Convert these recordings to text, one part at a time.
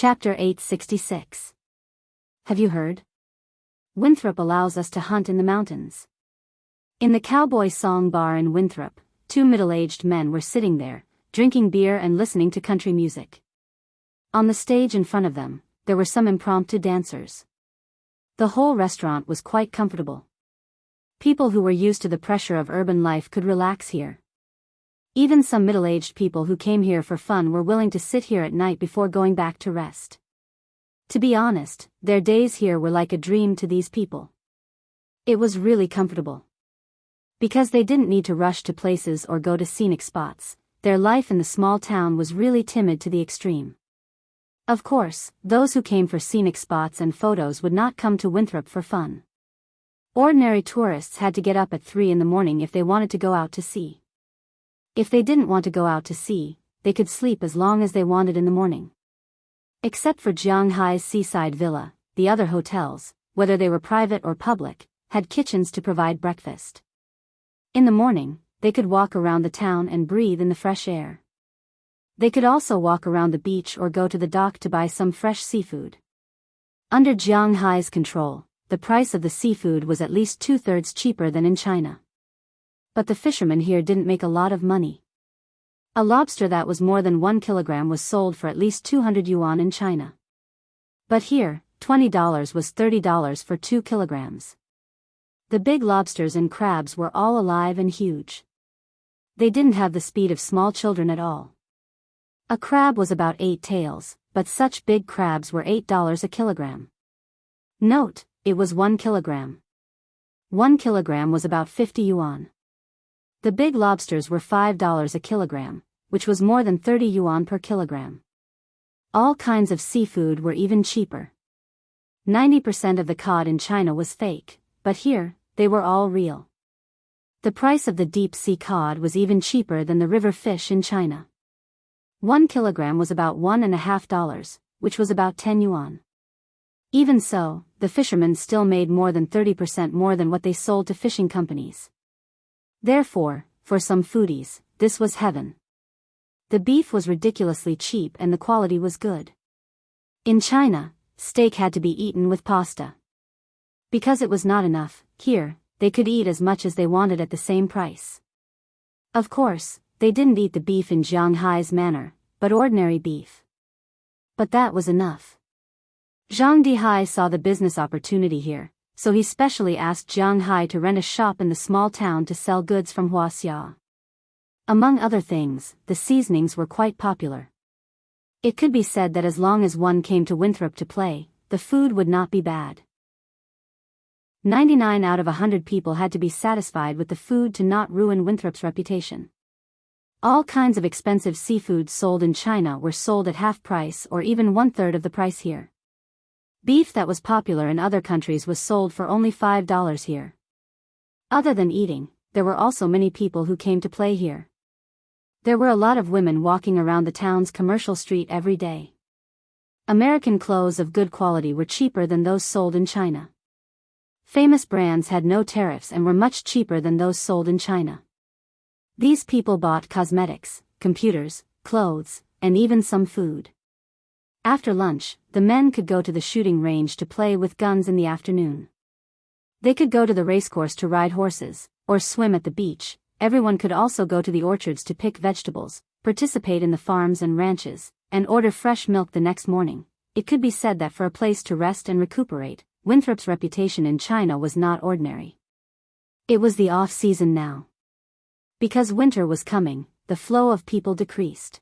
Chapter 866. Have you heard? Winthrop allows us to hunt in the mountains. In the Cowboy Song Bar in Winthrop, two middle-aged men were sitting there, drinking beer and listening to country music. On the stage in front of them, there were some impromptu dancers. The whole restaurant was quite comfortable. People who were used to the pressure of urban life could relax here. Even some middle-aged people who came here for fun were willing to sit here at night before going back to rest. To be honest, their days here were like a dream to these people. It was really comfortable. Because they didn't need to rush to places or go to scenic spots, their life in the small town was really timid to the extreme. Of course, those who came for scenic spots and photos would not come to Winthrop for fun. Ordinary tourists had to get up at 3 in the morning if they wanted to go out to sea. If they didn't want to go out to sea, they could sleep as long as they wanted in the morning. Except for Jianghu's seaside villa, the other hotels, whether they were private or public, had kitchens to provide breakfast. In the morning, they could walk around the town and breathe in the fresh air. They could also walk around the beach or go to the dock to buy some fresh seafood. Under Jianghu's control, the price of the seafood was at least 2/3 cheaper than in China. But the fishermen here didn't make a lot of money. A lobster that was more than 1 kilogram was sold for at least 200 yuan in China. But here, $20 was $30 for 2 kilograms. The big lobsters and crabs were all alive and huge. They didn't have the speed of small children at all. A crab was about 8 taels, but such big crabs were $8 a kilogram. Note, it was 1 kilogram. 1 kilogram was about 50 yuan. The big lobsters were $5 a kilogram, which was more than 30 yuan per kilogram. All kinds of seafood were even cheaper. 90% of the cod in China was fake, but here, they were all real. The price of the deep-sea cod was even cheaper than the river fish in China. 1 kilogram was about $1.50, which was about 10 yuan. Even so, the fishermen still made more than 30% more than what they sold to fishing companies. Therefore, for some foodies, this was heaven. The beef was ridiculously cheap and the quality was good. In China, steak had to be eaten with pasta. Because it was not enough, here, they could eat as much as they wanted at the same price. Of course, they didn't eat the beef in Jianghu's manner, but ordinary beef. But that was enough. Zhang Dihai saw the business opportunity here, so he specially asked Jianghu to rent a shop in the small town to sell goods from Wuxia. Among other things, the seasonings were quite popular. It could be said that as long as one came to Winthrop to play, the food would not be bad. 99 out of 100 people had to be satisfied with the food to not ruin Winthrop's reputation. All kinds of expensive seafood sold in China were sold at half price or even 1/3 of the price here. Beef that was popular in other countries was sold for only $5 here. Other than eating, there were also many people who came to play here. There were a lot of women walking around the town's commercial street every day. American clothes of good quality were cheaper than those sold in China. Famous brands had no tariffs and were much cheaper than those sold in China. These people bought cosmetics, computers, clothes, and even some food. After lunch, the men could go to the shooting range to play with guns in the afternoon. They could go to the racecourse to ride horses, or swim at the beach. Everyone could also go to the orchards to pick vegetables, participate in the farms and ranches, and order fresh milk the next morning. It could be said that for a place to rest and recuperate, Winthrop's reputation in China was not ordinary. It was the off-season now. Because winter was coming, the flow of people decreased.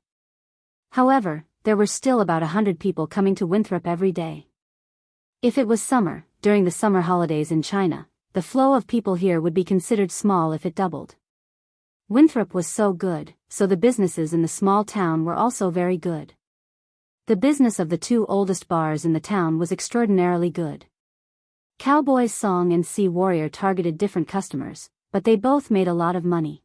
However, there were still about 100 people coming to Winthrop every day. If it was summer, during the summer holidays in China, the flow of people here would be considered small if it doubled. Winthrop was so good, so the businesses in the small town were also very good. The business of the two oldest bars in the town was extraordinarily good. Cowboy's Song and Sea Warrior targeted different customers, but they both made a lot of money.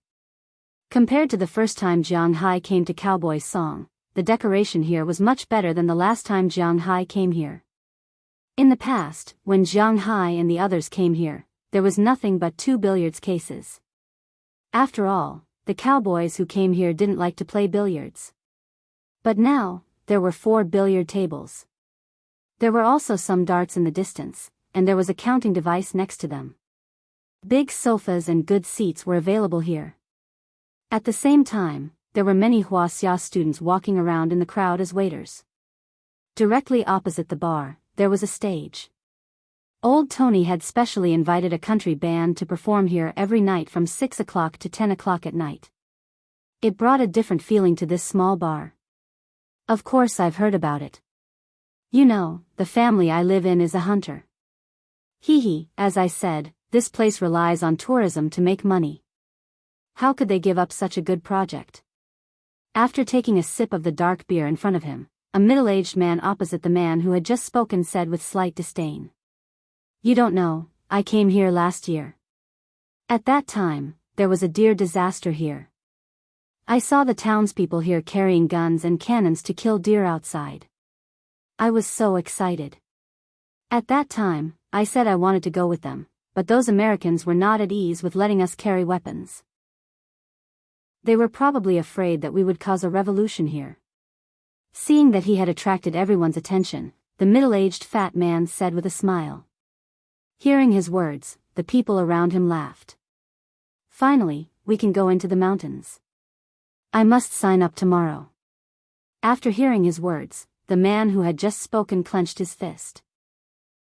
Compared to the first time Jianghu came to Cowboy's Song, the decoration here was much better than the last time Jianghu came here. In the past, when Jianghu and the others came here, there was nothing but 2 billiards cases. After all, the cowboys who came here didn't like to play billiards. But now, there were 4 billiard tables. There were also some darts in the distance, and there was a counting device next to them. Big sofas and good seats were available here. At the same time, there were many Wuxia students walking around in the crowd as waiters. Directly opposite the bar, there was a stage. Old Tony had specially invited a country band to perform here every night from 6 o'clock to 10 o'clock at night. It brought a different feeling to this small bar. Of course I've heard about it. You know, the family I live in is a hunter. Hee, as I said, this place relies on tourism to make money. How could they give up such a good project? After taking a sip of the dark beer in front of him, a middle-aged man opposite the man who had just spoken said with slight disdain. You don't know, I came here last year. At that time, there was a deer disaster here. I saw the townspeople here carrying guns and cannons to kill deer outside. I was so excited. At that time, I said I wanted to go with them, but those Americans were not at ease with letting us carry weapons. They were probably afraid that we would cause a revolution here. Seeing that he had attracted everyone's attention, the middle-aged fat man said with a smile. Hearing his words, the people around him laughed. Finally, we can go into the mountains. I must sign up tomorrow. After hearing his words, the man who had just spoken clenched his fist.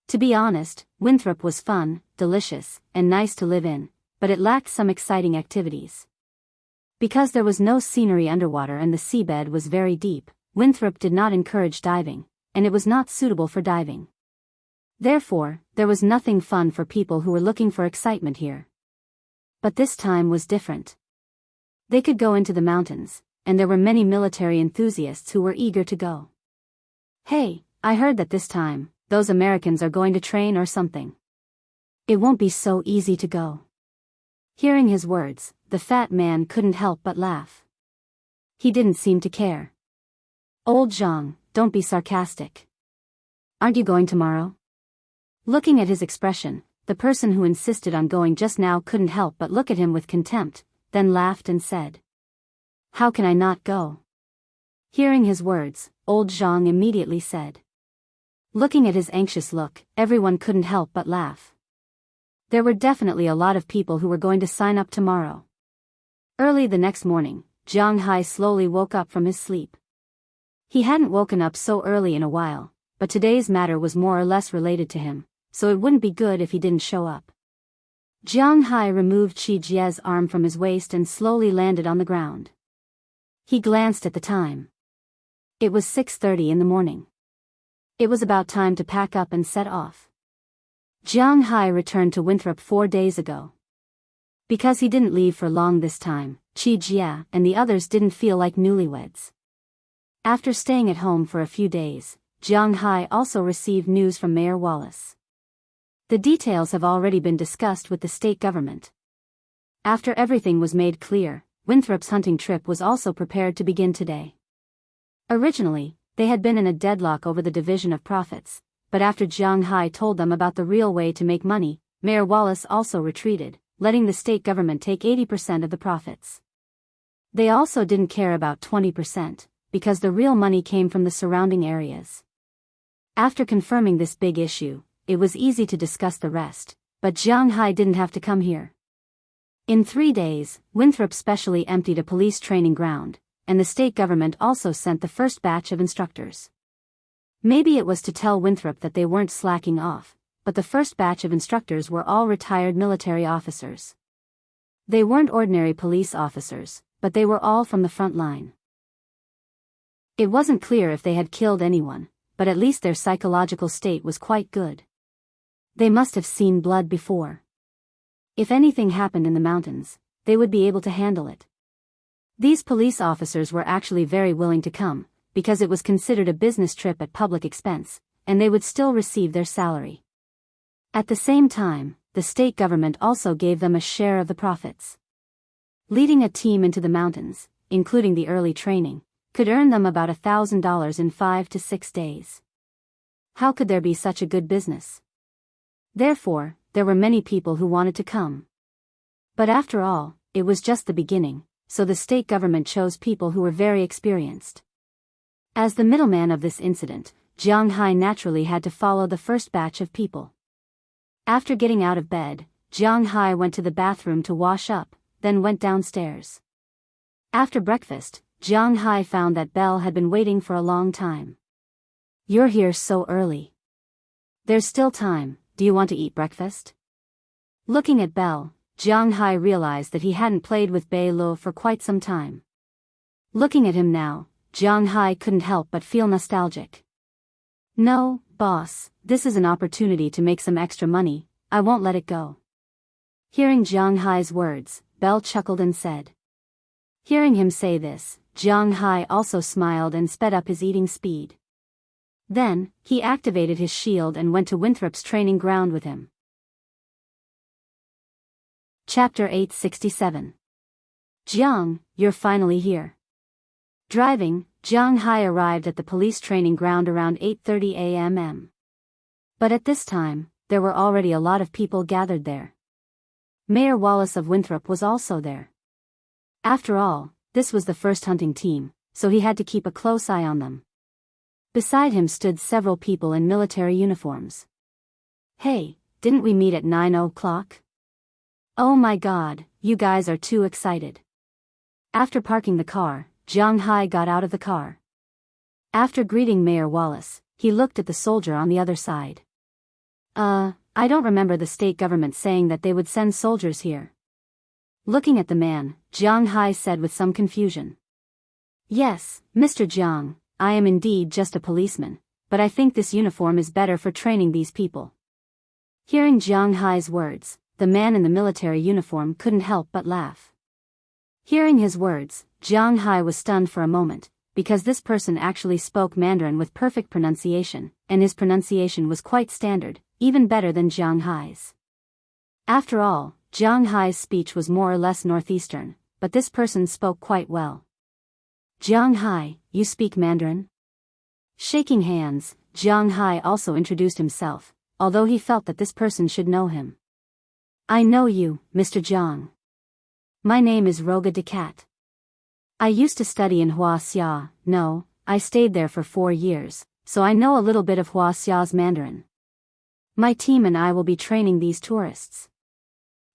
To be honest, Winthrop was fun, delicious, and nice to live in, but it lacked some exciting activities. Because there was no scenery underwater and the seabed was very deep, Winthrop did not encourage diving, and it was not suitable for diving. Therefore, there was nothing fun for people who were looking for excitement here. But this time was different. They could go into the mountains, and there were many military enthusiasts who were eager to go. Hey, I heard that this time, those Americans are going to train or something. It won't be so easy to go. Hearing his words, the fat man couldn't help but laugh. He didn't seem to care. Old Zhang, don't be sarcastic. Aren't you going tomorrow? Looking at his expression, the person who insisted on going just now couldn't help but look at him with contempt, then laughed and said. How can I not go? Hearing his words, old Zhang immediately said. Looking at his anxious look, everyone couldn't help but laugh. There were definitely a lot of people who were going to sign up tomorrow. Early the next morning, Jianghu slowly woke up from his sleep. He hadn't woken up so early in a while, but today's matter was more or less related to him, so it wouldn't be good if he didn't show up. Jianghu removed Qi Jie's arm from his waist and slowly landed on the ground. He glanced at the time. It was 6:30 in the morning. It was about time to pack up and set off. Jianghu returned to Winthrop 4 days ago. Because he didn't leave for long this time, Qi Jie and the others didn't feel like newlyweds. After staying at home for a few days, Jianghu also received news from Mayor Wallace. The details have already been discussed with the state government. After everything was made clear, Winthrop's hunting trip was also prepared to begin today. Originally, they had been in a deadlock over the division of profits, but after Jianghu told them about the real way to make money, Mayor Wallace also retreated, letting the state government take 80% of the profits. They also didn't care about 20%, because the real money came from the surrounding areas. After confirming this big issue, it was easy to discuss the rest, but Jianghu didn't have to come here. In 3 days, Winthrop specially emptied a police training ground, and the state government also sent the first batch of instructors. Maybe it was to tell Winthrop that they weren't slacking off, but the first batch of instructors were all retired military officers. They weren't ordinary police officers, but they were all from the front line. It wasn't clear if they had killed anyone, but at least their psychological state was quite good. They must have seen blood before. If anything happened in the mountains, they would be able to handle it. These police officers were actually very willing to come, because it was considered a business trip at public expense, and they would still receive their salary. At the same time, the state government also gave them a share of the profits. Leading a team into the mountains, including the early training, could earn them about $1,000 in 5 to 6 days. How could there be such a good business? Therefore, there were many people who wanted to come. But after all, it was just the beginning, so the state government chose people who were very experienced. As the middleman of this incident, Jianghu naturally had to follow the first batch of people. After getting out of bed, Jianghu went to the bathroom to wash up, then went downstairs. After breakfast, Jianghu found that Belle had been waiting for a long time. "You're here so early. There's still time, do you want to eat breakfast?" Looking at Belle, Jianghu realized that he hadn't played with Biyao for quite some time. Looking at him now, Jianghu couldn't help but feel nostalgic. "No, boss, this is an opportunity to make some extra money, I won't let it go." Hearing Jianghu's words, Belle chuckled and said. Hearing him say this, Jianghu also smiled and sped up his eating speed. Then, he activated his shield and went to Winthrop's training ground with him. Chapter 867. Jiang, you're finally here. Driving, Jianghu arrived at the police training ground around 8:30 a.m. But at this time, there were already a lot of people gathered there. Mayor Wallace of Winthrop was also there. After all, this was the first hunting team, so he had to keep a close eye on them. Beside him stood several people in military uniforms. "Hey, didn't we meet at 9 o'clock? Oh my god, you guys are too excited." After parking the car, Jianghu got out of the car. After greeting Mayor Wallace, he looked at the soldier on the other side. I don't remember the state government saying that they would send soldiers here." Looking at the man, Jianghu said with some confusion. "Yes, Mr. Jiang, I am indeed just a policeman, but I think this uniform is better for training these people." Hearing Jianghu's words, the man in the military uniform couldn't help but laugh. Hearing his words, Jianghu was stunned for a moment, because this person actually spoke Mandarin with perfect pronunciation, and his pronunciation was quite standard, even better than Jianghu's. After all, Jianghu's speech was more or less northeastern, but this person spoke quite well. "Jianghu, you speak Mandarin?" Shaking hands, Jianghu also introduced himself, although he felt that this person should know him. "I know you, Mr. Jiang. My name is Roga Decat. I used to study in Wuxia. No, I stayed there for 4 years, so I know a little bit of Wuxia's Mandarin. My team and I will be training these tourists."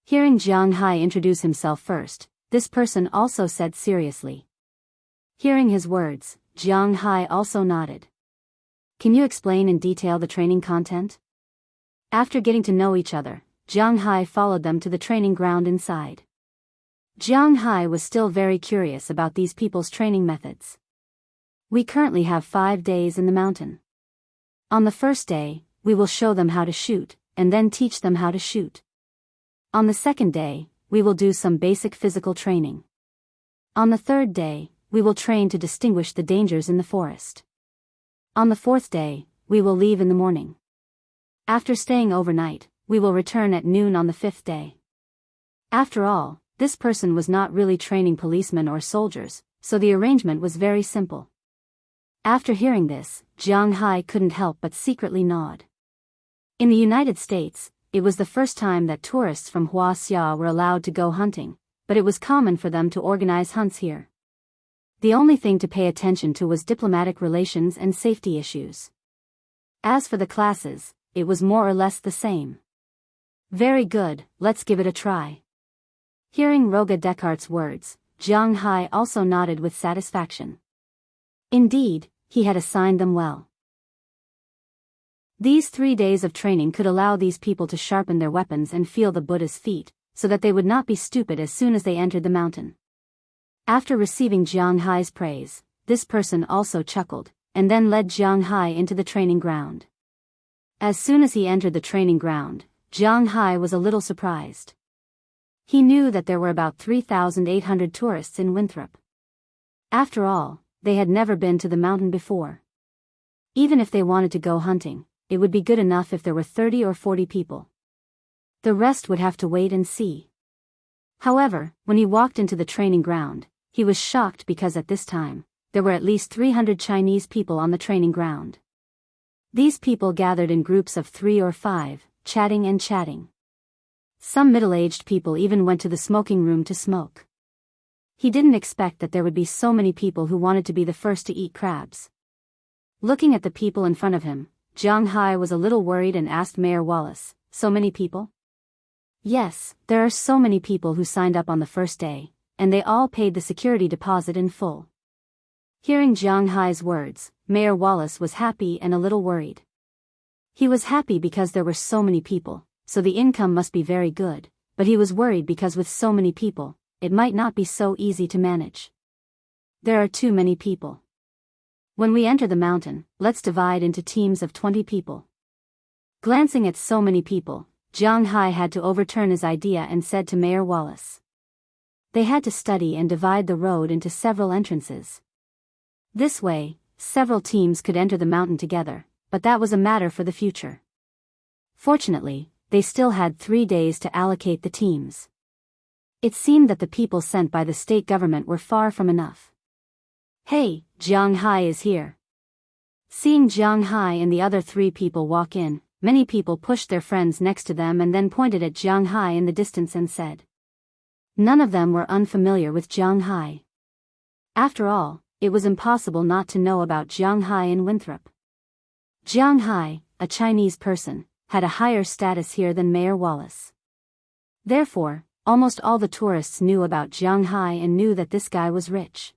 Hearing Jianghu introduce himself first, this person also said seriously. Hearing his words, Jianghu also nodded. "Can you explain in detail the training content?" After getting to know each other, Jianghu followed them to the training ground inside. Jianghu was still very curious about these people's training methods. "We currently have 5 days in the mountain. On the first day, we will show them how to shoot, and then teach them how to shoot. On the second day, we will do some basic physical training. On the third day, we will train to distinguish the dangers in the forest. On the fourth day, we will leave in the morning. After staying overnight, we will return at noon on the fifth day." After all, this person was not really training policemen or soldiers, so the arrangement was very simple. After hearing this, Jianghu couldn't help but secretly nod. In the United States, it was the first time that tourists from Wuxia were allowed to go hunting, but it was common for them to organize hunts here. The only thing to pay attention to was diplomatic relations and safety issues. As for the classes, it was more or less the same. "Very good, let's give it a try." Hearing Roga Descartes' words, Jianghu also nodded with satisfaction. Indeed, he had assigned them well. These 3 days of training could allow these people to sharpen their weapons and feel the Buddha's feet, so that they would not be stupid as soon as they entered the mountain. After receiving Jianghu's praise, this person also chuckled, and then led Jianghu into the training ground. As soon as he entered the training ground, Jianghu was a little surprised. He knew that there were about 3,800 tourists in Winthrop. After all, they had never been to the mountain before. Even if they wanted to go hunting, it would be good enough if there were 30 or 40 people. The rest would have to wait and see. However, when he walked into the training ground, he was shocked because at this time, there were at least 300 Chinese people on the training ground. These people gathered in groups of 3 or 5, chatting and chatting. Some middle-aged people even went to the smoking room to smoke. He didn't expect that there would be so many people who wanted to be the first to eat crabs. Looking at the people in front of him, Jianghu was a little worried and asked Mayor Wallace, "So many people?" "Yes, there are so many people who signed up on the first day, and they all paid the security deposit in full." Hearing Jianghu's words, Mayor Wallace was happy and a little worried. He was happy because there were so many people, so the income must be very good, but he was worried because with so many people, it might not be so easy to manage. There are too many people. When we enter the mountain, let's divide into teams of 20 people. Glancing at so many people, Jianghu had to overturn his idea and said to Mayor Wallace. They had to study and divide the road into several entrances. This way, several teams could enter the mountain together, but that was a matter for the future. Fortunately, they still had 3 days to allocate the teams. It seemed that the people sent by the state government were far from enough. "Hey, Jianghu is here." Seeing Jianghu and the other 3 people walk in, many people pushed their friends next to them and then pointed at Jianghu in the distance and said. None of them were unfamiliar with Jianghu. After all, it was impossible not to know about Jianghu in Winthrop. Jianghu, a Chinese person, had a higher status here than Mayor Wallace. Therefore, almost all the tourists knew about Jianghu and knew that this guy was rich.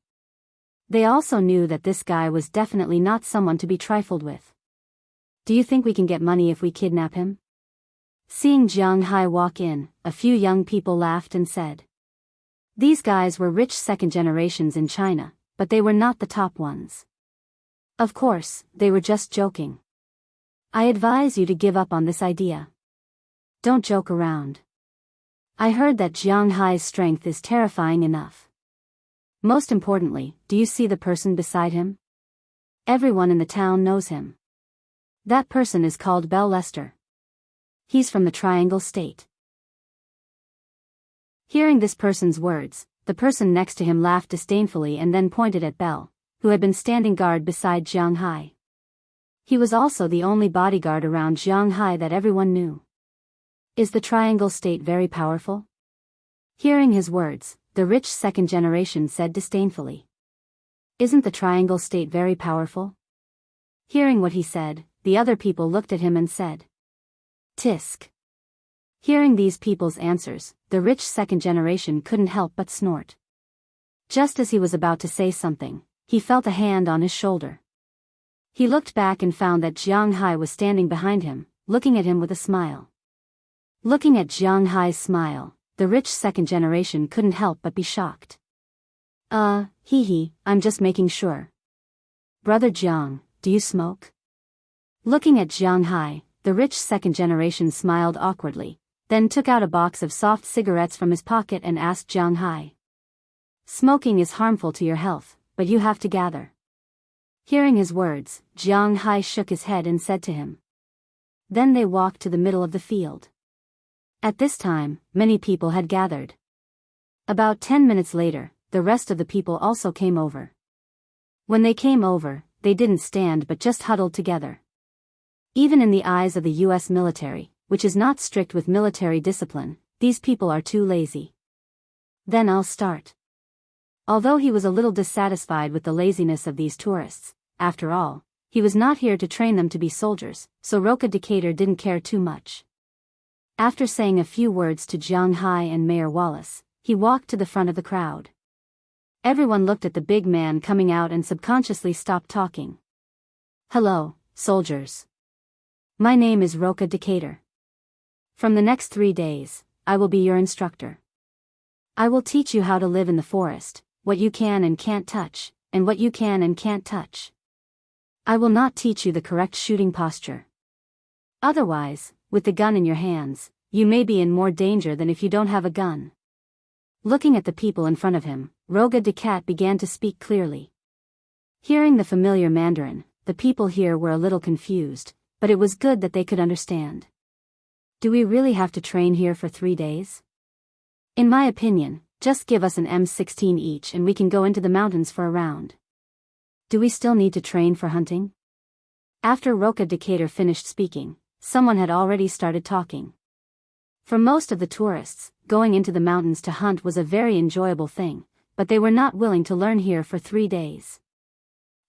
They also knew that this guy was definitely not someone to be trifled with. "Do you think we can get money if we kidnap him?" Seeing Jianghu walk in, a few young people laughed and said. These guys were rich second generations in China, but they were not the top ones. Of course, they were just joking. I advise you to give up on this idea. Don't joke around. I heard that Jianghu's strength is terrifying enough. Most importantly, do you see the person beside him? Everyone in the town knows him. That person is called Bell Lester. He's from the Triangle State. Hearing this person's words, the person next to him laughed disdainfully and then pointed at Bell, who had been standing guard beside Jianghu. He was also the only bodyguard around Jianghu that everyone knew. Is the Triangle State very powerful? Hearing his words, the rich second generation said disdainfully. Isn't the Triangle State very powerful? Hearing what he said, the other people looked at him and said. Tisk. Hearing these people's answers, the rich second generation couldn't help but snort. Just as he was about to say something, he felt a hand on his shoulder. He looked back and found that Jianghu was standing behind him, looking at him with a smile. Looking at Jianghu's smile, the rich second generation couldn't help but be shocked. Hee, I'm just making sure. Brother Jiang, do you smoke? Looking at Jianghu, the rich second generation smiled awkwardly, then took out a box of soft cigarettes from his pocket and asked Jianghu. Smoking is harmful to your health, but you have to gather. Hearing his words, Jianghu shook his head and said to him. Then they walked to the middle of the field. At this time, many people had gathered. About 10 minutes later, the rest of the people also came over. When they came over, they didn't stand but just huddled together. Even in the eyes of the U.S. military, which is not strict with military discipline, these people are too lazy. Then I'll start. Although he was a little dissatisfied with the laziness of these tourists, after all, he was not here to train them to be soldiers, so Roca Decatur didn't care too much. After saying a few words to Jianghu and Mayor Wallace, he walked to the front of the crowd. Everyone looked at the big man coming out and subconsciously stopped talking. Hello, soldiers. My name is Roca Decatur. From the next 3 days, I will be your instructor. I will teach you how to live in the forest, what you can and can't touch, and what you can and can't touch. I will not teach you the correct shooting posture. Otherwise, with the gun in your hands, you may be in more danger than if you don't have a gun. Looking at the people in front of him, Roca Decatur began to speak clearly. Hearing the familiar Mandarin, the people here were a little confused, but it was good that they could understand. Do we really have to train here for 3 days? In my opinion, just give us an M16 each and we can go into the mountains for a round. Do we still need to train for hunting? After Roca Decatur finished speaking, someone had already started talking. For most of the tourists, going into the mountains to hunt was a very enjoyable thing, but they were not willing to learn here for 3 days.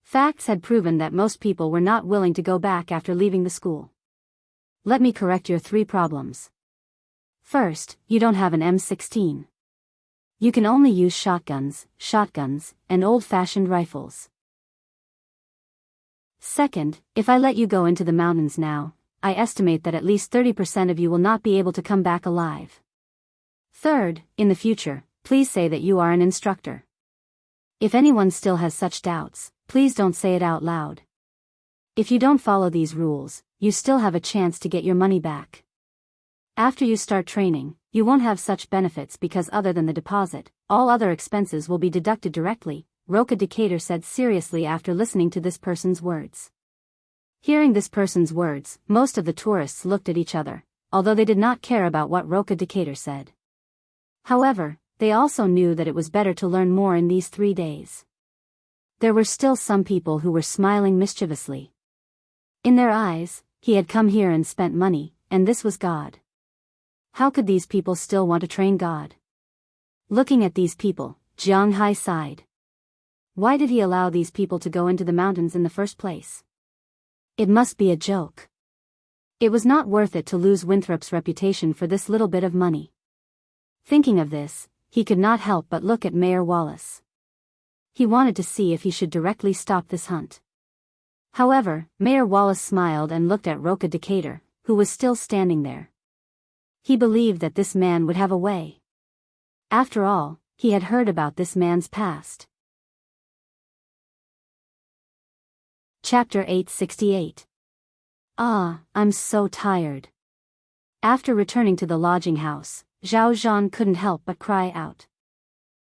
Facts had proven that most people were not willing to go back after leaving the school. Let me correct your 3 problems. First, you don't have an M16. You can only use shotguns, and old-fashioned rifles. Second, if I let you go into the mountains now, I estimate that at least 30% of you will not be able to come back alive. Third, in the future, please say that you are an instructor. If anyone still has such doubts, please don't say it out loud. If you don't follow these rules, you still have a chance to get your money back. After you start training, you won't have such benefits because other than the deposit, all other expenses will be deducted directly, Roka Decatur said seriously after listening to this person's words. Hearing this person's words, most of the tourists looked at each other, although they did not care about what Roka Decatur said. However, they also knew that it was better to learn more in these 3 days. There were still some people who were smiling mischievously. In their eyes, he had come here and spent money, and this was God. How could these people still want to train God? Looking at these people, Jianghu sighed. Why did he allow these people to go into the mountains in the first place? It must be a joke. It was not worth it to lose Winthrop's reputation for this little bit of money. Thinking of this, he could not help but look at Mayor Wallace. He wanted to see if he should directly stop this hunt. However, Mayor Wallace smiled and looked at Roka Decatur, who was still standing there. He believed that this man would have a way. After all, he had heard about this man's past. Chapter 868. I'm so tired. After returning to the lodging house, Zhao Zhan couldn't help but cry out.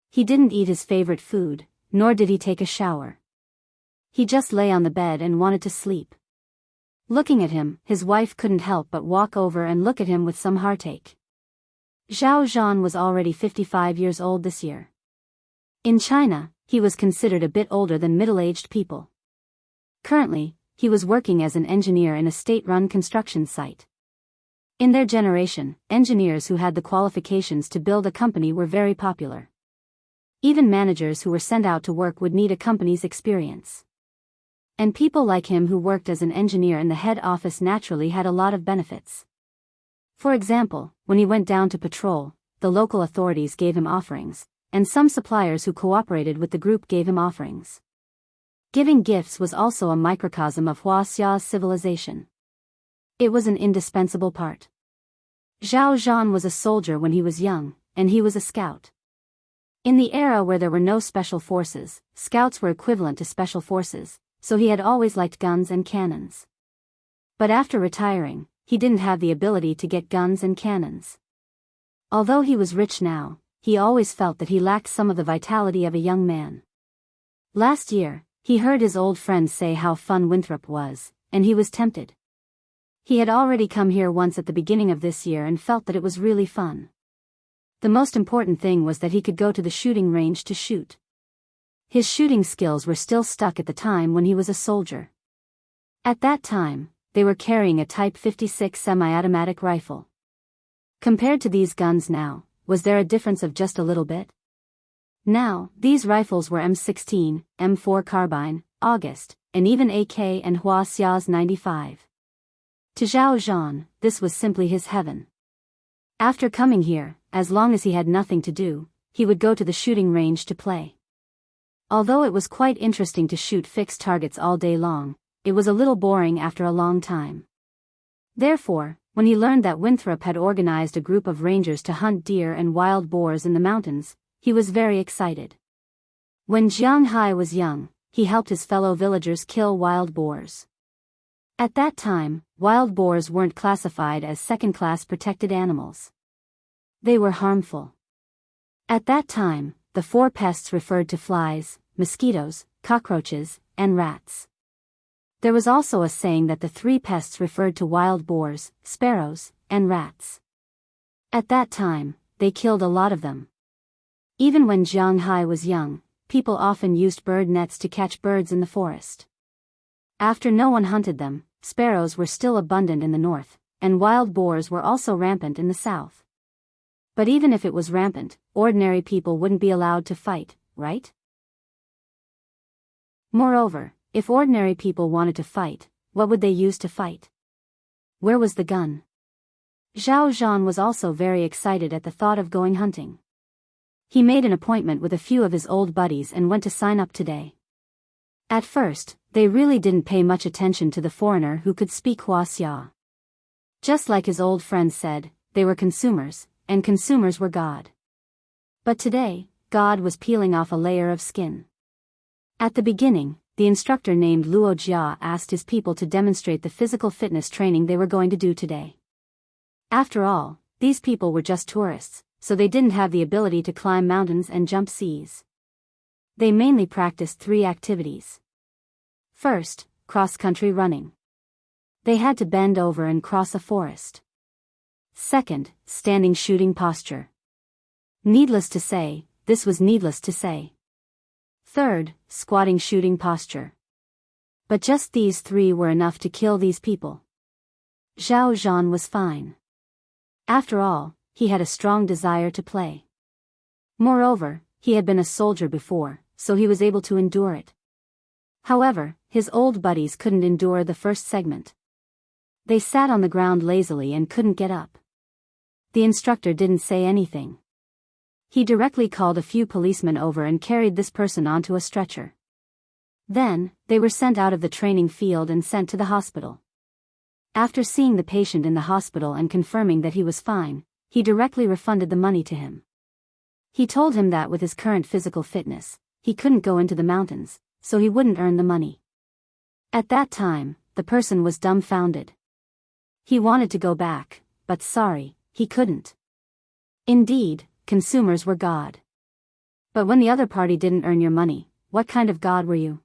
He didn't eat his favorite food, nor did he take a shower. He just lay on the bed and wanted to sleep. Looking at him, his wife couldn't help but walk over and look at him with some heartache. Zhao Zhan was already 55 years old this year. In China, he was considered a bit older than middle-aged people. Currently, he was working as an engineer in a state-run construction site. In their generation, engineers who had the qualifications to build a company were very popular. Even managers who were sent out to work would need a company's experience. And people like him who worked as an engineer in the head office naturally had a lot of benefits. For example, when he went down to patrol, the local authorities gave him offerings, and some suppliers who cooperated with the group gave him offerings. Giving gifts was also a microcosm of Wuxia's civilization. It was an indispensable part. Zhao Zhan was a soldier when he was young, and he was a scout. In the era where there were no special forces, scouts were equivalent to special forces, so he had always liked guns and cannons. But after retiring, he didn't have the ability to get guns and cannons. Although he was rich now, he always felt that he lacked some of the vitality of a young man. Last year, he heard his old friends say how fun Winthrop was, and he was tempted. He had already come here once at the beginning of this year and felt that it was really fun. The most important thing was that he could go to the shooting range to shoot. His shooting skills were still stuck at the time when he was a soldier. At that time, they were carrying a Type 56 semi-automatic rifle. Compared to these guns now, was there a difference of just a little bit? Now, these rifles were M16, M4 carbine, August, and even AK and Wuxia's 95. To Zhao Zhan, this was simply his heaven. After coming here, as long as he had nothing to do, he would go to the shooting range to play. Although it was quite interesting to shoot fixed targets all day long, it was a little boring after a long time. Therefore, when he learned that Winthrop had organized a group of rangers to hunt deer and wild boars in the mountains, he was very excited. When Jianghu was young, he helped his fellow villagers kill wild boars. At that time, wild boars weren't classified as second-class protected animals. They were harmful. At that time, the 4 pests referred to flies, mosquitoes, cockroaches, and rats. There was also a saying that the 3 pests referred to wild boars, sparrows, and rats. At that time, they killed a lot of them. Even when Jianghu was young, people often used bird nets to catch birds in the forest. After no one hunted them, sparrows were still abundant in the north, and wild boars were also rampant in the south. But even if it was rampant, ordinary people wouldn't be allowed to fight, right? Moreover, if ordinary people wanted to fight, what would they use to fight? Where was the gun? Zhao Zhan was also very excited at the thought of going hunting. He made an appointment with a few of his old buddies and went to sign up today. At first, they really didn't pay much attention to the foreigner who could speak Wuxia. Just like his old friend said, they were consumers, and consumers were God. But today, God was peeling off a layer of skin. At the beginning, the instructor named Luo Jia asked his people to demonstrate the physical fitness training they were going to do today. After all, these people were just tourists, so they didn't have the ability to climb mountains and jump seas. They mainly practiced 3 activities. First, cross-country running. They had to bend over and cross a forest. Second, standing shooting posture. Needless to say, this was needless to say. Third, squatting shooting posture. But just these 3 were enough to kill these people. Zhao Zhan was fine. After all, he had a strong desire to play. Moreover, he had been a soldier before, so he was able to endure it. However, his old buddies couldn't endure the first segment. They sat on the ground lazily and couldn't get up. The instructor didn't say anything. He directly called a few policemen over and carried this person onto a stretcher. Then, they were sent out of the training field and sent to the hospital. After seeing the patient in the hospital and confirming that he was fine, he directly refunded the money to him. He told him that with his current physical fitness, he couldn't go into the mountains, so he wouldn't earn the money. At that time, the person was dumbfounded. He wanted to go back, but sorry, he couldn't. Indeed, consumers were God. But when the other party didn't earn your money, what kind of God were you?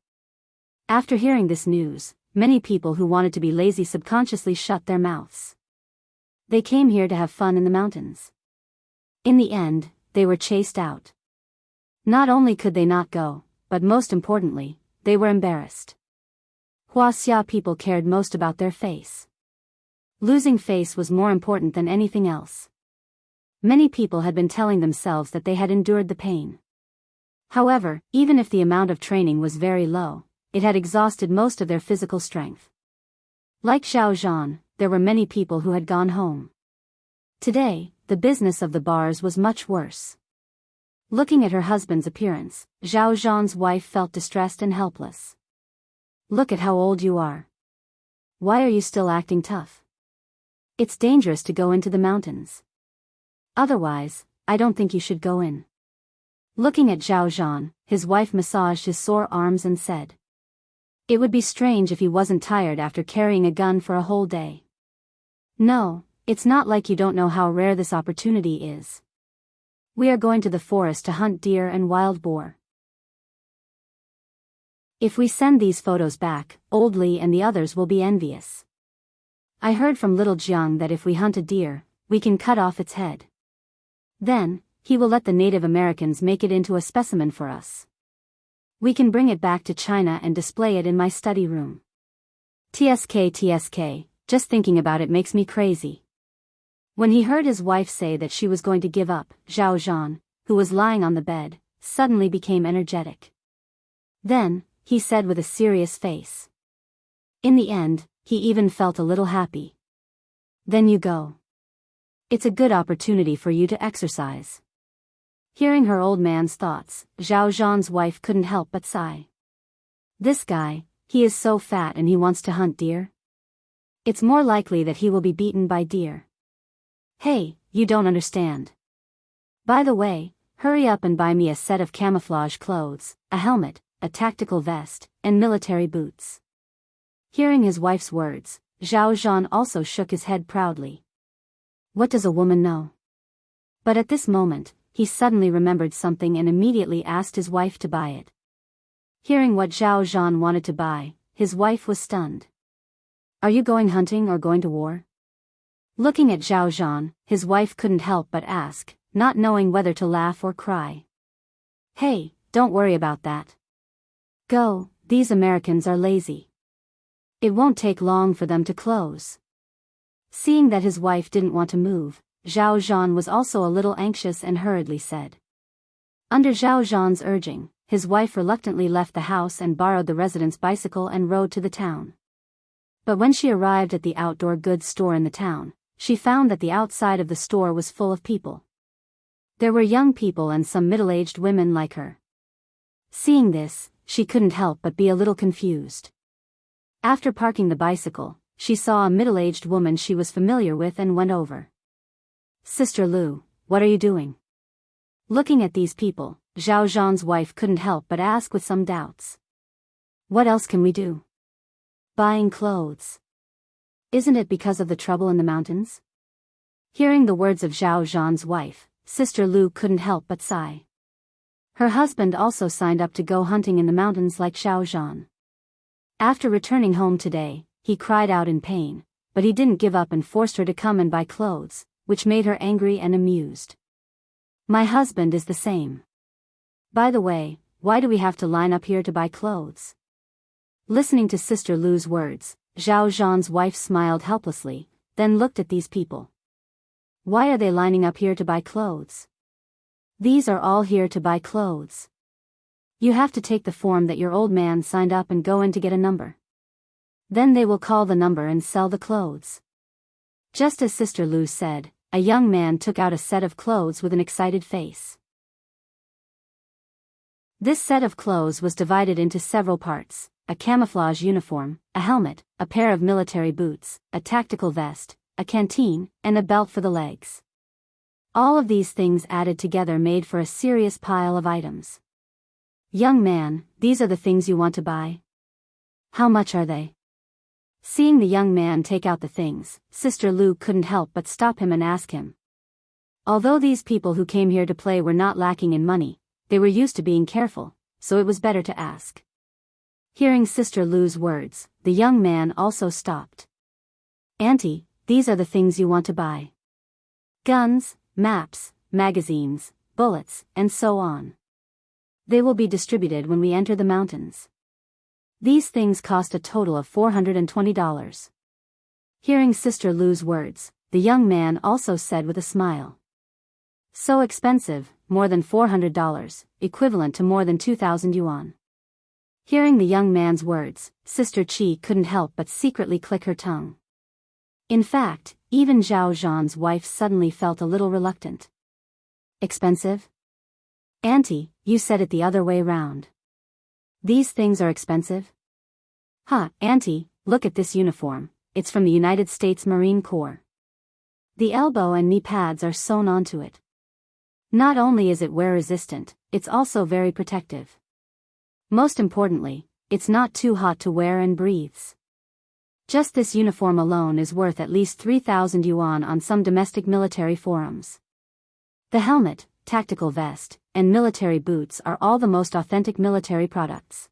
After hearing this news, many people who wanted to be lazy subconsciously shut their mouths. They came here to have fun in the mountains. In the end, they were chased out. Not only could they not go, but most importantly, they were embarrassed. Wuxia people cared most about their face. Losing face was more important than anything else. Many people had been telling themselves that they had endured the pain. However, even if the amount of training was very low, it had exhausted most of their physical strength. Like Zhao Zhan, there were many people who had gone home. Today, the business of the bars was much worse. Looking at her husband's appearance, Zhao Zhan's wife felt distressed and helpless. Look at how old you are. Why are you still acting tough? It's dangerous to go into the mountains. Otherwise, I don't think you should go in. Looking at Zhao Zhan, his wife massaged his sore arms and said, "It would be strange if he wasn't tired after carrying a gun for a whole day. No, it's not like you don't know how rare this opportunity is. We are going to the forest to hunt deer and wild boar. If we send these photos back, old Li and the others will be envious. I heard from little Jiang that if we hunt a deer, we can cut off its head. Then, he will let the Native Americans make it into a specimen for us. We can bring it back to China and display it in my study room. TSK, just thinking about it makes me crazy." When he heard his wife say that she was going to give up, Zhao Zhan, who was lying on the bed, suddenly became energetic. Then, he said with a serious face. In the end, he even felt a little happy. "Then you go. It's a good opportunity for you to exercise." Hearing her old man's thoughts, Zhao Zhan's wife couldn't help but sigh. This guy, he is so fat and he wants to hunt deer? It's more likely that he will be beaten by deer. Hey, you don't understand. By the way, hurry up and buy me a set of camouflage clothes, a helmet, a tactical vest, and military boots. Hearing his wife's words, Zhao Zhan also shook his head proudly. What does a woman know? But at this moment, he suddenly remembered something and immediately asked his wife to buy it. Hearing what Zhao Zhan wanted to buy, his wife was stunned. Are you going hunting or going to war? Looking at Zhao Zhan, his wife couldn't help but ask, not knowing whether to laugh or cry. Hey, don't worry about that. Go, these Americans are lazy. It won't take long for them to close. Seeing that his wife didn't want to move, Zhao Zhan was also a little anxious and hurriedly said. Under Zhao Zhan's urging, his wife reluctantly left the house and borrowed the resident's bicycle and rode to the town. But when she arrived at the outdoor goods store in the town, she found that the outside of the store was full of people. There were young people and some middle-aged women like her. Seeing this, she couldn't help but be a little confused. After parking the bicycle, she saw a middle-aged woman she was familiar with and went over. "Sister Lu, what are you doing?" Looking at these people, Zhao Zhan's wife couldn't help but ask with some doubts. "What else can we do?" "Buying clothes." "Isn't it because of the trouble in the mountains?" Hearing the words of Zhao Zhan's wife, Sister Lu couldn't help but sigh. Her husband also signed up to go hunting in the mountains like Zhao Zhan. After returning home today, he cried out in pain, but he didn't give up and forced her to come and buy clothes, which made her angry and amused. "My husband is the same. By the way, why do we have to line up here to buy clothes?" Listening to Sister Lu's words, Zhao Zhan's wife smiled helplessly, then looked at these people. "Why are they lining up here to buy clothes?" "These are all here to buy clothes. You have to take the form that your old man signed up and go in to get a number. Then they will call the number and sell the clothes." Just as Sister Lu said, a young man took out a set of clothes with an excited face. This set of clothes was divided into several parts: a camouflage uniform, a helmet, a pair of military boots, a tactical vest, a canteen, and a belt for the legs. All of these things added together made for a serious pile of items. "Young man, these are the things you want to buy? How much are they?" Seeing the young man take out the things, Sister Lu couldn't help but stop him and ask him. Although these people who came here to play were not lacking in money, they were used to being careful, so it was better to ask. Hearing Sister Lu's words, the young man also stopped. "Auntie, these are the things you want to buy. Guns, maps, magazines, bullets, and so on. They will be distributed when we enter the mountains. These things cost a total of $420. Hearing Sister Lu's words, the young man also said with a smile. "So expensive, more than $400, equivalent to more than 2,000 yuan. Hearing the young man's words, Sister Qi couldn't help but secretly click her tongue. In fact, even Zhao Zhan's wife suddenly felt a little reluctant. "Expensive? Auntie, you said it the other way round. These things are expensive?" Auntie, look at this uniform, it's from the United States Marine Corps. The elbow and knee pads are sewn onto it. Not only is it wear-resistant, it's also very protective. Most importantly, it's not too hot to wear and breathes. Just this uniform alone is worth at least 3,000 yuan on some domestic military forums. The helmet, tactical vest, and military boots are all the most authentic military products.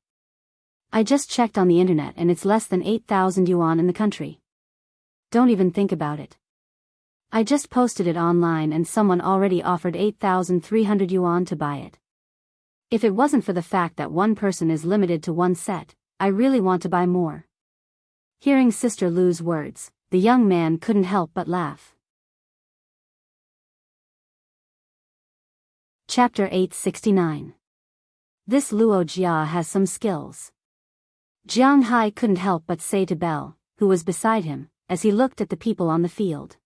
I just checked on the internet and it's less than 8,000 yuan in the country. Don't even think about it. I just posted it online and someone already offered 8,300 yuan to buy it. If it wasn't for the fact that one person is limited to one set, I really want to buy more." Hearing Sister Lu's words, the young man couldn't help but laugh. Chapter 869. This Luo Jia has some skills. Jianghu couldn't help but say to Belle, who was beside him, as he looked at the people on the field.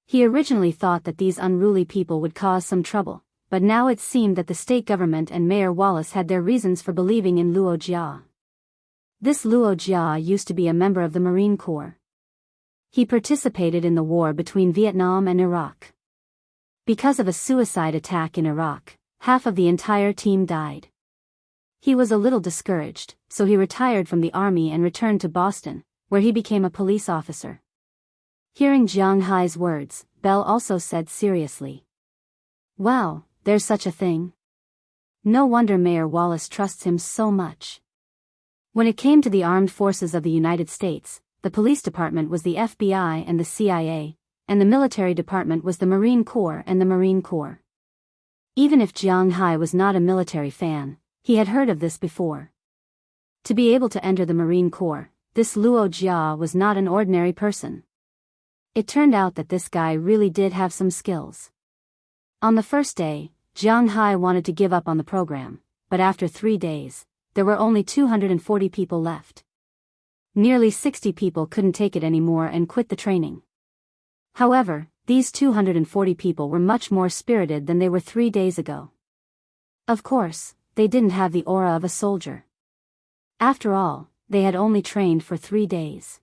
He originally thought that these unruly people would cause some trouble, but now it seemed that the state government and Mayor Wallace had their reasons for believing in Luo Jia. This Luo Jia used to be a member of the Marine Corps. He participated in the war between Vietnam and Iraq. Because of a suicide attack in Iraq, half of the entire team died. He was a little discouraged, so he retired from the army and returned to Boston, where he became a police officer. Hearing Jiang Hai's words, Belle also said seriously, "Wow, there's such a thing. No wonder Mayor Wallace trusts him so much." When it came to the armed forces of the United States, the police department was the FBI and the CIA, and the military department was the Marine Corps and the Marine Corps. Even if Jiang Hai was not a military fan, he had heard of this before. To be able to enter the Marine Corps, this Luo Jia was not an ordinary person. It turned out that this guy really did have some skills. On the first day, Jiang Hai wanted to give up on the program, but after 3 days, there were only 240 people left. Nearly 60 people couldn't take it anymore and quit the training. However, these 240 people were much more spirited than they were 3 days ago. Of course, they didn't have the aura of a soldier. After all, they had only trained for 3 days.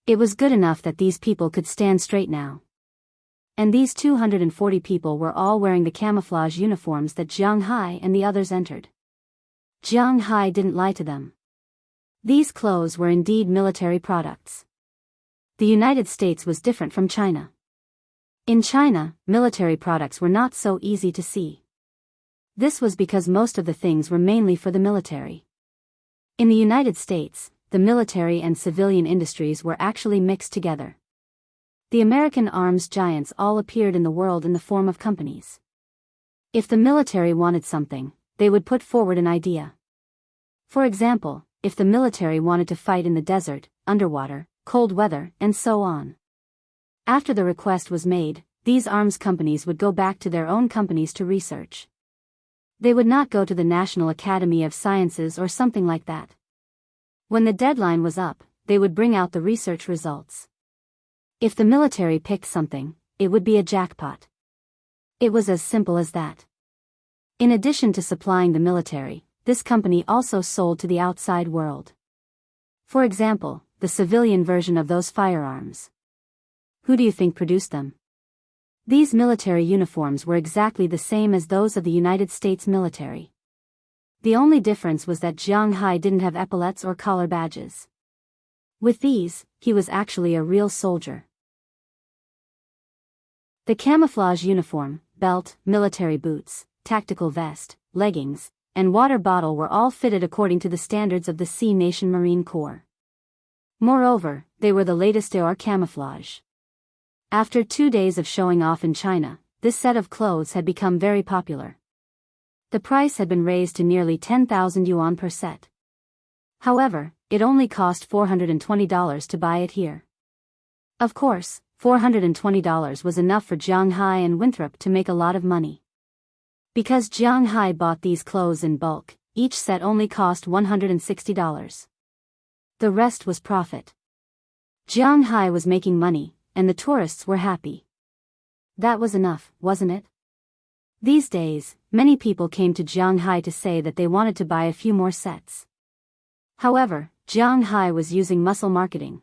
It was good enough that these people could stand straight now. And these 240 people were all wearing the camouflage uniforms that Jianghu and the others entered. Jianghu didn't lie to them. These clothes were indeed military products. The United States was different from China. In China, military products were not so easy to see. This was because most of the things were mainly for the military. In the United States, the military and civilian industries were actually mixed together. The American arms giants all appeared in the world in the form of companies. If the military wanted something, they would put forward an idea. For example, if the military wanted to fight in the desert, underwater, cold weather, and so on. After the request was made, these arms companies would go back to their own companies to research. They would not go to the National Academy of Sciences or something like that. When the deadline was up, they would bring out the research results. If the military picked something, it would be a jackpot. It was as simple as that. In addition to supplying the military, this company also sold to the outside world. For example, the civilian version of those firearms. Who do you think produced them? These military uniforms were exactly the same as those of the United States military. The only difference was that Jianghu didn't have epaulets or collar badges. With these, he was actually a real soldier. The camouflage uniform, belt, military boots, tactical vest, leggings, and water bottle were all fitted according to the standards of the Sea Nation Marine Corps. Moreover, they were the latest AR camouflage. After 2 days of showing off in China, this set of clothes had become very popular. The price had been raised to nearly 10,000 yuan per set. However, it only cost $420 to buy it here. Of course, $420 was enough for Jianghu and Winthrop to make a lot of money. Because Jianghu bought these clothes in bulk, each set only cost $160. The rest was profit. Jianghu was making money, and the tourists were happy. That was enough, wasn't it? These days, many people came to Jianghu to say that they wanted to buy a few more sets. However, Jianghu was using muscle marketing.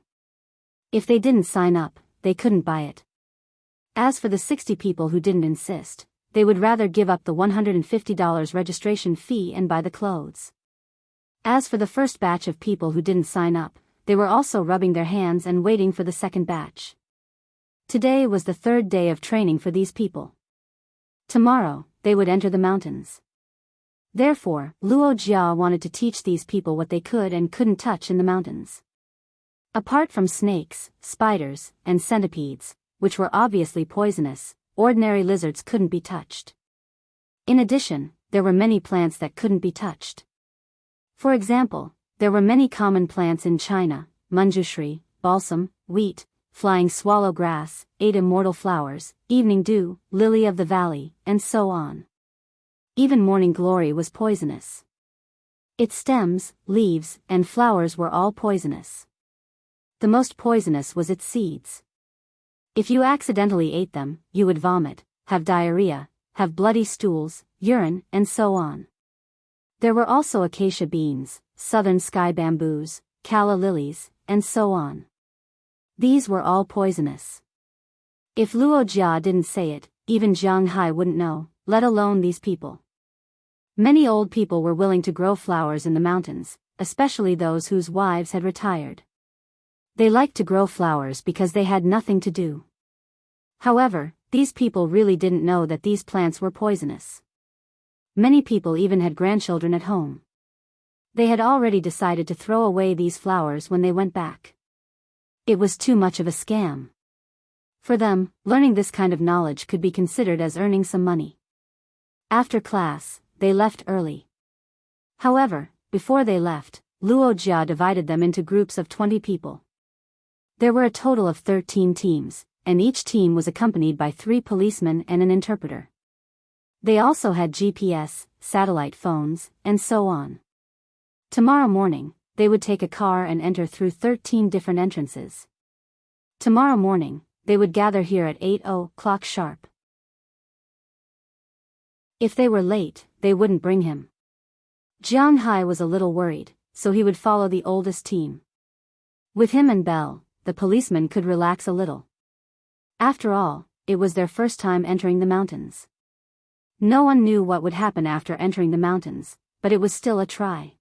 If they didn't sign up, they couldn't buy it. As for the 60 people who didn't insist, they would rather give up the $150 registration fee and buy the clothes. As for the first batch of people who didn't sign up, they were also rubbing their hands and waiting for the second batch. Today was the 3rd day of training for these people. Tomorrow, they would enter the mountains. Therefore, Luo Jia wanted to teach these people what they could and couldn't touch in the mountains. Apart from snakes, spiders, and centipedes, which were obviously poisonous, ordinary lizards couldn't be touched. In addition, there were many plants that couldn't be touched. For example, there were many common plants in China: manjushri, balsam, wheat, flying swallow grass, 8 immortal flowers, evening dew, lily of the valley, and so on. Even morning glory was poisonous. Its stems, leaves, and flowers were all poisonous. The most poisonous was its seeds. If you accidentally ate them, you would vomit, have diarrhea, have bloody stools, urine, and so on. There were also acacia beans, southern sky bamboos, calla lilies, and so on. These were all poisonous. If Luo Jia didn't say it, even Jianghu wouldn't know, let alone these people. Many old people were willing to grow flowers in the mountains, especially those whose wives had retired. They liked to grow flowers because they had nothing to do. However, these people really didn't know that these plants were poisonous. Many people even had grandchildren at home. They had already decided to throw away these flowers when they went back. It was too much of a scam. For them, learning this kind of knowledge could be considered as earning some money. After class, they left early. However, before they left, Luo Jia divided them into groups of 20 people. There were a total of 13 teams, and each team was accompanied by 3 policemen and an interpreter. They also had GPS, satellite phones, and so on. Tomorrow morning, they would take a car and enter through 13 different entrances. Tomorrow morning, they would gather here at 8:00 sharp. If they were late, they wouldn't bring him. Jianghu was a little worried, so he would follow the oldest team. With him and Belle, the policeman could relax a little. After all, it was their first time entering the mountains. No one knew what would happen after entering the mountains, but it was still a try.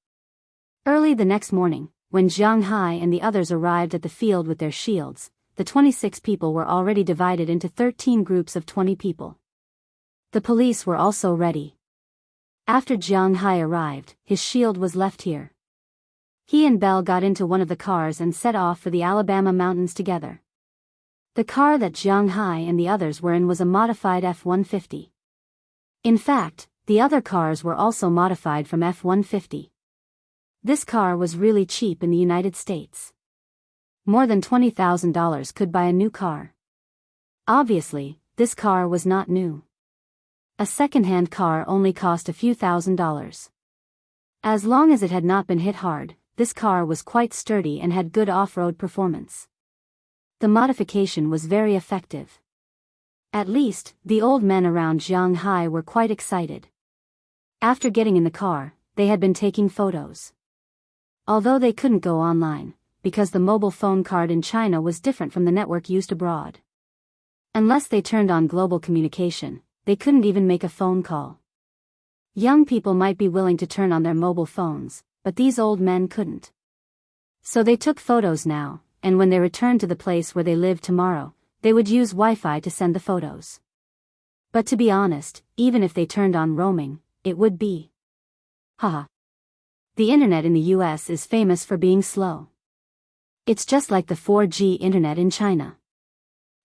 Early the next morning, when Jianghu and the others arrived at the field with their shields, the 26 people were already divided into 13 groups of 20 people. The police were also ready. After Jianghu arrived, his shield was left here. He and Belle got into one of the cars and set off for the Alabama mountains together. The car that Jianghu and the others were in was a modified F-150. In fact, the other cars were also modified from F-150. This car was really cheap in the United States. More than $20,000 could buy a new car. Obviously, this car was not new. A second-hand car only cost a few $1,000s. As long as it had not been hit hard, this car was quite sturdy and had good off-road performance. The modification was very effective. At least, the old men around Jianghu were quite excited. After getting in the car, they had been taking photos. Although they couldn't go online, because the mobile phone card in China was different from the network used abroad. Unless they turned on global communication, they couldn't even make a phone call. Young people might be willing to turn on their mobile phones, but these old men couldn't. So they took photos now, and when they returned to the place where they lived tomorrow, they would use Wi-Fi to send the photos. But to be honest, even if they turned on roaming, it would be. Haha. The internet in the US is famous for being slow. It's just like the 4G internet in China.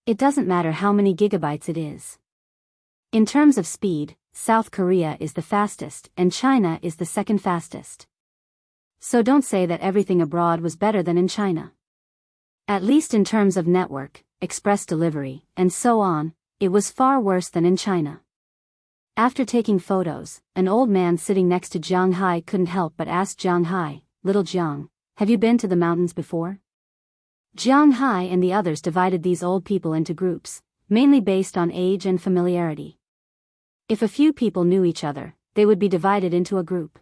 It doesn't matter how many gigabytes it is. In terms of speed, South Korea is the fastest and China is the second fastest. So don't say that everything abroad was better than in China. At least in terms of network, express delivery, and so on, it was far worse than in China. After taking photos, an old man sitting next to Jianghu couldn't help but ask Jianghu, "Little Jiang, have you been to the mountains before?" Jianghu and the others divided these old people into groups, mainly based on age and familiarity. If a few people knew each other, they would be divided into a group.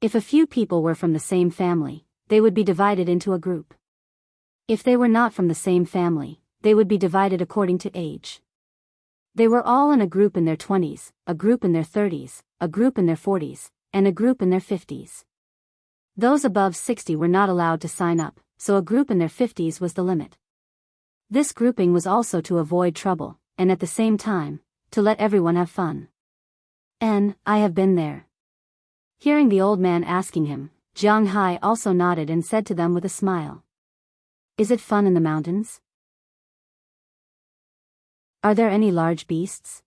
If a few people were from the same family, they would be divided into a group. If they were not from the same family, they would be divided according to age. They were all in a group in their 20s, a group in their 30s, a group in their 40s, and a group in their 50s. Those above 60 were not allowed to sign up, so a group in their 50s was the limit. This grouping was also to avoid trouble, and at the same time, to let everyone have fun. I have been there. Hearing the old man asking him, Jianghu also nodded and said to them with a smile. Is it fun in the mountains? Are there any large beasts?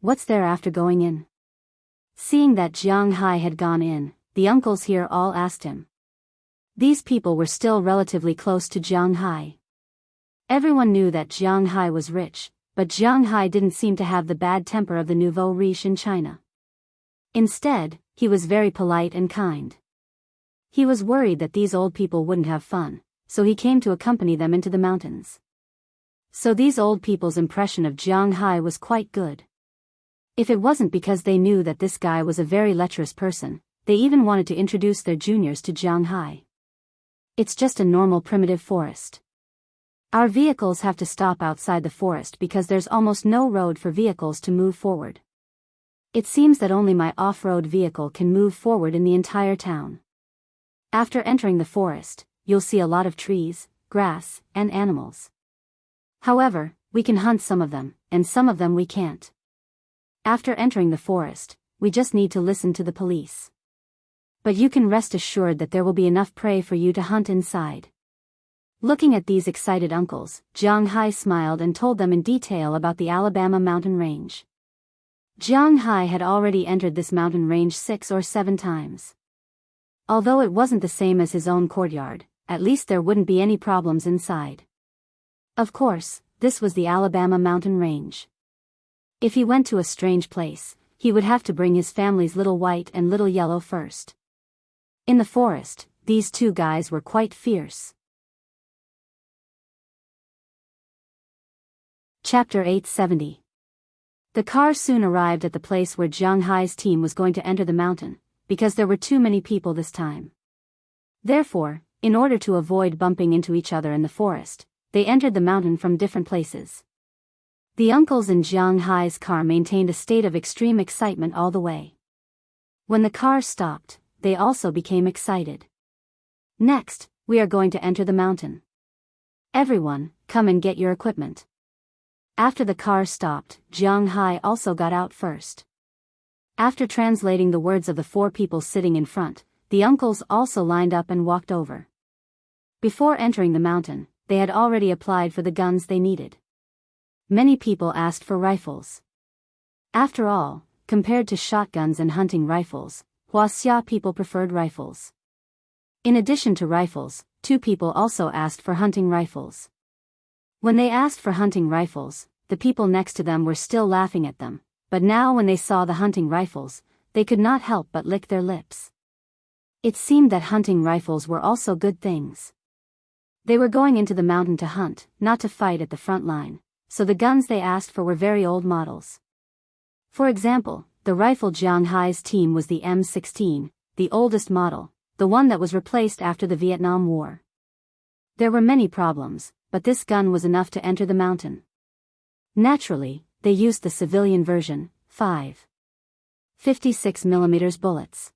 What's there after going in? Seeing that Jianghu had gone in, the uncles here all asked him. These people were still relatively close to Jianghu. Everyone knew that Jianghu was rich, but Jianghu didn't seem to have the bad temper of the nouveau riche in China. Instead, he was very polite and kind. He was worried that these old people wouldn't have fun, so he came to accompany them into the mountains. So these old people's impression of Jianghu was quite good. If it wasn't because they knew that this guy was a very lecherous person, they even wanted to introduce their juniors to Jianghu. It's just a normal primitive forest. Our vehicles have to stop outside the forest because there's almost no road for vehicles to move forward. It seems that only my off-road vehicle can move forward in the entire town. After entering the forest, you'll see a lot of trees, grass, and animals. However, we can hunt some of them, and some of them we can't. After entering the forest, we just need to listen to the police. But you can rest assured that there will be enough prey for you to hunt inside. Looking at these excited uncles, Jianghu smiled and told them in detail about the Alabama mountain range. Jianghu had already entered this mountain range 6 or 7 times. Although it wasn't the same as his own courtyard, at least there wouldn't be any problems inside. Of course, this was the Alabama mountain range. If he went to a strange place, he would have to bring his family's little white and little yellow first. In the forest, these two guys were quite fierce. Chapter 870. The car soon arrived at the place where Jianghu's team was going to enter the mountain, because there were too many people this time. Therefore, in order to avoid bumping into each other in the forest, they entered the mountain from different places. The uncles in Jianghu's car maintained a state of extreme excitement all the way. When the car stopped, they also became excited. Next, we are going to enter the mountain. Everyone, come and get your equipment. After the car stopped, Jianghu also got out first. After translating the words of the four people sitting in front, the uncles also lined up and walked over. Before entering the mountain, they had already applied for the guns they needed. Many people asked for rifles. After all, compared to shotguns and hunting rifles, Wuxia people preferred rifles. In addition to rifles, two people also asked for hunting rifles. When they asked for hunting rifles, the people next to them were still laughing at them, but now when they saw the hunting rifles, they could not help but lick their lips. It seemed that hunting rifles were also good things. They were going into the mountain to hunt, not to fight at the front line, so the guns they asked for were very old models. For example, the rifle Jianghu's team was the M16, the oldest model, the one that was replaced after the Vietnam War. There were many problems, but this gun was enough to enter the mountain. Naturally, they used the civilian version, 5.56mm bullets.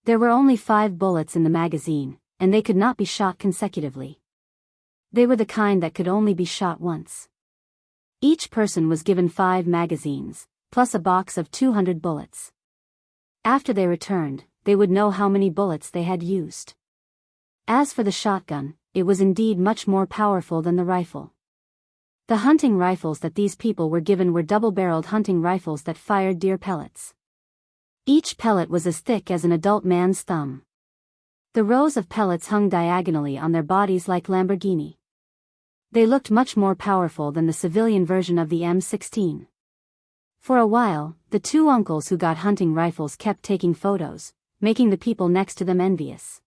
There were only 5 bullets in the magazine, and they could not be shot consecutively. They were the kind that could only be shot once. Each person was given 5 magazines, plus a box of 200 bullets. After they returned, they would know how many bullets they had used. As for the shotgun, it was indeed much more powerful than the rifle. The hunting rifles that these people were given were double-barreled hunting rifles that fired deer pellets. Each pellet was as thick as an adult man's thumb. The rows of pellets hung diagonally on their bodies like Lamborghini. They looked much more powerful than the civilian version of the M16. For a while, the two uncles who got hunting rifles kept taking photos, making the people next to them envious.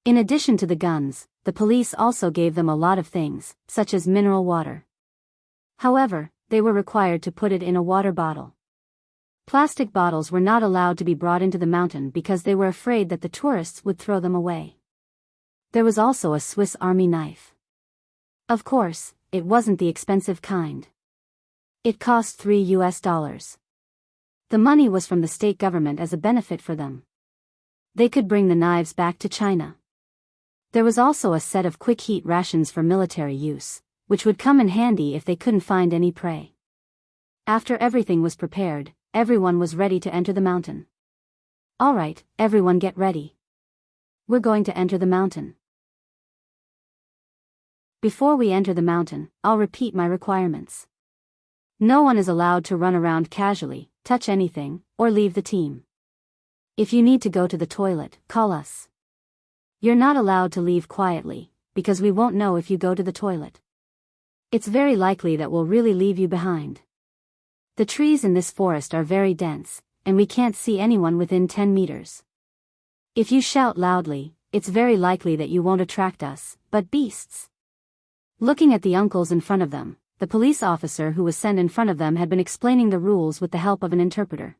In addition to the guns, the police also gave them a lot of things, such as mineral water. However, they were required to put it in a water bottle. Plastic bottles were not allowed to be brought into the mountain because they were afraid that the tourists would throw them away. There was also a Swiss Army knife. Of course, it wasn't the expensive kind. It cost $3. The money was from the state government as a benefit for them. They could bring the knives back to China. There was also a set of quick heat rations for military use, which would come in handy if they couldn't find any prey. After everything was prepared, everyone was ready to enter the mountain. All right, everyone get ready. We're going to enter the mountain. Before we enter the mountain, I'll repeat my requirements. No one is allowed to run around casually, touch anything, or leave the team. If you need to go to the toilet, call us. You're not allowed to leave quietly, because we won't know if you go to the toilet. It's very likely that we'll really leave you behind. The trees in this forest are very dense, and we can't see anyone within 10 meters. If you shout loudly, it's very likely that you won't attract us, but beasts. Looking at the uncles in front of them, the police officer who was sent in front of them had been explaining the rules with the help of an interpreter.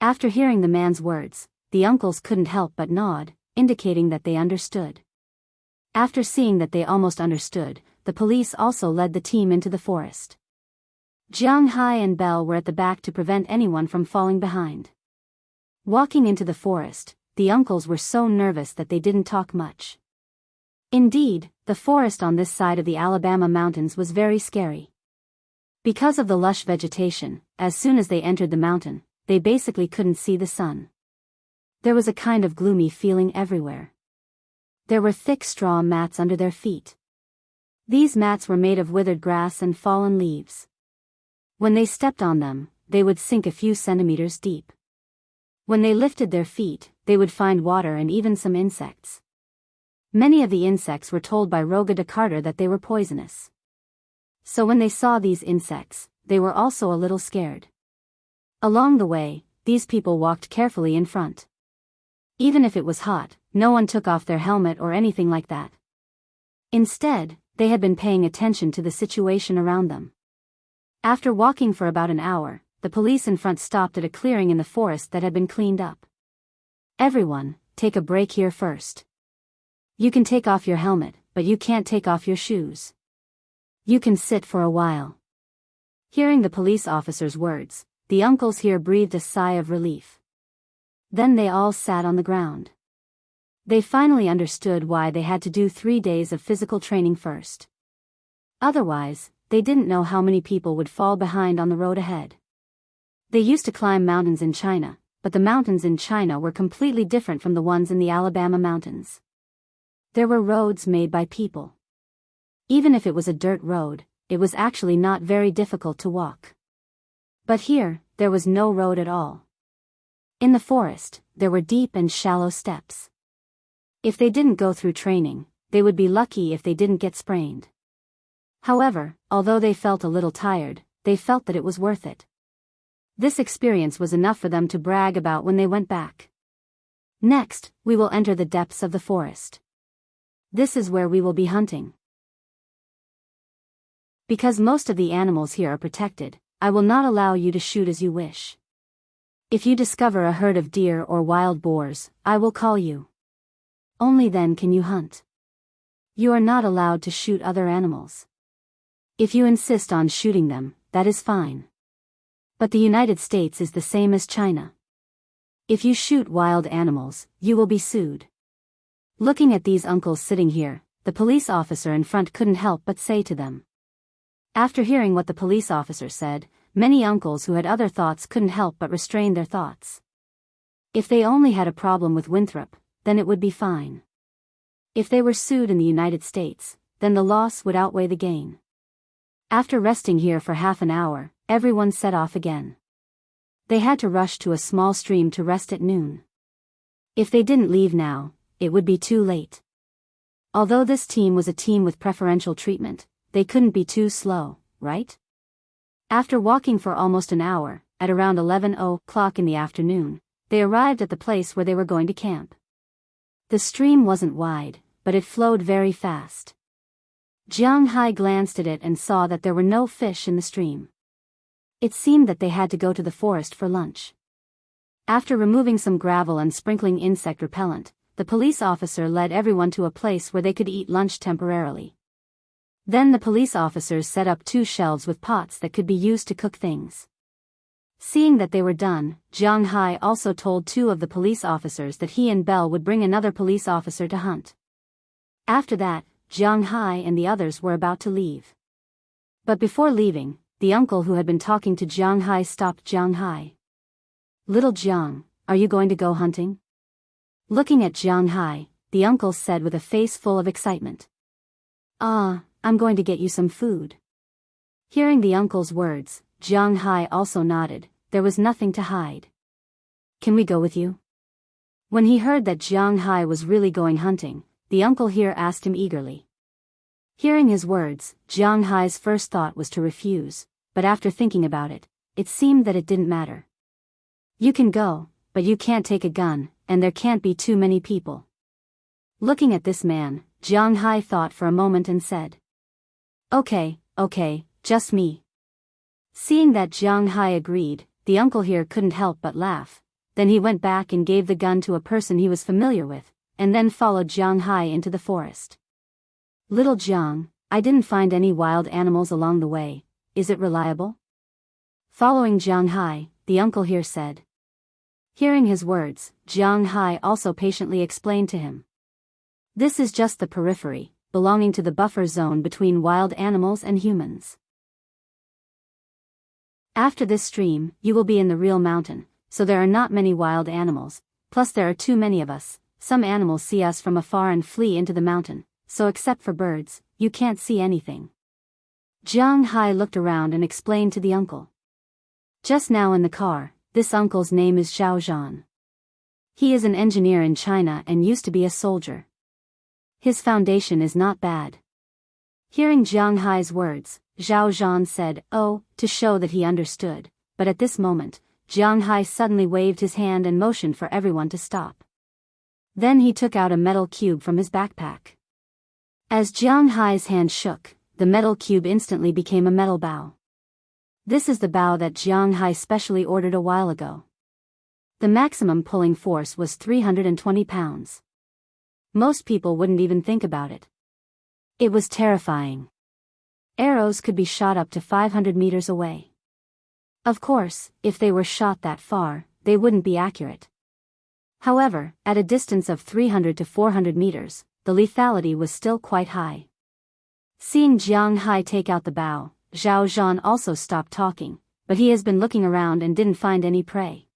After hearing the man's words, the uncles couldn't help but nod, indicating that they understood. After seeing that they almost understood, the police also led the team into the forest. Jianghu and Belle were at the back to prevent anyone from falling behind. Walking into the forest, the uncles were so nervous that they didn't talk much. Indeed, the forest on this side of the Alabama mountains was very scary. Because of the lush vegetation, as soon as they entered the mountain, they basically couldn't see the sun. There was a kind of gloomy feeling everywhere. There were thick straw mats under their feet. These mats were made of withered grass and fallen leaves. When they stepped on them, they would sink a few centimeters deep. When they lifted their feet, they would find water and even some insects. Many of the insects were told by Roga de Carter that they were poisonous. So when they saw these insects, they were also a little scared. Along the way, these people walked carefully in front. Even if it was hot, no one took off their helmet or anything like that. Instead, they had been paying attention to the situation around them. After walking for about an hour, the police in front stopped at a clearing in the forest that had been cleaned up. "Everyone, take a break here first. You can take off your helmet, but you can't take off your shoes. You can sit for a while." Hearing the police officer's words, the uncles here breathed a sigh of relief. Then they all sat on the ground. They finally understood why they had to do 3 days of physical training first. Otherwise, they didn't know how many people would fall behind on the road ahead. They used to climb mountains in China, but the mountains in China were completely different from the ones in the Alabama mountains. There were roads made by people. Even if it was a dirt road, it was actually not very difficult to walk. But here, there was no road at all. In the forest, there were deep and shallow steps. If they didn't go through training, they would be lucky if they didn't get sprained. However, although they felt a little tired, they felt that it was worth it. This experience was enough for them to brag about when they went back. Next, we will enter the depths of the forest. This is where we will be hunting. Because most of the animals here are protected, I will not allow you to shoot as you wish. If you discover a herd of deer or wild boars, I will call you. Only then can you hunt. You are not allowed to shoot other animals. If you insist on shooting them, that is fine. But the United States is the same as China. If you shoot wild animals, you will be sued. Looking at these uncles sitting here, the police officer in front couldn't help but say to them. After hearing what the police officer said, many uncles who had other thoughts couldn't help but restrain their thoughts. If they only had a problem with Winthrop, then it would be fine. If they were sued in the United States, then the loss would outweigh the gain. After resting here for half an hour, everyone set off again. They had to rush to a small stream to rest at noon. If they didn't leave now, it would be too late. Although this team was a team with preferential treatment, they couldn't be too slow, right? After walking for almost an hour, at around 11:00 in the afternoon, they arrived at the place where they were going to camp. The stream wasn't wide, but it flowed very fast. Jianghu glanced at it and saw that there were no fish in the stream. It seemed that they had to go to the forest for lunch. After removing some gravel and sprinkling insect repellent, the police officer led everyone to a place where they could eat lunch temporarily. Then the police officers set up 2 shelves with pots that could be used to cook things. Seeing that they were done, Jianghu also told 2 of the police officers that he and Bell would bring another police officer to hunt. After that, Jianghu and the others were about to leave. But before leaving, the uncle who had been talking to Jianghu stopped Jianghu. "Little Jiang, are you going to go hunting?" Looking at Jianghu, the uncle said with a face full of excitement. I'm going to get you some food." Hearing the uncle's words, Jianghu also nodded. There was nothing to hide. "Can we go with you?" When he heard that Jianghu was really going hunting, the uncle here asked him eagerly. Hearing his words, Jianghu's first thought was to refuse, but after thinking about it, it seemed that it didn't matter. "You can go, but you can't take a gun, and there can't be too many people." Looking at this man, Jianghu thought for a moment and said, Okay, just me." Seeing that Jianghu agreed, the uncle here couldn't help but laugh. Then he went back and gave the gun to a person he was familiar with, and then followed Jianghu into the forest. "Little Jiang, I didn't find any wild animals along the way. Is it reliable?" Following Jianghu, the uncle here said. Hearing his words, Jianghu also patiently explained to him. "This is just the periphery, belonging to the buffer zone between wild animals and humans. After this stream, you will be in the real mountain, so there are not many wild animals, plus there are too many of us. Some animals see us from afar and flee into the mountain, so except for birds, you can't see anything." Jianghu looked around and explained to the uncle. Just now in the car, this uncle's name is Zhao. He is an engineer in China and used to be a soldier. His foundation is not bad. Hearing Jiang Hai's words, Zhao Zhan said, "Oh," to show that he understood, but at this moment, Jiang Hai suddenly waved his hand and motioned for everyone to stop. Then he took out a metal cube from his backpack. As Jiang Hai's hand shook, the metal cube instantly became a metal bow. This is the bow that Jiang Hai specially ordered a while ago. The maximum pulling force was 320 pounds. Most people wouldn't even think about it. It was terrifying. Arrows could be shot up to 500 meters away. Of course, if they were shot that far, they wouldn't be accurate. However, at a distance of 300 to 400 meters, the lethality was still quite high. Seeing Jiang Hai take out the bow, Zhao Zhan also stopped talking, but he has been looking around and didn't find any prey.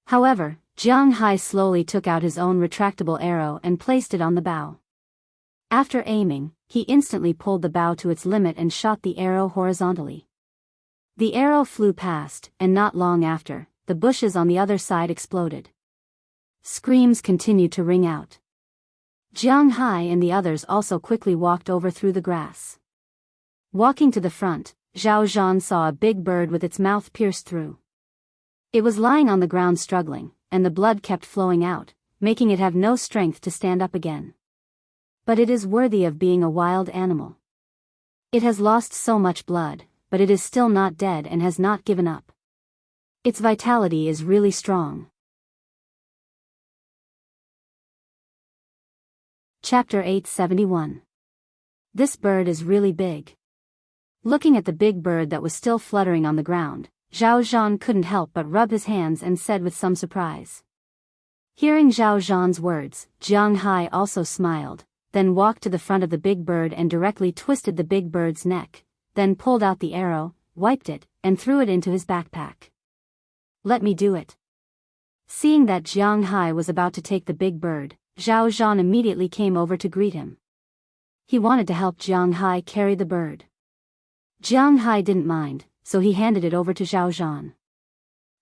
However, Jiang Hai slowly took out his own retractable arrow and placed it on the bow. After aiming, he instantly pulled the bow to its limit and shot the arrow horizontally. The arrow flew past, and not long after, the bushes on the other side exploded. Screams continued to ring out. Jiang Hai and the others also quickly walked over through the grass. Walking to the front, Zhao Zhan saw a big bird with its mouth pierced through. It was lying on the ground struggling, and the blood kept flowing out, making it have no strength to stand up again. But it is worthy of being a wild animal. It has lost so much blood, but it is still not dead and has not given up. Its vitality is really strong. Chapter 871. This bird is really big. Looking at the big bird that was still fluttering on the ground, Zhao Zhan couldn't help but rub his hands and said with some surprise. Hearing Zhao Zhan's words, Jiang Hai also smiled, then walked to the front of the big bird and directly twisted the big bird's neck, then pulled out the arrow, wiped it, and threw it into his backpack. "Let me do it." Seeing that Jiang Hai was about to take the big bird, Zhao Zhan immediately came over to greet him. He wanted to help Jiang Hai carry the bird. Jiang Hai didn't mind, so he handed it over to Zhao Zhan.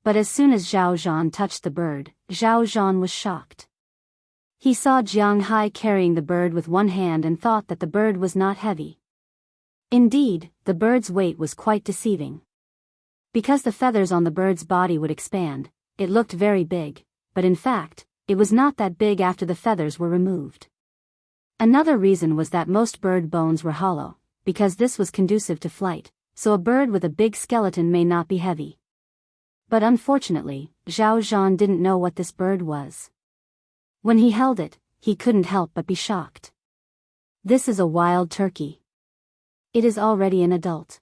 But as soon as Zhao Zhan touched the bird, Zhao Zhan was shocked. He saw Jiang Hai carrying the bird with one hand and thought that the bird was not heavy. Indeed, the bird's weight was quite deceiving. Because the feathers on the bird's body would expand, it looked very big, but in fact, it was not that big after the feathers were removed. Another reason was that most bird bones were hollow, because this was conducive to flight, so a bird with a big skeleton may not be heavy. But unfortunately, Zhao Zhan didn't know what this bird was. When he held it, he couldn't help but be shocked. This is a wild turkey. It is already an adult.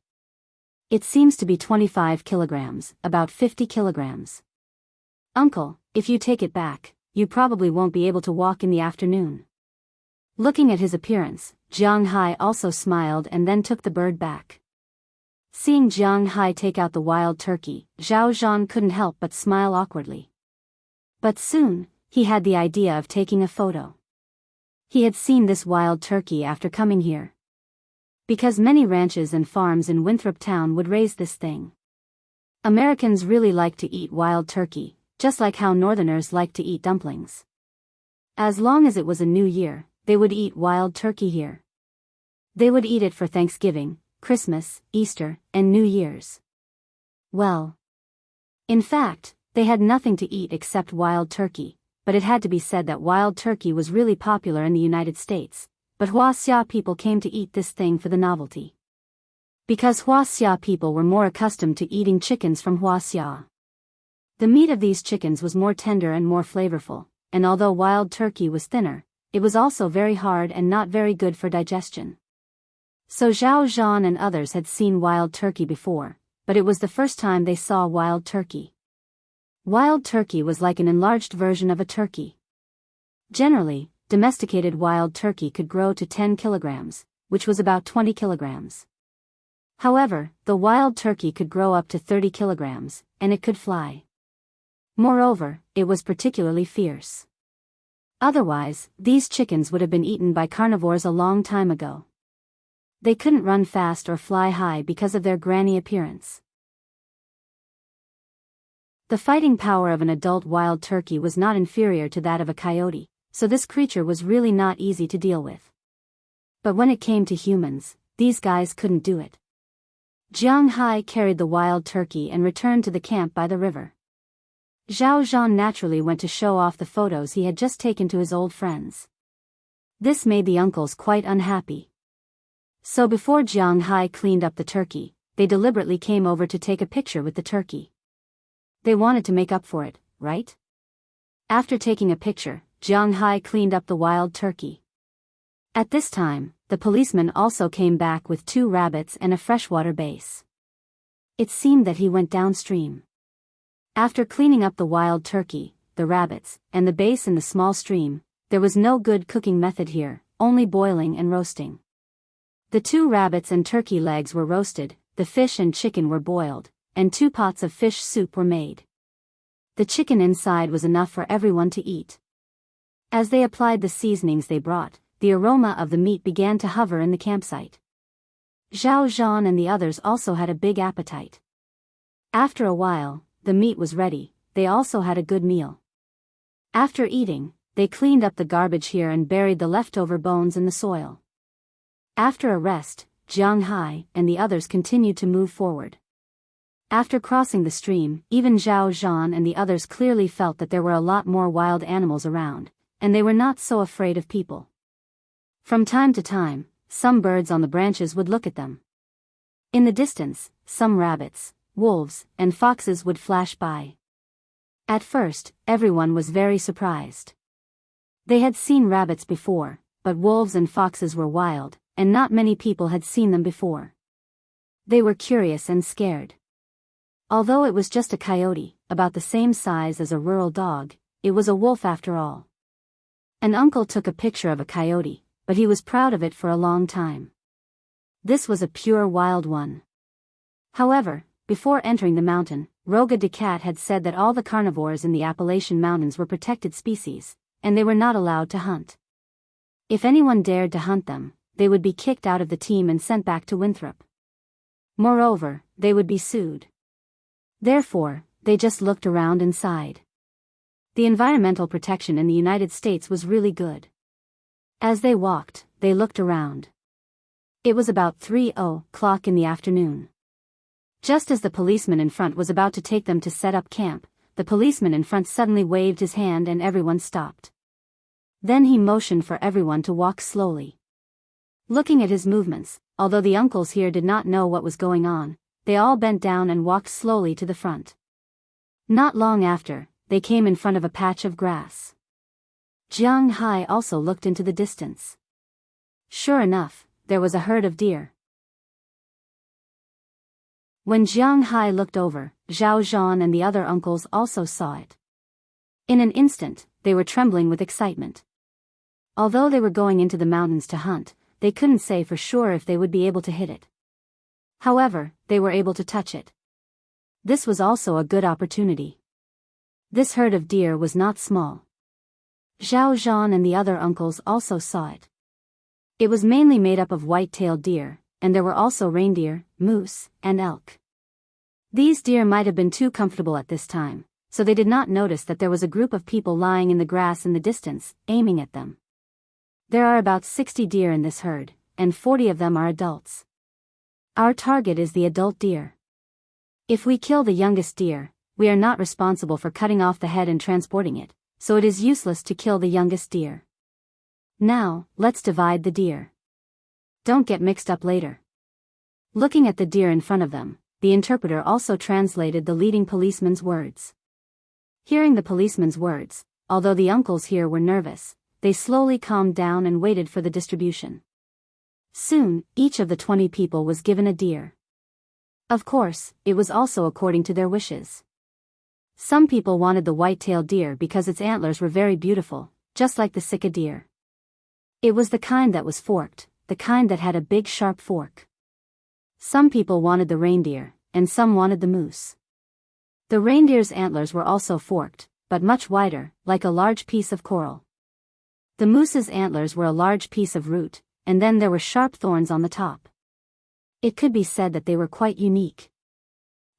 It seems to be 25 kilograms, about 50 kilograms. "Uncle, if you take it back, you probably won't be able to walk in the afternoon." Looking at his appearance, Jiang Hai also smiled and then took the bird back. Seeing Jiang Hai take out the wild turkey, Zhao Zhan couldn't help but smile awkwardly. But soon, he had the idea of taking a photo. He had seen this wild turkey after coming here. Because many ranches and farms in Winthrop Town would raise this thing. Americans really like to eat wild turkey, just like how Northerners like to eat dumplings. As long as it was a new year, they would eat wild turkey here. They would eat it for Thanksgiving, Christmas, Easter, and New Year's. Well, in fact, they had nothing to eat except wild turkey, but it had to be said that wild turkey was really popular in the United States, but Wuxia people came to eat this thing for the novelty. Because Wuxia people were more accustomed to eating chickens from Wuxia. The meat of these chickens was more tender and more flavorful, and although wild turkey was thinner, it was also very hard and not very good for digestion. So Zhao Zhan and others had seen wild turkey before, but it was the first time they saw wild turkey. Wild turkey was like an enlarged version of a turkey. Generally, domesticated wild turkey could grow to 10 kilograms, which was about 20 kilograms. However, the wild turkey could grow up to 30 kilograms, and it could fly. Moreover, it was particularly fierce. Otherwise, these chickens would have been eaten by carnivores a long time ago. They couldn't run fast or fly high because of their granny appearance. The fighting power of an adult wild turkey was not inferior to that of a coyote, so this creature was really not easy to deal with. But when it came to humans, these guys couldn't do it. Jianghu carried the wild turkey and returned to the camp by the river. Zhao Zhan naturally went to show off the photos he had just taken to his old friends. This made the uncles quite unhappy. So before Jianghu cleaned up the turkey, they deliberately came over to take a picture with the turkey. They wanted to make up for it, right? After taking a picture, Jianghu cleaned up the wild turkey. At this time, the policeman also came back with 2 rabbits and a freshwater base. It seemed that he went downstream. After cleaning up the wild turkey, the rabbits, and the base in the small stream, there was no good cooking method here, only boiling and roasting. The 2 rabbits and turkey legs were roasted, the fish and chicken were boiled, and 2 pots of fish soup were made. The chicken inside was enough for everyone to eat. As they applied the seasonings they brought, the aroma of the meat began to hover in the campsite. Zhao Zhan and the others also had a big appetite. After a while, the meat was ready, they also had a good meal. After eating, they cleaned up the garbage here and buried the leftover bones in the soil. After a rest, Jianghu and the others continued to move forward. After crossing the stream, even Zhao Zhan and the others clearly felt that there were a lot more wild animals around, and they were not so afraid of people. From time to time, some birds on the branches would look at them. In the distance, some rabbits, wolves, and foxes would flash by. At first, everyone was very surprised. They had seen rabbits before, but wolves and foxes were wild, and not many people had seen them before. They were curious and scared. Although it was just a coyote, about the same size as a rural dog, it was a wolf after all. An uncle took a picture of a coyote, but he was proud of it for a long time. This was a pure wild one. However, before entering the mountain, Roga de Cat had said that all the carnivores in the Appalachian Mountains were protected species, and they were not allowed to hunt. If anyone dared to hunt them, they would be kicked out of the team and sent back to Winthrop. Moreover, they would be sued. Therefore, they just looked around and sighed. The environmental protection in the United States was really good. As they walked, they looked around. It was about 3:00 in the afternoon. Just as the policeman in front was about to take them to set up camp, the policeman in front suddenly waved his hand and everyone stopped. Then he motioned for everyone to walk slowly. Looking at his movements, although the uncles here did not know what was going on, they all bent down and walked slowly to the front. Not long after, they came in front of a patch of grass. Jianghu also looked into the distance. Sure enough, there was a herd of deer. When Jianghu looked over, Zhao Zhan and the other uncles also saw it. In an instant, they were trembling with excitement. Although they were going into the mountains to hunt, they couldn't say for sure if they would be able to hit it. However, they were able to touch it. This was also a good opportunity. This herd of deer was not small. Zhao Zhan and the other uncles also saw it. It was mainly made up of white-tailed deer, and there were also reindeer, moose, and elk. These deer might have been too comfortable at this time, so they did not notice that there was a group of people lying in the grass in the distance, aiming at them. There are about 60 deer in this herd, and 40 of them are adults. Our target is the adult deer. If we kill the youngest deer, we are not responsible for cutting off the head and transporting it, so it is useless to kill the youngest deer. Now, let's divide the deer. Don't get mixed up later. Looking at the deer in front of them, the interpreter also translated the leading policeman's words. Hearing the policeman's words, although the uncles here were nervous, they slowly calmed down and waited for the distribution. Soon, each of the 20 people was given a deer. Of course, it was also according to their wishes. Some people wanted the white-tailed deer because its antlers were very beautiful, just like the sika deer. It was the kind that was forked, the kind that had a big sharp fork. Some people wanted the reindeer, and some wanted the moose. The reindeer's antlers were also forked, but much wider, like a large piece of coral. The moose's antlers were a large piece of root, and then there were sharp thorns on the top. It could be said that they were quite unique.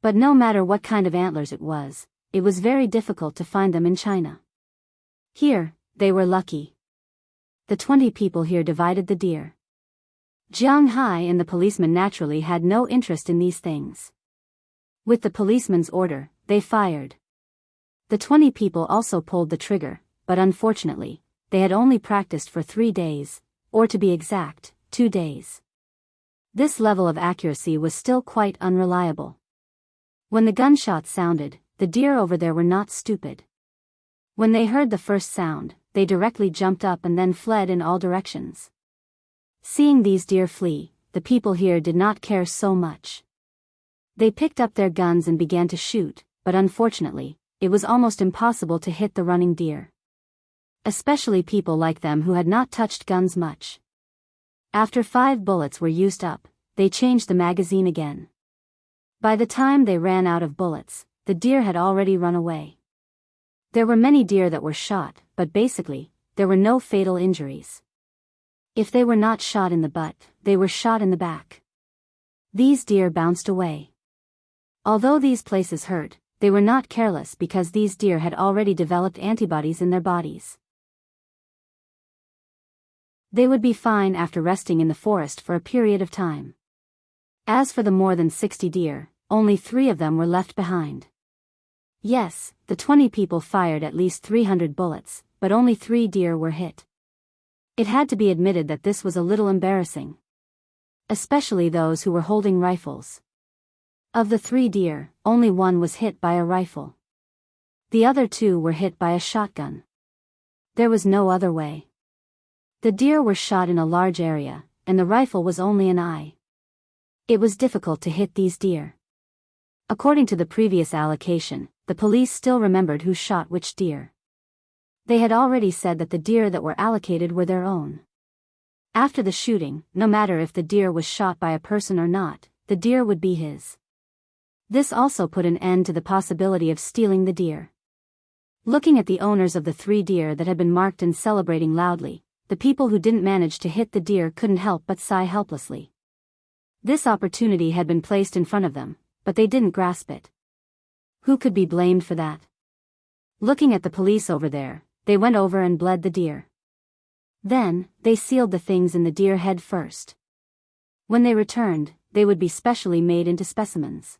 But no matter what kind of antlers it was very difficult to find them in China. Here, they were lucky. The 20 people here divided the deer. Jianghu and the policeman naturally had no interest in these things. With the policeman's order, they fired. The 20 people also pulled the trigger, but unfortunately, they had only practiced for 3 days, or to be exact, 2 days. This level of accuracy was still quite unreliable. When the gunshots sounded, the deer over there were not stupid. When they heard the first sound, they directly jumped up and then fled in all directions. Seeing these deer flee, the people here did not care so much. They picked up their guns and began to shoot, but unfortunately, it was almost impossible to hit the running deer. Especially people like them who had not touched guns much. After 5 bullets were used up, they changed the magazine again. By the time they ran out of bullets, the deer had already run away. There were many deer that were shot, but basically, there were no fatal injuries. If they were not shot in the butt, they were shot in the back. These deer bounced away. Although these places hurt, they were not careless because these deer had already developed antibodies in their bodies. They would be fine after resting in the forest for a period of time. As for the more than 60 deer, only 3 of them were left behind. Yes, the 20 people fired at least 300 bullets, but only 3 deer were hit. It had to be admitted that this was a little embarrassing. Especially those who were holding rifles. Of the 3 deer, only 1 was hit by a rifle. The other 2 were hit by a shotgun. There was no other way. The deer were shot in a large area, and the rifle was only an eye. It was difficult to hit these deer. According to the previous allocation, the police still remembered who shot which deer. They had already said that the deer that were allocated were their own. After the shooting, no matter if the deer was shot by a person or not, the deer would be his. This also put an end to the possibility of stealing the deer. Looking at the owners of the 3 deer that had been marked and celebrating loudly, the people who didn't manage to hit the deer couldn't help but sigh helplessly. This opportunity had been placed in front of them, but they didn't grasp it. Who could be blamed for that? Looking at the police over there, they went over and bled the deer. Then, they sealed the things in the deer head first. When they returned, they would be specially made into specimens.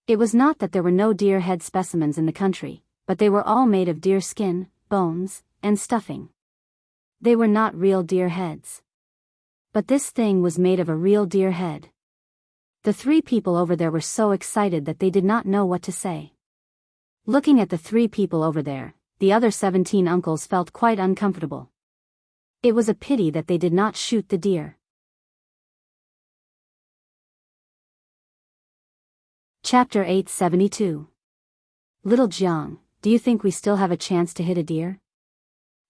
It was not that there were no deer head specimens in the country, but they were all made of deer skin, bones, and stuffing. They were not real deer heads. But this thing was made of a real deer head. The 3 people over there were so excited that they did not know what to say. Looking at the 3 people over there, the other 17 uncles felt quite uncomfortable. It was a pity that they did not shoot the deer. Chapter 872. Little Jiang, do you think we still have a chance to hit a deer?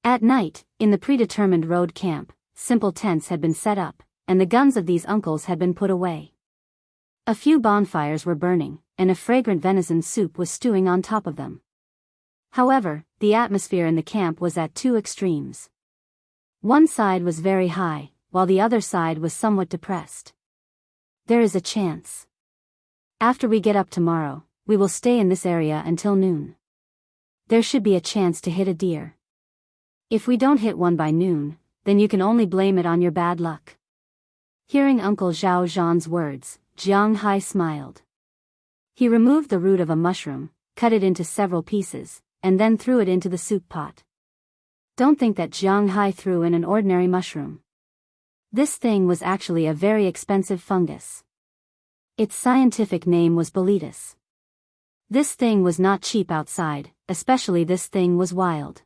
At night, in the predetermined road camp, simple tents had been set up, and the guns of these uncles had been put away. A few bonfires were burning, and a fragrant venison soup was stewing on top of them. However, the atmosphere in the camp was at 2 extremes. One side was very high, while the other side was somewhat depressed. There is a chance. After we get up tomorrow, we will stay in this area until noon. There should be a chance to hit a deer. If we don't hit one by noon, then you can only blame it on your bad luck. Hearing Uncle Zhao Zhan's words, Jiang Hai smiled. He removed the root of a mushroom, cut it into several pieces, and then threw it into the soup pot. Don't think that Jiang Hai threw in an ordinary mushroom. This thing was actually a very expensive fungus. Its scientific name was Boletus. This thing was not cheap outside, especially this thing was wild.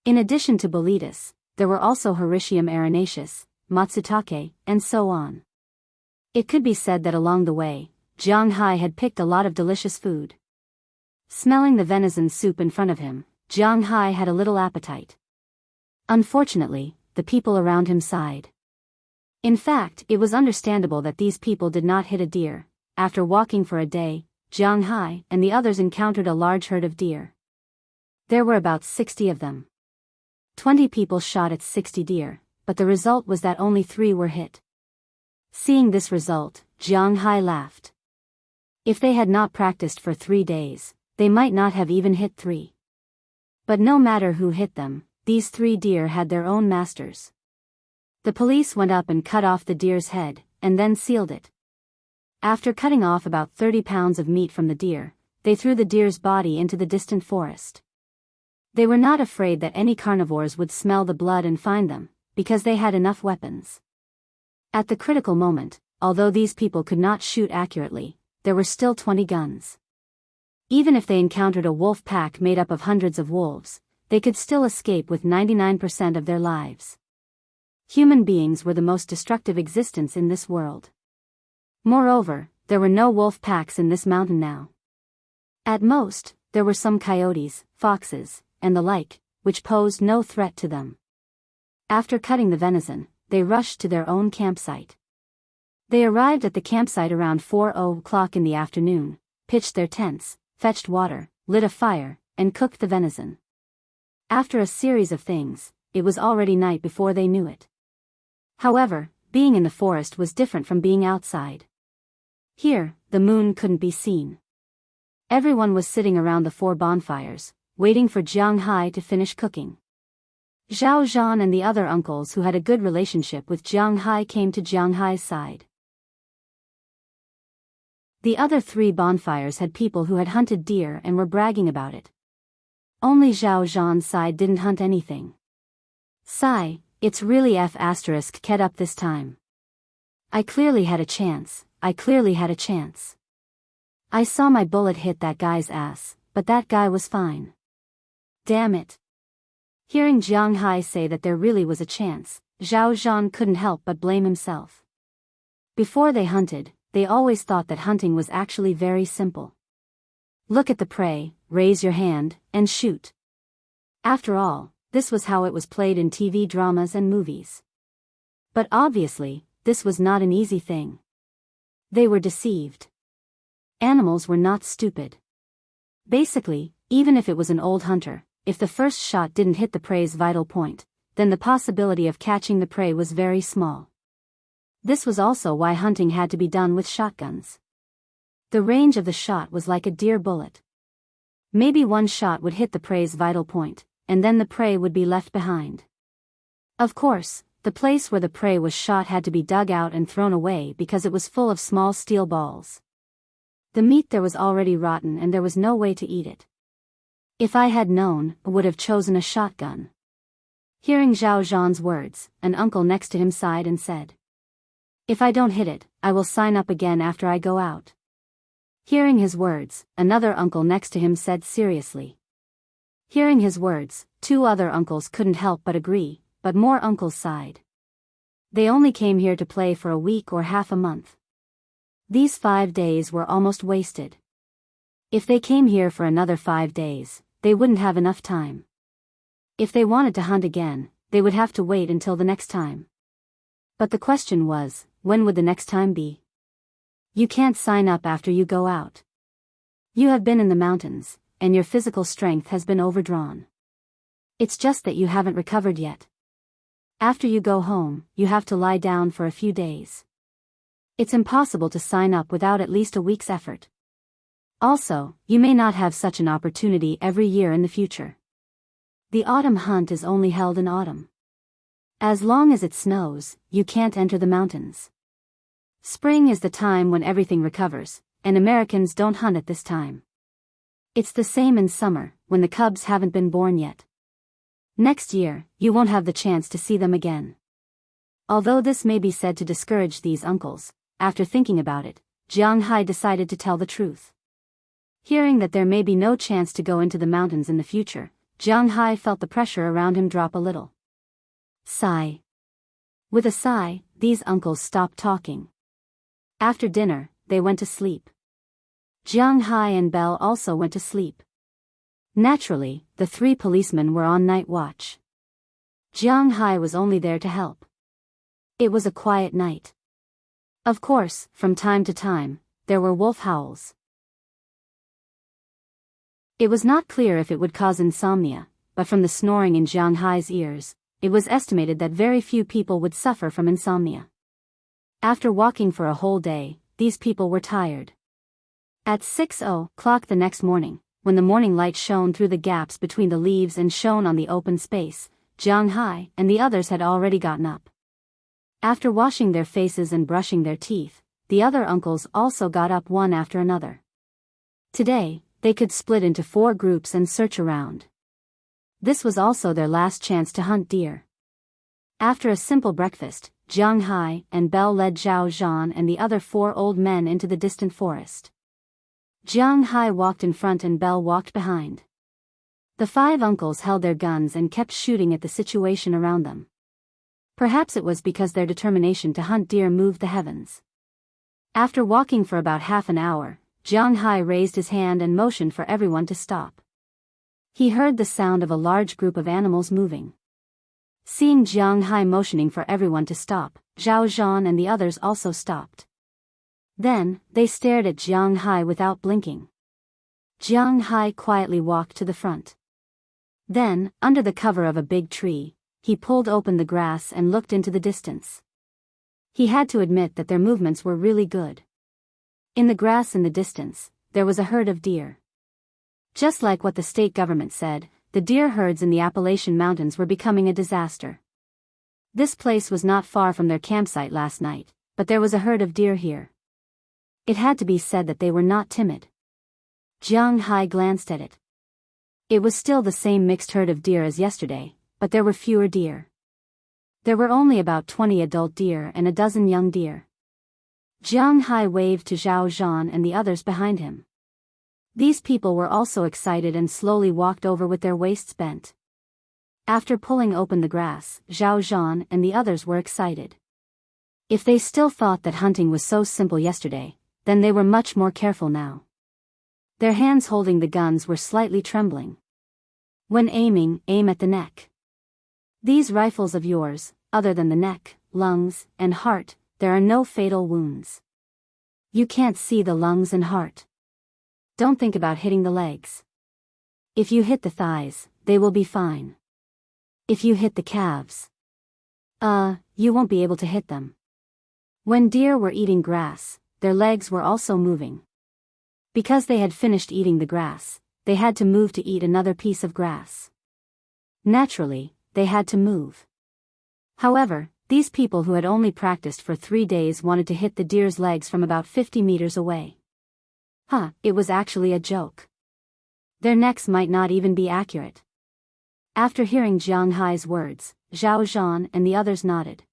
In addition to Boletus, there were also Hericium arenaceus, Matsutake, and so on. It could be said that along the way, Jiang Hai had picked a lot of delicious food. Smelling the venison soup in front of him, Jiang Hai had a little appetite. Unfortunately, the people around him sighed. In fact, it was understandable that these people did not hit a deer. After walking for a day, Jiang Hai and the others encountered a large herd of deer. There were about 60 of them. 20 people shot at 60 deer, but the result was that only 3 were hit. Seeing this result, Jiang Hai laughed. If they had not practiced for 3 days, they might not have even hit 3. But no matter who hit them, these 3 deer had their own masters. The police went up and cut off the deer's head, and then sealed it. After cutting off about 30 pounds of meat from the deer, they threw the deer's body into the distant forest. They were not afraid that any carnivores would smell the blood and find them, because they had enough weapons. At the critical moment, although these people could not shoot accurately, there were still 20 guns. Even if they encountered a wolf pack made up of hundreds of wolves, they could still escape with 99% of their lives. Human beings were the most destructive existence in this world. Moreover, there were no wolf packs in this mountain now. At most, there were some coyotes, foxes, and the like, which posed no threat to them. After cutting the venison, they rushed to their own campsite. They arrived at the campsite around 4:00 in the afternoon, pitched their tents, fetched water, lit a fire, and cooked the venison. After a series of things, it was already night before they knew it. However, being in the forest was different from being outside. Here, the moon couldn't be seen. Everyone was sitting around the 4 bonfires, waiting for Jianghu to finish cooking. Zhao Zhan and the other uncles who had a good relationship with Jianghu came to Jianghu's side. The other 3 bonfires had people who had hunted deer and were bragging about it. Only Zhao Zhan's side didn't hunt anything. Sigh, it's really F***ket up this time. I clearly had a chance, I saw my bullet hit that guy's ass, but that guy was fine. Damn it. Hearing Jianghu say that there really was a chance, Zhao Zhan couldn't help but blame himself. Before they hunted, they always thought that hunting was actually very simple. Look at the prey, raise your hand, and shoot. After all, this was how it was played in TV dramas and movies. But obviously, this was not an easy thing. They were deceived. Animals were not stupid. Basically, even if it was an old hunter, if the first shot didn't hit the prey's vital point, then the possibility of catching the prey was very small. This was also why hunting had to be done with shotguns. The range of the shot was like a deer bullet. Maybe one shot would hit the prey's vital point, and then the prey would be left behind. Of course, the place where the prey was shot had to be dug out and thrown away because it was full of small steel balls. The meat there was already rotten and there was no way to eat it. If I had known, I would have chosen a shotgun. Hearing Zhao Zhan's words, an uncle next to him sighed and said, "If I don't hit it, I will sign up again after I go out." Hearing his words, another uncle next to him said seriously. Hearing his words, 2 other uncles couldn't help but agree, but more uncles sighed. They only came here to play for a week or half a month. These 5 days were almost wasted. If they came here for another 5 days, they wouldn't have enough time. If they wanted to hunt again, they would have to wait until the next time. But the question was, when would the next time be? You can't sign up after you go out. You have been in the mountains, and your physical strength has been overdrawn. It's just that you haven't recovered yet. After you go home, you have to lie down for a few days. It's impossible to sign up without at least a week's effort. Also, you may not have such an opportunity every year in the future. The autumn hunt is only held in autumn. As long as it snows, you can't enter the mountains. Spring is the time when everything recovers, and Americans don't hunt at this time. It's the same in summer, when the cubs haven't been born yet. Next year, you won't have the chance to see them again. Although this may be said to discourage these uncles, after thinking about it, Jianghu decided to tell the truth. Hearing that there may be no chance to go into the mountains in the future, Jianghu felt the pressure around him drop a little. Sigh. With a sigh, these uncles stopped talking. After dinner, they went to sleep. Jianghu and Belle also went to sleep. Naturally, the 3 policemen were on night watch. Jianghu was only there to help. It was a quiet night. Of course, from time to time, there were wolf howls. It was not clear if it would cause insomnia, but from the snoring in Jianghu's ears, it was estimated that very few people would suffer from insomnia. After walking for a whole day, these people were tired. At 6:00 the next morning, when the morning light shone through the gaps between the leaves and shone on the open space, Jianghu and the others had already gotten up. After washing their faces and brushing their teeth, the other uncles also got up one after another. Today, they could split into 4 groups and search around. This was also their last chance to hunt deer. After a simple breakfast, Jianghu and Belle led Zhao Zhan and the other 4 old men into the distant forest. Jianghu walked in front and Belle walked behind. The 5 uncles held their guns and kept shooting at the situation around them. Perhaps it was because their determination to hunt deer moved the heavens. After walking for about half an hour, Jianghu raised his hand and motioned for everyone to stop. He heard the sound of a large group of animals moving. Seeing Jianghu motioning for everyone to stop, Zhao Zhan and the others also stopped. Then, they stared at Jianghu without blinking. Jianghu quietly walked to the front. Then, under the cover of a big tree, he pulled open the grass and looked into the distance. He had to admit that their movements were really good. In the grass in the distance, there was a herd of deer. Just like what the state government said, the deer herds in the Appalachian Mountains were becoming a disaster. This place was not far from their campsite last night, but there was a herd of deer here. It had to be said that they were not timid. Jianghu glanced at it. It was still the same mixed herd of deer as yesterday, but there were fewer deer. There were only about 20 adult deer and a dozen young deer. Jianghu waved to Zhao Zhan and the others behind him. These people were also excited and slowly walked over with their waists bent. After pulling open the grass, Zhao Zhan and the others were excited. If they still thought that hunting was so simple yesterday, then they were much more careful now. Their hands holding the guns were slightly trembling. When aiming, aim at the neck. These rifles of yours, other than the neck, lungs, and heart, there are no fatal wounds. You can't see the lungs and heart. Don't think about hitting the legs. If you hit the thighs, they will be fine. If you hit the calves, you won't be able to hit them. When deer were eating grass, their legs were also moving. Because they had finished eating the grass, they had to move to eat another piece of grass. Naturally, they had to move. However, these people who had only practiced for 3 days wanted to hit the deer's legs from about 50 meters away. It was actually a joke. Their necks might not even be accurate. After hearing Jianghu's words, Zhao Zhan and the others nodded.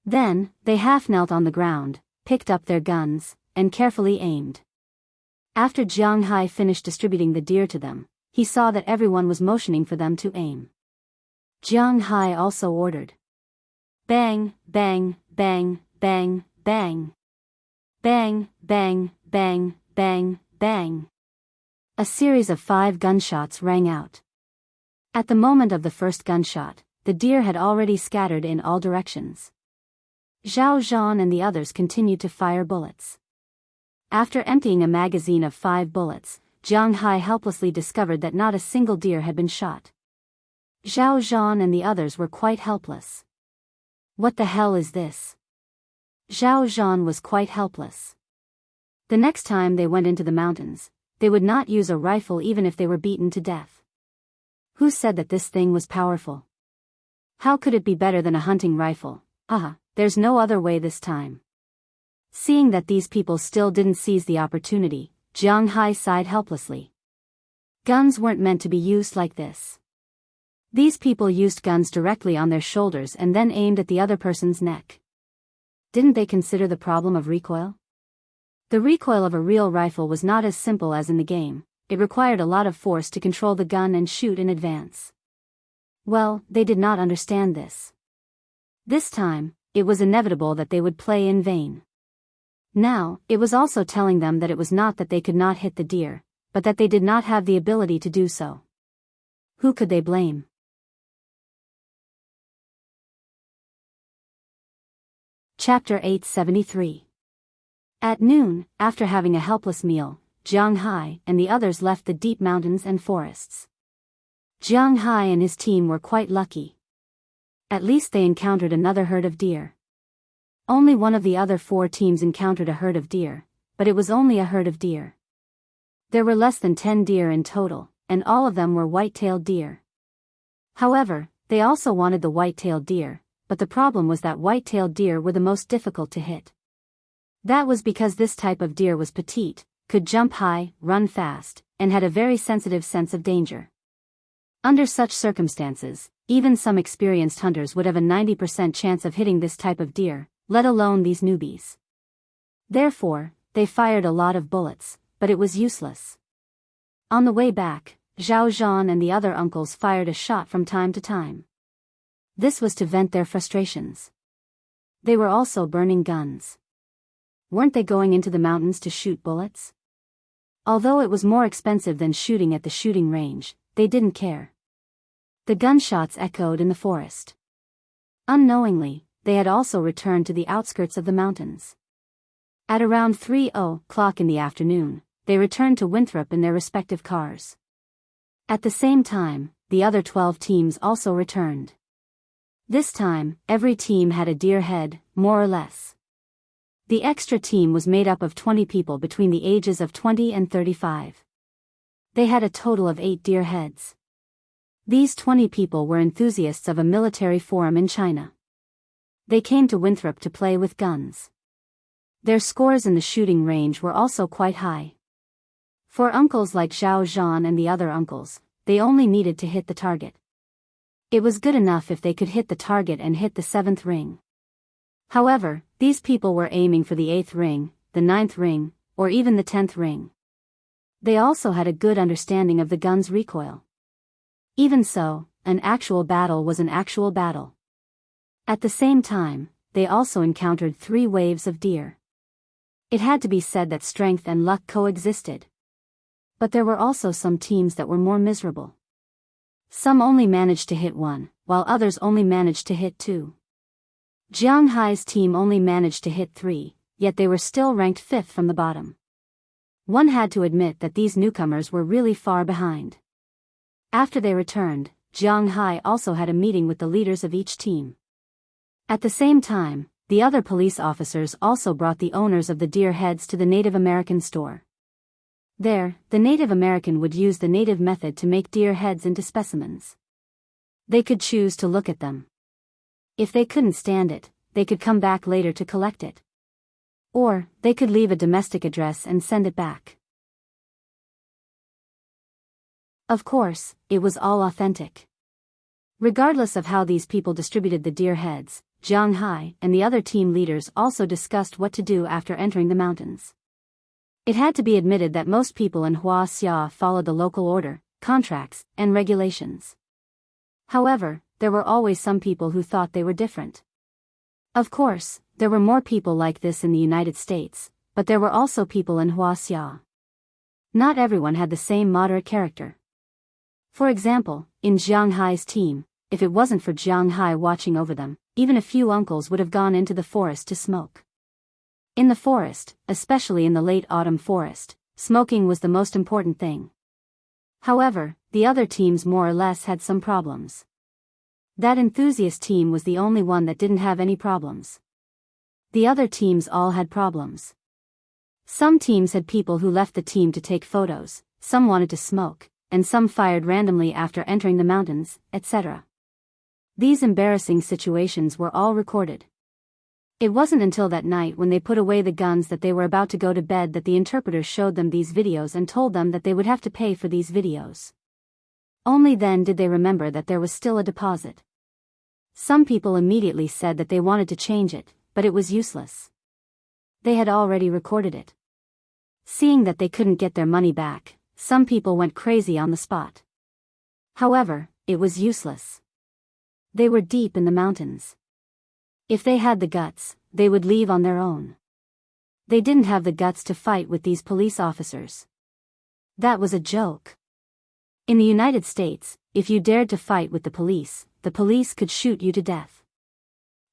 Then, they half knelt on the ground, picked up their guns, and carefully aimed. After Jianghu finished distributing the deer to them, he saw that everyone was motioning for them to aim. Jianghu also ordered. Bang, bang, bang, bang, bang. Bang, bang, bang, bang, bang. A series of 5 gunshots rang out. At the moment of the first gunshot, the deer had already scattered in all directions. Zhao Zhan and the others continued to fire bullets. After emptying a magazine of 5 bullets, Jianghu helplessly discovered that not a single deer had been shot. Zhao Zhan and the others were quite helpless. What the hell is this? Zhao Zhan was quite helpless. The next time they went into the mountains, they would not use a rifle even if they were beaten to death. Who said that this thing was powerful? How could it be better than a hunting rifle? There's no other way this time. Seeing that these people still didn't seize the opportunity, Jianghu sighed helplessly. Guns weren't meant to be used like this. These people used guns directly on their shoulders and then aimed at the other person's neck. Didn't they consider the problem of recoil? The recoil of a real rifle was not as simple as in the game. It required a lot of force to control the gun and shoot in advance. Well, they did not understand this. This time, it was inevitable that they would play in vain. Now, it was also telling them that it was not that they could not hit the deer, but that they did not have the ability to do so. Who could they blame? Chapter 873. At noon, after having a helpless meal, Jianghu and the others left the deep mountains and forests. Jianghu and his team were quite lucky. At least they encountered another herd of deer. Only one of the other 4 teams encountered a herd of deer, but it was only a herd of deer. There were less than 10 deer in total, and all of them were white-tailed deer. However, They also wanted the white-tailed deer, but the problem was that white-tailed deer were the most difficult to hit. That was because this type of deer was petite, could jump high, run fast, and had a very sensitive sense of danger. Under such circumstances, even some experienced hunters would have a 90% chance of hitting this type of deer, let alone these newbies. Therefore, they fired a lot of bullets, but it was useless. On the way back, Zhao Zhan and the other uncles fired a shot from time to time. This was to vent their frustrations. They were also burning guns. Weren't they going into the mountains to shoot bullets? Although it was more expensive than shooting at the shooting range, they didn't care. The gunshots echoed in the forest. Unknowingly, they had also returned to the outskirts of the mountains. At around 3:00 in the afternoon, they returned to Winthrop in their respective cars. At the same time, the other 12 teams also returned. This time, every team had a deer head, more or less. The extra team was made up of 20 people between the ages of 20 and 35. They had a total of 8 deer heads. These 20 people were enthusiasts of a military forum in China. They came to Winthrop to play with guns. Their scores in the shooting range were also quite high. For uncles like Zhao Zhan and the other uncles, they only needed to hit the target. It was good enough if they could hit the target and hit the 7th ring. However, these people were aiming for the 8th ring, the 9th ring, or even the 10th ring. They also had a good understanding of the gun's recoil. Even so, an actual battle was an actual battle. At the same time, they also encountered 3 waves of deer. It had to be said that strength and luck coexisted. But there were also some teams that were more miserable. Some only managed to hit 1, while others only managed to hit 2. Jianghu's team only managed to hit 3, yet they were still ranked 5th from the bottom. One had to admit that these newcomers were really far behind. After they returned, Jianghu also had a meeting with the leaders of each team. At the same time, the other police officers also brought the owners of the deer heads to the Native American store. There, the Native American would use the native method to make deer heads into specimens. They could choose to look at them. If they couldn't stand it, they could come back later to collect it. Or, they could leave a domestic address and send it back. Of course, it was all authentic. Regardless of how these people distributed the deer heads, Jiang Hai and the other team leaders also discussed what to do after entering the mountains. It had to be admitted that most people in Wuxia followed the local order, contracts, and regulations. However, there were always some people who thought they were different. Of course, there were more people like this in the United States, but there were also people in Wuxia. Not everyone had the same moderate character. For example, in Jiang Hai's team, if it wasn't for Jiang Hai watching over them, even a few uncles would have gone into the forest to smoke. In the forest, especially in the late autumn forest, smoking was the most important thing. However, the other teams more or less had some problems. That enthusiast team was the only one that didn't have any problems. The other teams all had problems. Some teams had people who left the team to take photos, some wanted to smoke, and some fired randomly after entering the mountains, etc. These embarrassing situations were all recorded. It wasn't until that night when they put away the guns that they were about to go to bed that the interpreter showed them these videos and told them that they would have to pay for these videos. Only then did they remember that there was still a deposit. Some people immediately said that they wanted to change it, but it was useless. They had already recorded it. Seeing that they couldn't get their money back, some people went crazy on the spot. However, it was useless. They were deep in the mountains. If they had the guts, they would leave on their own. They didn't have the guts to fight with these police officers. That was a joke. In the United States, if you dared to fight with the police could shoot you to death.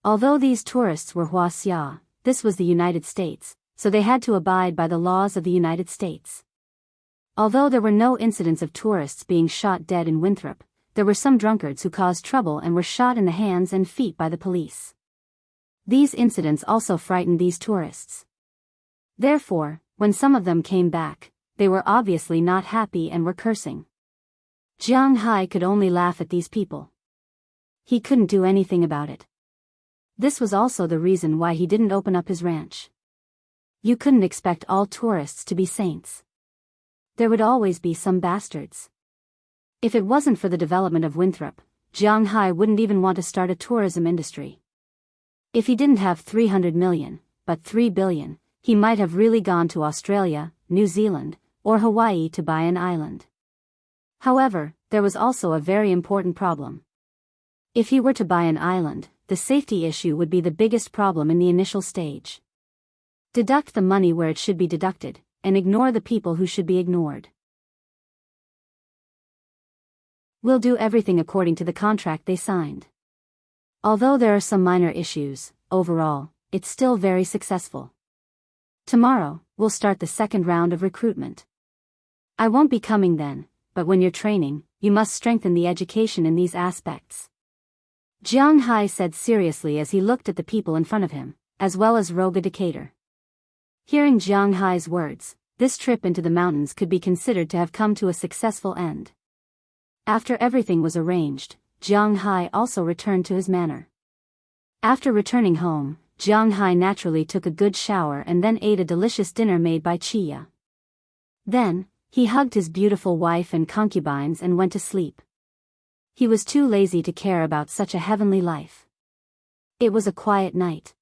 Although these tourists were Wuxia, this was the United States, so they had to abide by the laws of the United States. Although there were no incidents of tourists being shot dead in Winthrop, there were some drunkards who caused trouble and were shot in the hands and feet by the police. These incidents also frightened these tourists. Therefore, when some of them came back, they were obviously not happy and were cursing. Jiang Hai could only laugh at these people. he couldn't do anything about it. This was also the reason why he didn't open up his ranch. You couldn't expect all tourists to be saints. There would always be some bastards. If it wasn't for the development of Winthrop, Jianghu wouldn't even want to start a tourism industry. If he didn't have 300 million, but 3 billion, he might have really gone to Australia, New Zealand, or Hawaii to buy an island. However, there was also a very important problem. If he were to buy an island, the safety issue would be the biggest problem in the initial stage. Deduct the money where it should be deducted, and ignore the people who should be ignored. We'll do everything according to the contract they signed. Although there are some minor issues, overall, it's still very successful. Tomorrow, we'll start the second round of recruitment. I won't be coming then, but when you're training, you must strengthen the education in these aspects. Jianghu said seriously as he looked at the people in front of him, as well as Roga Decatur. Hearing Jianghu's words, this trip into the mountains could be considered to have come to a successful end. After everything was arranged, Jianghu also returned to his manor. After returning home, Jianghu naturally took a good shower and then ate a delicious dinner made by Chia. Then, he hugged his beautiful wife and concubines and went to sleep. He was too lazy to care about such a heavenly life. It was a quiet night.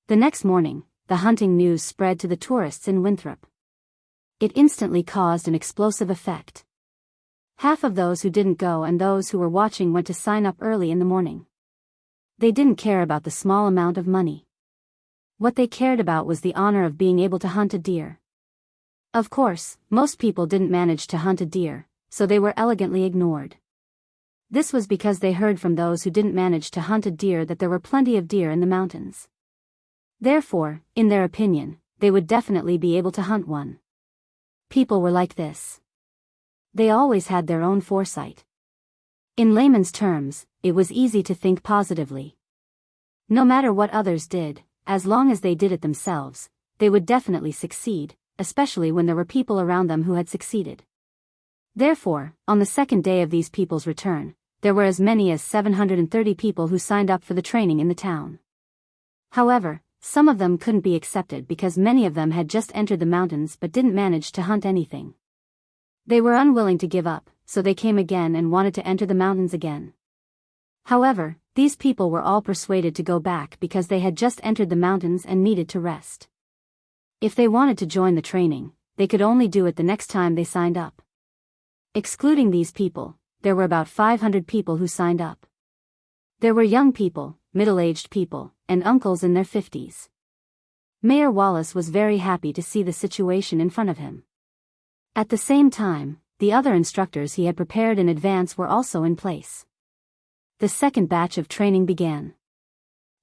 The next morning, the hunting news spread to the tourists in Winthrop. It instantly caused an explosive effect. Half of those who didn't go and those who were watching went to sign up early in the morning. They didn't care about the small amount of money. What they cared about was the honor of being able to hunt a deer. Of course, most people didn't manage to hunt a deer, so they were elegantly ignored. This was because they heard from those who didn't manage to hunt a deer that there were plenty of deer in the mountains. Therefore, in their opinion, they would definitely be able to hunt one. People were like this. They always had their own foresight. In layman's terms, it was easy to think positively. No matter what others did, as long as they did it themselves, they would definitely succeed, especially when there were people around them who had succeeded. Therefore, on the second day of these people's return, there were as many as 730 people who signed up for the training in the town. However, some of them couldn't be accepted because many of them had just entered the mountains but didn't manage to hunt anything. They were unwilling to give up, so they came again and wanted to enter the mountains again. However, these people were all persuaded to go back because they had just entered the mountains and needed to rest. If they wanted to join the training, they could only do it the next time they signed up. Excluding these people, there were about 500 people who signed up. There were young people, middle-aged people, and uncles in their 50s. Mayor Wallace was very happy to see the situation in front of him. At the same time, the other instructors he had prepared in advance were also in place. The second batch of training began.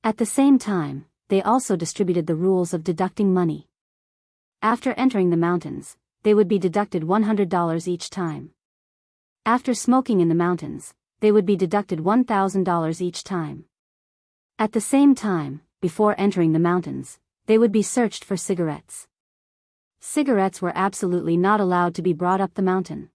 At the same time, they also distributed the rules of deducting money. After entering the mountains, they would be deducted $100 each time. After smoking in the mountains, they would be deducted $1,000 each time. At the same time, before entering the mountains, they would be searched for cigarettes. Cigarettes were absolutely not allowed to be brought up the mountain.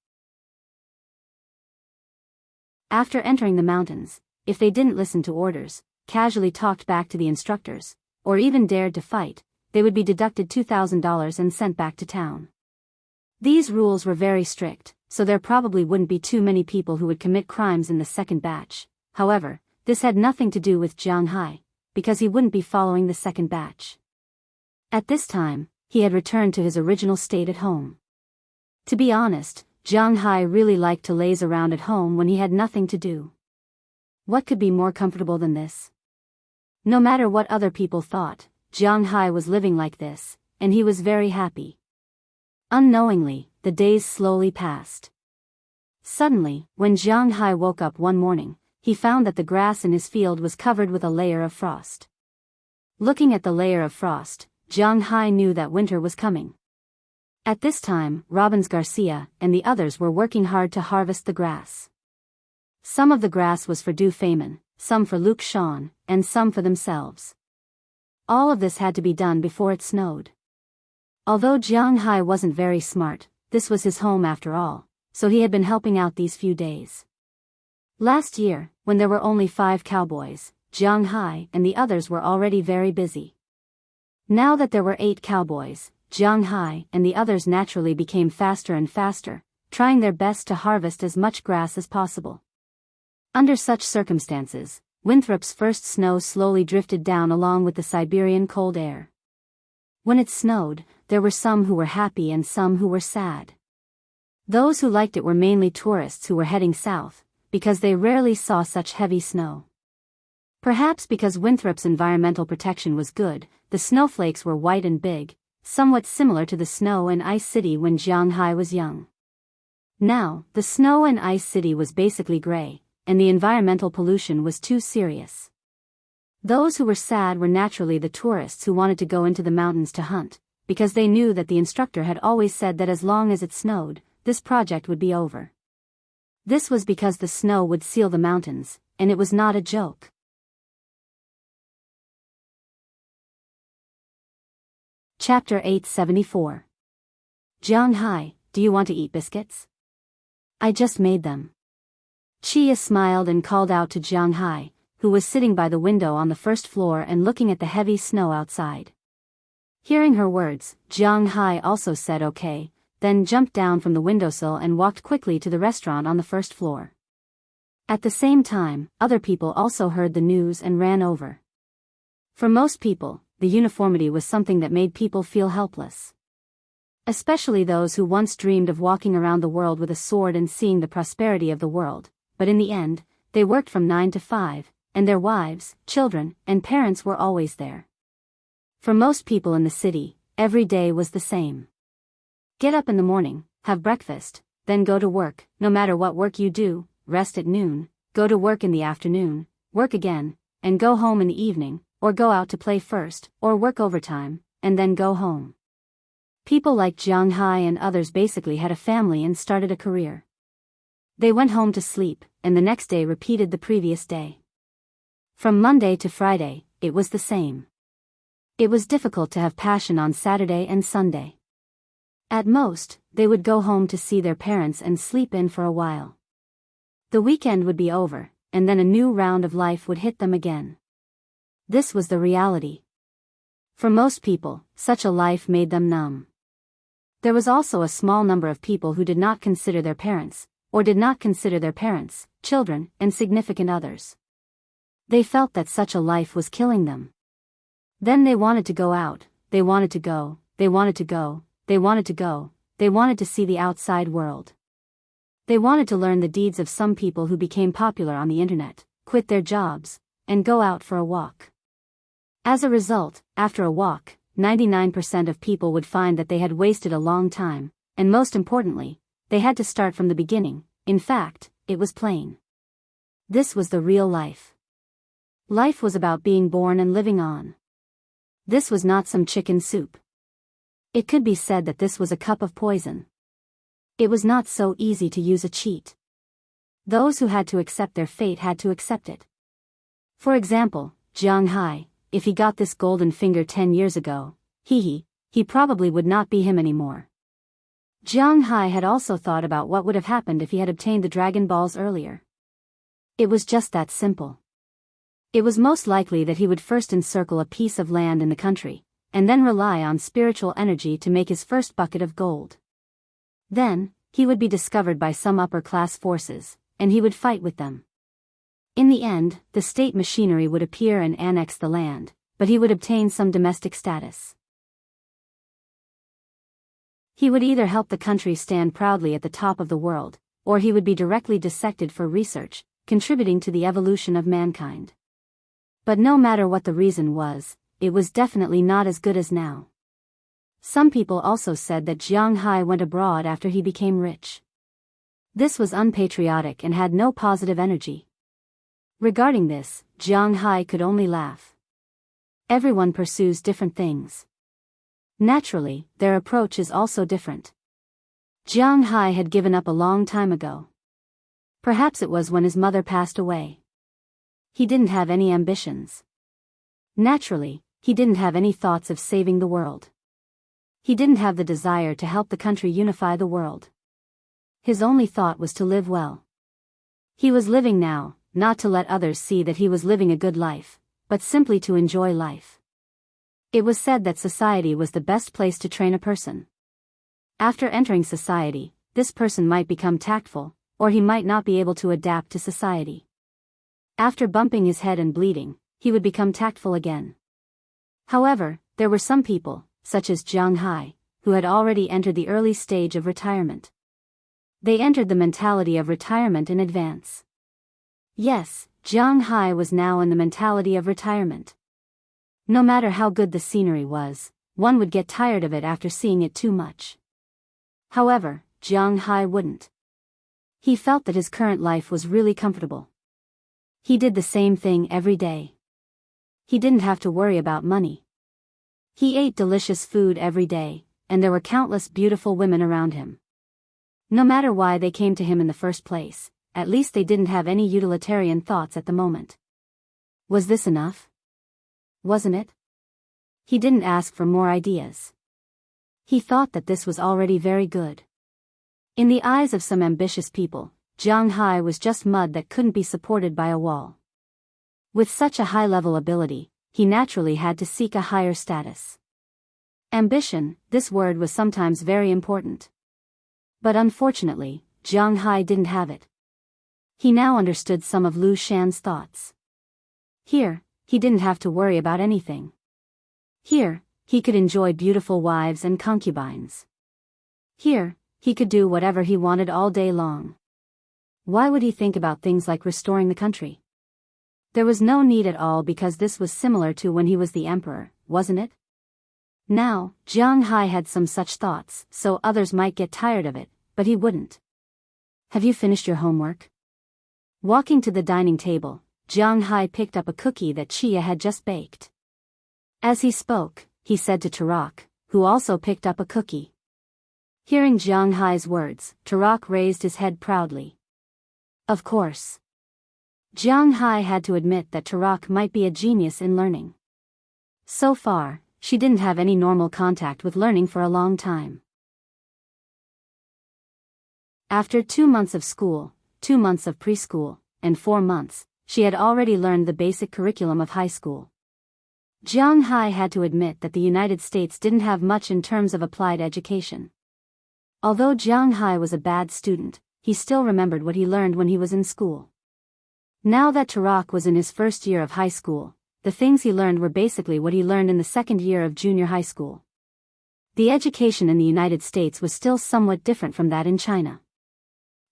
After entering the mountains, if they didn't listen to orders, casually talked back to the instructors, or even dared to fight, they would be deducted $2,000 and sent back to town. These rules were very strict, so there probably wouldn't be too many people who would commit crimes in the second batch. However, this had nothing to do with Jianghu, because he wouldn't be following the second batch. At this time, he had returned to his original state at home. To be honest, Jianghu really liked to laze around at home when he had nothing to do. What could be more comfortable than this? No matter what other people thought, Jianghu was living like this, and he was very happy. Unknowingly, the days slowly passed. Suddenly, when Jianghu woke up one morning, he found that the grass in his field was covered with a layer of frost. Looking at the layer of frost, Jianghu knew that winter was coming. At this time, Robbins Garcia and the others were working hard to harvest the grass. Some of the grass was for Du Feynman, some for Luke Shawn, and some for themselves. All of this had to be done before it snowed. Although Jianghu wasn't very smart, this was his home after all, so he had been helping out these few days. Last year, when there were only 5 cowboys, Jianghu and the others were already very busy. Now that there were 8 cowboys, Jianghu and the others naturally became faster and faster, trying their best to harvest as much grass as possible. Under such circumstances, Winthrop's first snow slowly drifted down along with the Siberian cold air. When it snowed, there were some who were happy and some who were sad. Those who liked it were mainly tourists who were heading south, because they rarely saw such heavy snow. Perhaps because Winthrop's environmental protection was good, the snowflakes were white and big, somewhat similar to the snow in Ice City when Jianghu was young. Now, the snow in Ice City was basically gray, and the environmental pollution was too serious. Those who were sad were naturally the tourists who wanted to go into the mountains to hunt, because they knew that the instructor had always said that as long as it snowed, this project would be over. This was because the snow would seal the mountains, and it was not a joke. Chapter 874. Jianghu, do you want to eat biscuits? I just made them. Chia smiled and called out to Jianghu, who was sitting by the window on the first floor and looking at the heavy snow outside. Hearing her words, Jianghu also said okay, then jumped down from the windowsill and walked quickly to the restaurant on the first floor. At the same time, other people also heard the news and ran over. For most people, the uniformity was something that made people feel helpless. Especially those who once dreamed of walking around the world with a sword and seeing the prosperity of the world, but in the end, they worked from 9 to 5, and their wives, children, and parents were always there. For most people in the city, every day was the same. Get up in the morning, have breakfast, then go to work, no matter what work you do, rest at noon, go to work in the afternoon, work again, and go home in the evening, or go out to play first, or work overtime, and then go home. People like Jianghu and others basically had a family and started a career. They went home to sleep, and the next day repeated the previous day. From Monday to Friday, it was the same. It was difficult to have passion on Saturday and Sunday. At most, they would go home to see their parents and sleep in for a while. The weekend would be over, and then a new round of life would hit them again. This was the reality. For most people, such a life made them numb. There was also a small number of people who did not consider their parents, or did not consider their parents, children, and significant others. They felt that such a life was killing them. Then they wanted to go out, they wanted to go, they wanted to go, they wanted to go, they wanted to see the outside world. They wanted to learn the deeds of some people who became popular on the internet, quit their jobs, and go out for a walk. As a result, after a walk, 99% of people would find that they had wasted a long time, and most importantly, they had to start from the beginning. In fact, it was plain. This was the real life. Life was about being born and living on. This was not some chicken soup. It could be said that this was a cup of poison. It was not so easy to use a cheat. Those who had to accept their fate had to accept it. For example, Jianghu, if he got this golden finger 10 years ago, he probably would not be him anymore. Jianghu had also thought about what would have happened if he had obtained the Dragon Balls earlier. It was just that simple. It was most likely that he would first encircle a piece of land in the country, and then rely on spiritual energy to make his first bucket of gold. Then, he would be discovered by some upper-class forces, and he would fight with them. In the end, the state machinery would appear and annex the land, but he would obtain some domestic status. He would either help the country stand proudly at the top of the world, or he would be directly dissected for research, contributing to the evolution of mankind. But no matter what the reason was, it was definitely not as good as now. Some people also said that Jianghu went abroad after he became rich. This was unpatriotic and had no positive energy. Regarding this, Jianghu could only laugh. Everyone pursues different things. Naturally, their approach is also different. Jianghu had given up a long time ago. Perhaps it was when his mother passed away. He didn't have any ambitions. Naturally, he didn't have any thoughts of saving the world. He didn't have the desire to help the country unify the world. His only thought was to live well. He was living now, not to let others see that he was living a good life, but simply to enjoy life. It was said that society was the best place to train a person. After entering society, this person might become tactful, or he might not be able to adapt to society. After bumping his head and bleeding, he would become tactful again. However, there were some people, such as Jianghu, who had already entered the early stage of retirement. They entered the mentality of retirement in advance. Yes, Jianghu was now in the mentality of retirement. No matter how good the scenery was, one would get tired of it after seeing it too much. However, Jianghu wouldn't. He felt that his current life was really comfortable. He did the same thing every day. He didn't have to worry about money. He ate delicious food every day, and there were countless beautiful women around him. No matter why they came to him in the first place, at least they didn't have any utilitarian thoughts at the moment. Was this enough? Wasn't it? He didn't ask for more ideas. He thought that this was already very good. In the eyes of some ambitious people, Jianghu was just mud that couldn't be supported by a wall. With such a high-level ability, he naturally had to seek a higher status. Ambition, this word was sometimes very important. But unfortunately, Jianghu didn't have it. He now understood some of Lu Shan's thoughts. Here, he didn't have to worry about anything. Here, he could enjoy beautiful wives and concubines. Here, he could do whatever he wanted all day long. Why would he think about things like restoring the country? There was no need at all because this was similar to when he was the emperor, wasn't it? Now, Jianghu had some such thoughts, so others might get tired of it, but he wouldn't. Have you finished your homework? Walking to the dining table, Jianghu picked up a cookie that Chia had just baked. As he spoke, he said to Tarak, who also picked up a cookie. Hearing Jianghu's words, Tarak raised his head proudly. Of course. Jianghu had to admit that Tarak might be a genius in learning. So far, she didn't have any normal contact with learning for a long time. After 2 months of school, 2 months of preschool, and 4 months, she had already learned the basic curriculum of high school. Jianghu had to admit that the United States didn't have much in terms of applied education. Although Jianghu was a bad student, he still remembered what he learned when he was in school. Now that Tarak was in his first year of high school, the things he learned were basically what he learned in the second year of junior high school. The education in the United States was still somewhat different from that in China.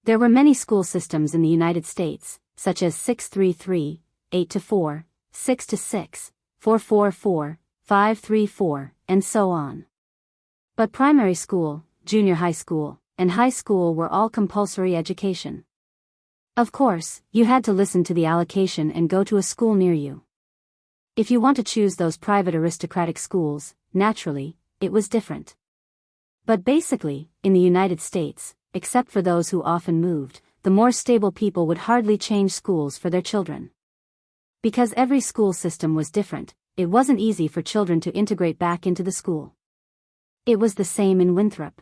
There were many school systems in the United States, such as 633, 8-4, 6-6, 4-4-4, 5-3-4, and so on. But primary school, junior high school, and high school were all compulsory education. Of course, you had to listen to the allocation and go to a school near you. If you want to choose those private aristocratic schools, naturally, it was different. But basically, in the United States, except for those who often moved, the more stable people would hardly change schools for their children. Because every school system was different, it wasn't easy for children to integrate back into the school. It was the same in Winthrop.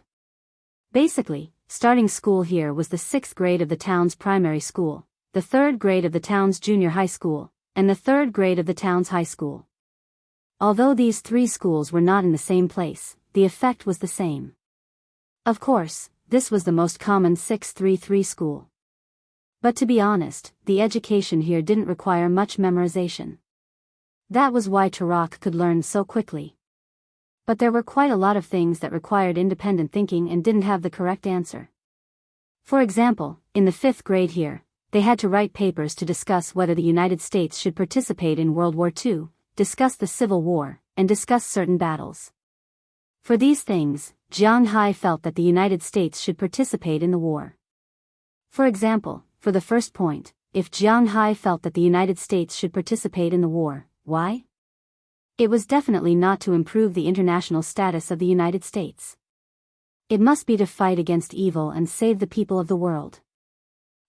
Basically, starting school here was the 6th grade of the town's primary school, the 3rd grade of the town's junior high school, and the 3rd grade of the town's high school. Although these 3 schools were not in the same place, the effect was the same. Of course, this was the most common 633 school. But to be honest, the education here didn't require much memorization. That was why Tarak could learn so quickly. But there were quite a lot of things that required independent thinking and didn't have the correct answer. For example, in the 5th grade here, they had to write papers to discuss whether the United States should participate in World War II, discuss the Civil War, and discuss certain battles. For these things, Jianghu felt that the United States should participate in the war. For example, for the first point, if Jianghu felt that the United States should participate in the war, why? It was definitely not to improve the international status of the United States. It must be to fight against evil and save the people of the world.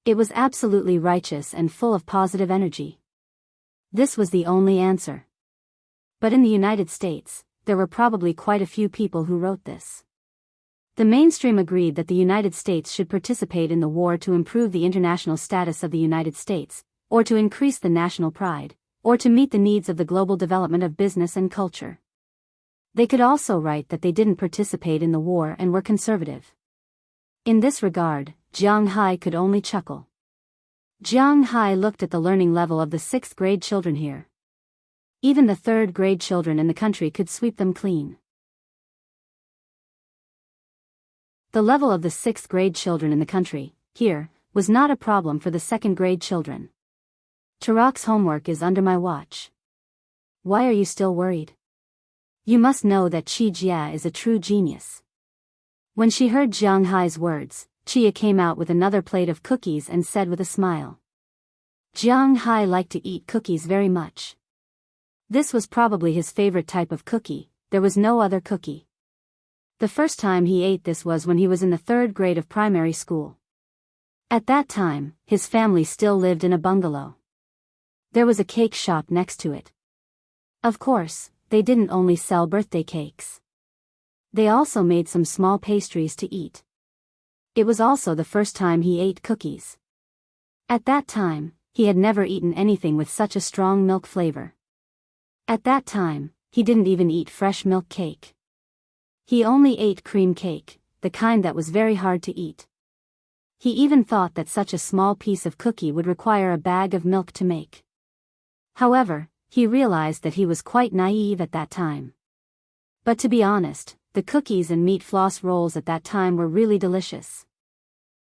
It was absolutely righteous and full of positive energy. This was the only answer. But in the United States, there were probably quite a few people who wrote this. The mainstream agreed that the United States should participate in the war to improve the international status of the United States, or to increase the national pride, or to meet the needs of the global development of business and culture. They could also write that they didn't participate in the war and were conservative. In this regard, Jiang Hai could only chuckle. Jiang Hai looked at the learning level of the 6th grade children here. Even the 3rd grade children in the country could sweep them clean. The level of the 6th grade children in the country, here, was not a problem for the 2nd grade children. Tarak's homework is under my watch. Why are you still worried? You must know that Qi Jia is a true genius. When she heard Jiang Hai's words, Chia came out with another plate of cookies and said with a smile. Jiang Hai liked to eat cookies very much. This was probably his favorite type of cookie, there was no other cookie. The first time he ate this was when he was in the 3rd grade of primary school. At that time, his family still lived in a bungalow. There was a cake shop next to it. Of course, they didn't only sell birthday cakes. They also made some small pastries to eat. It was also the first time he ate cookies. At that time, he had never eaten anything with such a strong milk flavor. At that time, he didn't even eat fresh milk cake. He only ate cream cake, the kind that was very hard to eat. He even thought that such a small piece of cookie would require a bag of milk to make. However, he realized that he was quite naive at that time. But to be honest, the cookies and meat floss rolls at that time were really delicious.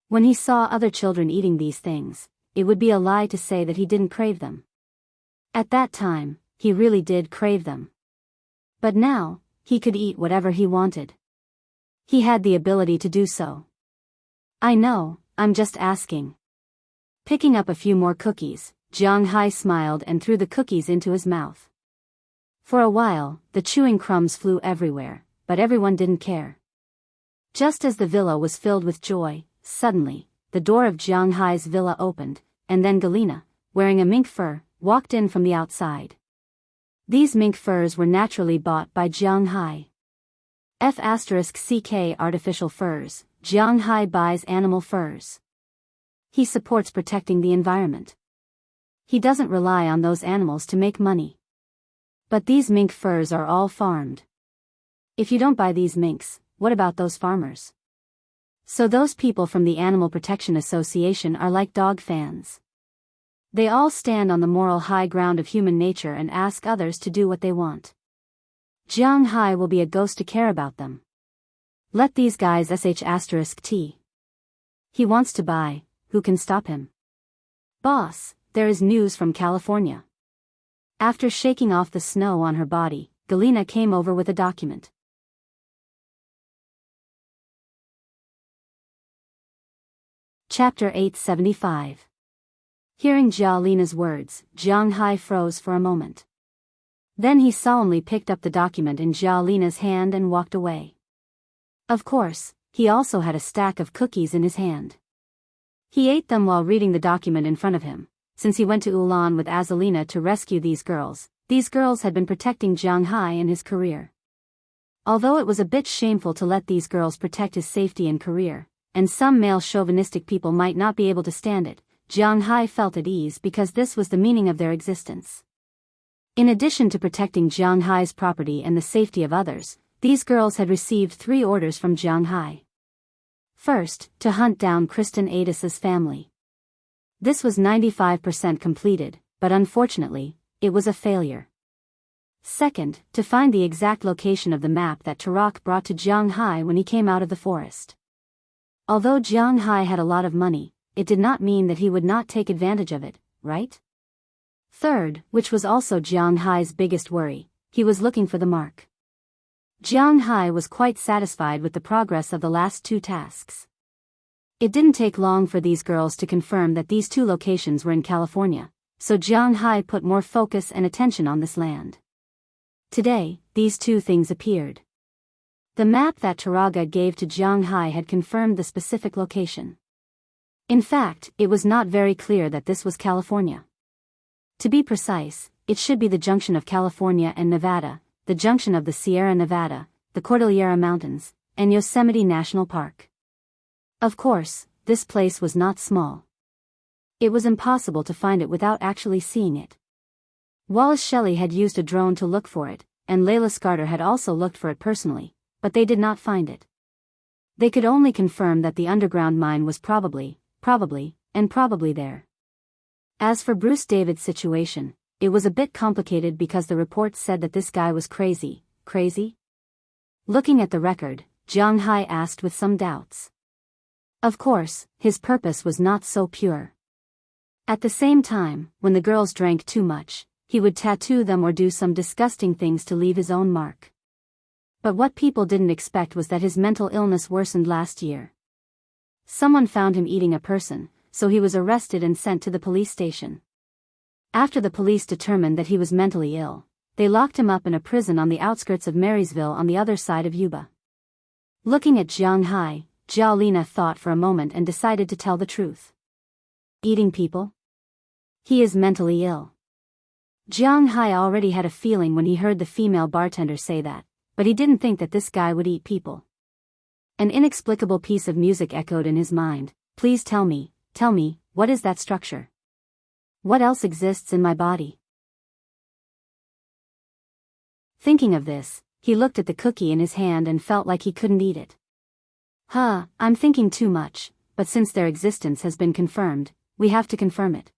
When he saw other children eating these things, it would be a lie to say that he didn't crave them. At that time, he really did crave them. But now, he could eat whatever he wanted. He had the ability to do so. I know, I'm just asking. Picking up a few more cookies, Jiang Hai smiled and threw the cookies into his mouth. For a while, the chewing crumbs flew everywhere, but everyone didn't care. Just as the villa was filled with joy, suddenly, the door of Jiang Hai's villa opened, and then Galina, wearing a mink fur, walked in from the outside. These mink furs were naturally bought by Jiang Hai. F***ck artificial furs, Jiang Hai buys animal furs. He supports protecting the environment. He doesn't rely on those animals to make money. But these mink furs are all farmed. If you don't buy these minks, what about those farmers? So those people from the Animal Protection Association are like dog fans. They all stand on the moral high ground of human nature and ask others to do what they want. Jiang Hai will be a ghost to care about them. Let these guys **t. He wants to buy, who can stop him? Boss, there is news from California. After shaking off the snow on her body, Galina came over with a document. Chapter 875. Hearing Jia Lina's words, Jiang Hai froze for a moment. Then he solemnly picked up the document in Jia Lina's hand and walked away. Of course, he also had a stack of cookies in his hand. He ate them while reading the document in front of him. Since he went to Ulan with Azalina to rescue these girls had been protecting Jiang Hai in his career. Although it was a bit shameful to let these girls protect his safety and career, and some male chauvinistic people might not be able to stand it, Jiang Hai felt at ease because this was the meaning of their existence. In addition to protecting Jiang Hai's property and the safety of others, these girls had received 3 orders from Jiang Hai. First, to hunt down Kristen Adis's family. This was 95% completed, but unfortunately, it was a failure. Second, to find the exact location of the map that Tarak brought to Jiang Hai when he came out of the forest. Although Jiang Hai had a lot of money, it did not mean that he would not take advantage of it, right? Third, which was also Jiang Hai's biggest worry, he was looking for the mark. Jiang Hai was quite satisfied with the progress of the last 2 tasks. It didn't take long for these girls to confirm that these 2 locations were in California, so Jiang Hai put more focus and attention on this land. Today, these 2 things appeared. The map that Taraga gave to Jiang Hai had confirmed the specific location. In fact, it was not very clear that this was California. To be precise, it should be the junction of California and Nevada, the junction of the Sierra Nevada, the Cordillera Mountains, and Yosemite National Park. Of course, this place was not small. It was impossible to find it without actually seeing it. Wallace Shelley had used a drone to look for it, and Layla Scarter had also looked for it personally, but they did not find it. They could only confirm that the underground mine was probably there. As for Bruce David's situation, it was a bit complicated because the reports said that this guy was crazy. Looking at the record, Jiang Hai asked with some doubts. Of course, his purpose was not so pure. At the same time, when the girls drank too much, he would tattoo them or do some disgusting things to leave his own mark. But what people didn't expect was that his mental illness worsened last year. Someone found him eating a person, so he was arrested and sent to the police station. After the police determined that he was mentally ill, they locked him up in a prison on the outskirts of Marysville on the other side of Yuba. Looking at Jiang Hai, Zhao Lina thought for a moment and decided to tell the truth. Eating people? He is mentally ill. Jiang Hai already had a feeling when he heard the female bartender say that, but he didn't think that this guy would eat people. An inexplicable piece of music echoed in his mind. Please tell me, what is that structure? What else exists in my body? Thinking of this, he looked at the cookie in his hand and felt like he couldn't eat it. I'm thinking too much, but since their existence has been confirmed, we have to confirm it.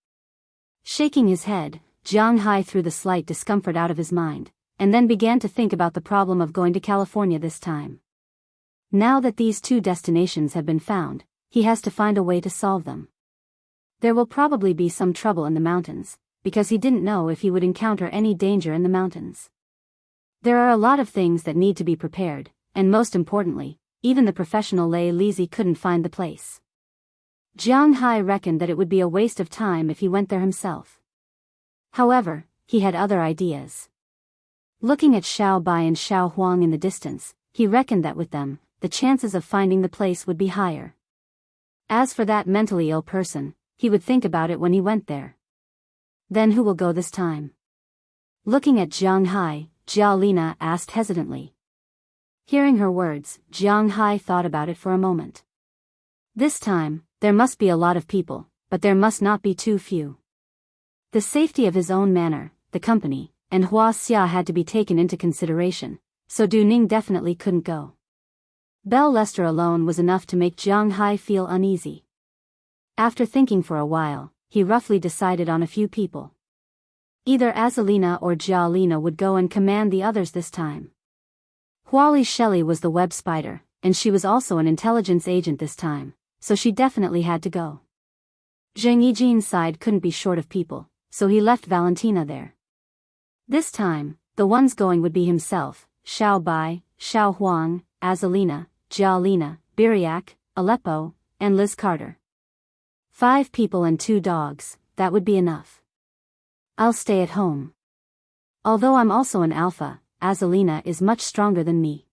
Shaking his head, Jiang Hai threw the slight discomfort out of his mind, and then began to think about the problem of going to California this time. Now that these two destinations have been found, he has to find a way to solve them. There will probably be some trouble in the mountains, because he didn't know if he would encounter any danger in the mountains. There are a lot of things that need to be prepared, and most importantly, even the professional Lei Lizzie couldn't find the place. Jiang Hai reckoned that it would be a waste of time if he went there himself. However, he had other ideas. Looking at Xiao Bai and Xiao Huang in the distance, he reckoned that with them, the chances of finding the place would be higher. As for that mentally ill person, he would think about it when he went there. Then who will go this time? Looking at Jiang Hai, Zhao Lina asked hesitantly. Hearing her words, Jiang Hai thought about it for a moment. This time, there must be a lot of people, but there must not be too few. The safety of his own manor, the company, and Hua Xia had to be taken into consideration, so Du Ning definitely couldn't go. Belle Lester alone was enough to make Jiang Hai feel uneasy. After thinking for a while, he roughly decided on a few people. Either Azalina or Zhao Lina would go and command the others this time. Huali Shelley was the web spider, and she was also an intelligence agent this time, so she definitely had to go. Zheng Yijin's side couldn't be short of people, so he left Valentina there. This time, the ones going would be himself, Xiao Bai, Xiao Huang, Azalina, Zhao Lina, Biriak, Aleppo, and Liz Carter. 5 people and 2 dogs, that would be enough. I'll stay at home. Although I'm also an alpha, Azalina is much stronger than me.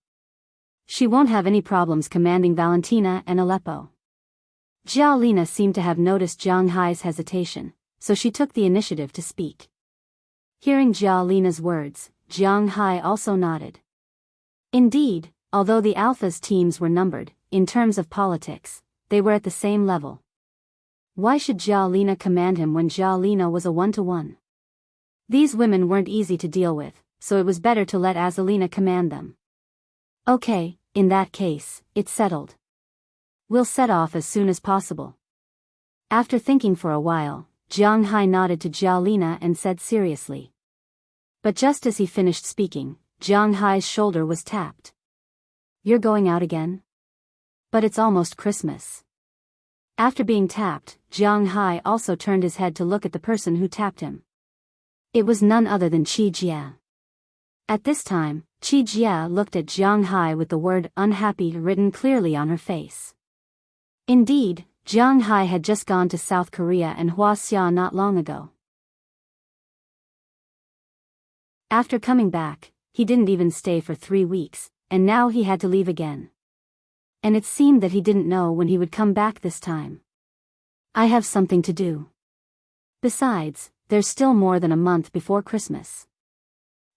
She won't have any problems commanding Valentina and Aleppo. Zhao Lina seemed to have noticed Jiang Hai's hesitation, so she took the initiative to speak. Hearing Zhao Lina's words, Jiang Hai also nodded. Indeed, although the Alpha's teams were numbered, in terms of politics, they were at the same level. Why should Zhao Lina command him when Zhao Lina was a 1-to-1? These women weren't easy to deal with, so it was better to let Azalina command them. Okay, in that case, it's settled. We'll set off as soon as possible. After thinking for a while, Jiang Hai nodded to Zhao Lina and said seriously. But just as he finished speaking, Jiang Hai's shoulder was tapped. You're going out again? But it's almost Christmas. After being tapped, Jiang Hai also turned his head to look at the person who tapped him. It was none other than Qi Jia. At this time, Qi Jia looked at Jiang Hai with the word unhappy written clearly on her face. Indeed, Jiang Hai had just gone to South Korea and Hua Xia not long ago. After coming back, he didn't even stay for 3 weeks, and now he had to leave again. And it seemed that he didn't know when he would come back this time. I have something to do. Besides, there's still more than a month before Christmas.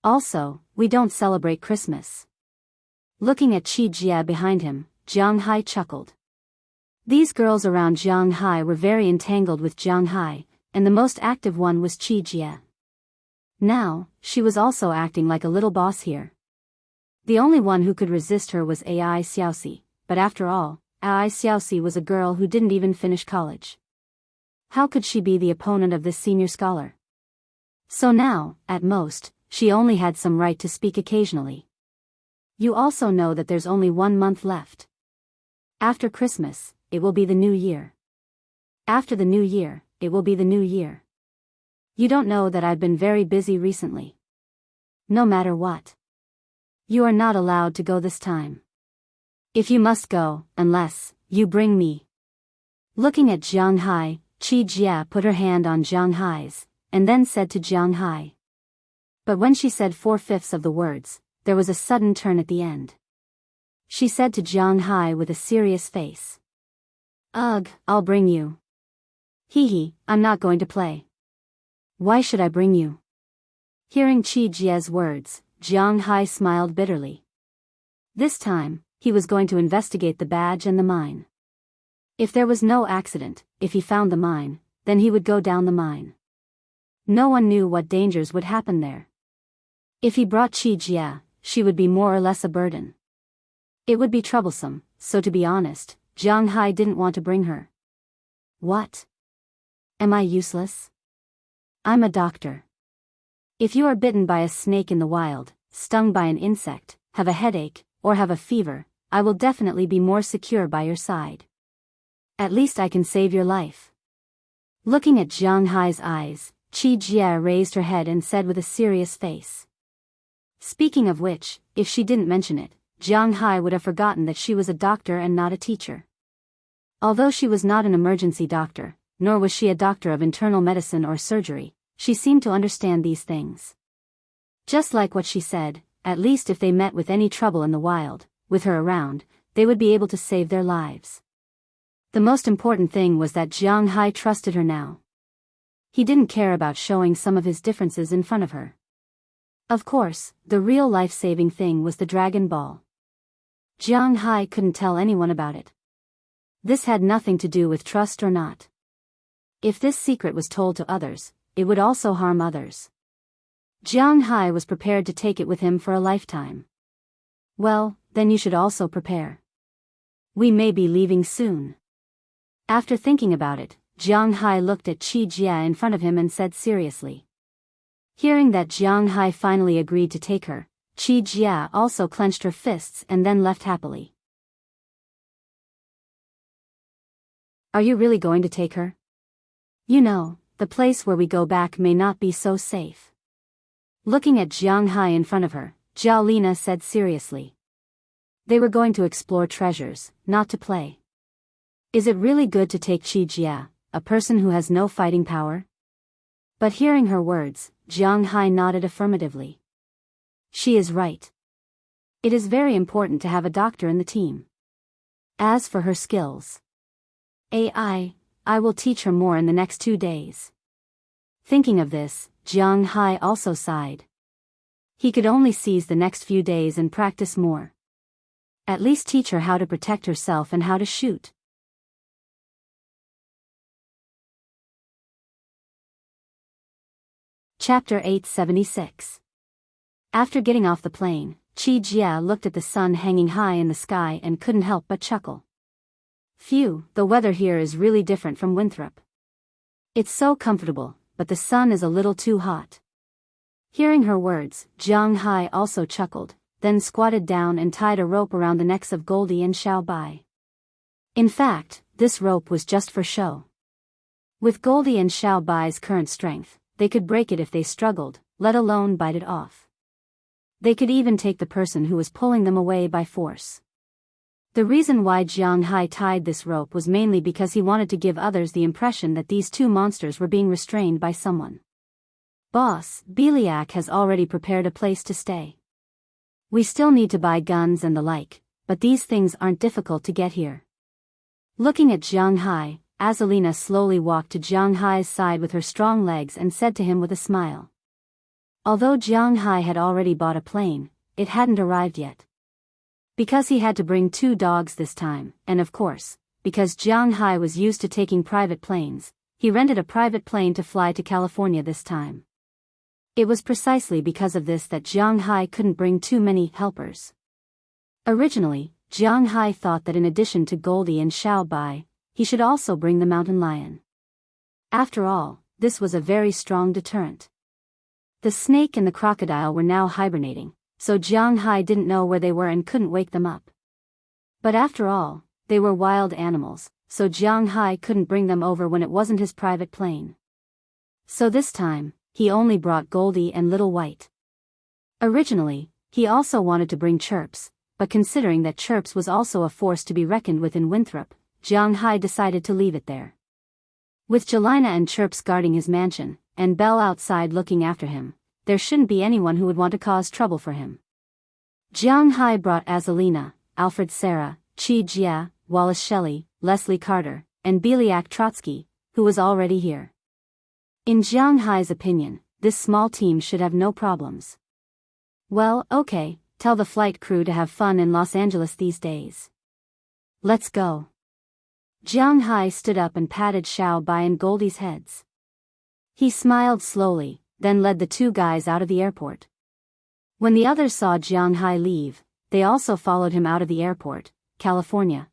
Also, we don't celebrate Christmas. Looking at Qi Jia behind him, Jiang Hai chuckled. These girls around Jianghu were very entangled with Jianghu, and the most active one was Qi Jie. Now, she was also acting like a little boss here. The only one who could resist her was Ai Xiaoxi, but after all, Ai Xiaoxi was a girl who didn't even finish college. How could she be the opponent of this senior scholar? So now, at most, she only had some right to speak occasionally. You also know that there's only 1 month left. After Christmas, it will be the new year. After the new year, it will be the new year. You don't know that I've been very busy recently. No matter what. You are not allowed to go this time. If you must go, unless you bring me. Looking at Jianghu, Qi Jie put her hand on Jianghu's, and then said to Jianghu. But when she said 4/5 of the words, there was a sudden turn at the end. She said to Jianghu with a serious face. Ugh, I'll bring you. Hee, I'm not going to play. Why should I bring you? Hearing Qi Jie's words, Jianghu smiled bitterly. This time, he was going to investigate the badge and the mine. If there was no accident, if he found the mine, then he would go down the mine. No one knew what dangers would happen there. If he brought Qi Jie, she would be more or less a burden. It would be troublesome, so to be honest, Jianghu didn't want to bring her. What? Am I useless? I'm a doctor. If you are bitten by a snake in the wild, stung by an insect, have a headache, or have a fever, I will definitely be more secure by your side. At least I can save your life. Looking at Jianghu's eyes, Qi Jie raised her head and said with a serious face. Speaking of which, if she didn't mention it, Jianghu would have forgotten that she was a doctor and not a teacher. Although she was not an emergency doctor, nor was she a doctor of internal medicine or surgery, she seemed to understand these things. Just like what she said, at least if they met with any trouble in the wild, with her around, they would be able to save their lives. The most important thing was that Jianghu trusted her now. He didn't care about showing some of his differences in front of her. Of course, the real life-saving thing was the Dragon Ball. Jianghu couldn't tell anyone about it. This had nothing to do with trust or not. If this secret was told to others, it would also harm others. Jianghu was prepared to take it with him for a lifetime. Well, then you should also prepare. We may be leaving soon. After thinking about it, Jianghu looked at Qi Jie in front of him and said seriously. Hearing that Jianghu finally agreed to take her, Qi Jie also clenched her fists and then left happily. Are you really going to take her? You know, the place where we go back may not be so safe. Looking at Jianghu in front of her, Zhao Lina said seriously. They were going to explore treasures, not to play. Is it really good to take Qi Jie, a person who has no fighting power? But hearing her words, Jianghu nodded affirmatively. She is right. It is very important to have a doctor in the team. As for her skills, I will teach her more in the next 2 days. Thinking of this, Jianghu also sighed. He could only seize the next few days and practice more. At least teach her how to protect herself and how to shoot. Chapter 876. After getting off the plane, Qi Jie looked at the sun hanging high in the sky and couldn't help but chuckle. Phew, the weather here is really different from Winthrop. It's so comfortable, but the sun is a little too hot. Hearing her words, Jianghu also chuckled, then squatted down and tied a rope around the necks of Goldie and Xiao Bai. In fact, this rope was just for show. With Goldie and Xiao Bai's current strength, they could break it if they struggled, let alone bite it off. They could even take the person who was pulling them away by force. The reason why Jianghu tied this rope was mainly because he wanted to give others the impression that these two monsters were being restrained by someone. Boss, Biliak has already prepared a place to stay. We still need to buy guns and the like, but these things aren't difficult to get here. Looking at Jianghu, Azalina slowly walked to Jianghu's side with her strong legs and said to him with a smile. Although Jianghu had already bought a plane, it hadn't arrived yet. Because he had to bring 2 dogs this time, and of course, because Jiang Hai was used to taking private planes, he rented a private plane to fly to California this time. It was precisely because of this that Jiang Hai couldn't bring too many helpers. Originally, Jiang Hai thought that in addition to Goldie and Xiao Bai, he should also bring the mountain lion. After all, this was a very strong deterrent. The snake and the crocodile were now hibernating, so Jiang Hai didn't know where they were and couldn't wake them up. But after all, they were wild animals, so Jiang Hai couldn't bring them over when it wasn't his private plane. So this time, he only brought Goldie and Little White. Originally, he also wanted to bring Chirps, but considering that Chirps was also a force to be reckoned with in Winthrop, Jiang Hai decided to leave it there. With Jelena and Chirps guarding his mansion, and Belle outside looking after him, there shouldn't be anyone who would want to cause trouble for him. Jiang Hai brought Azalina, Alfred Serra, Chi Jia, Wallace Shelley, Leslie Carter, and Beliak Trotsky, who was already here. In Jiang Hai's opinion, this small team should have no problems. Well, okay, tell the flight crew to have fun in Los Angeles these days. Let's go. Jiang Hai stood up and patted Xiao Bai and Goldie's heads. He smiled slowly, then led the two guys out of the airport. When the others saw Jiang Hai leave, they also followed him out of the airport. California,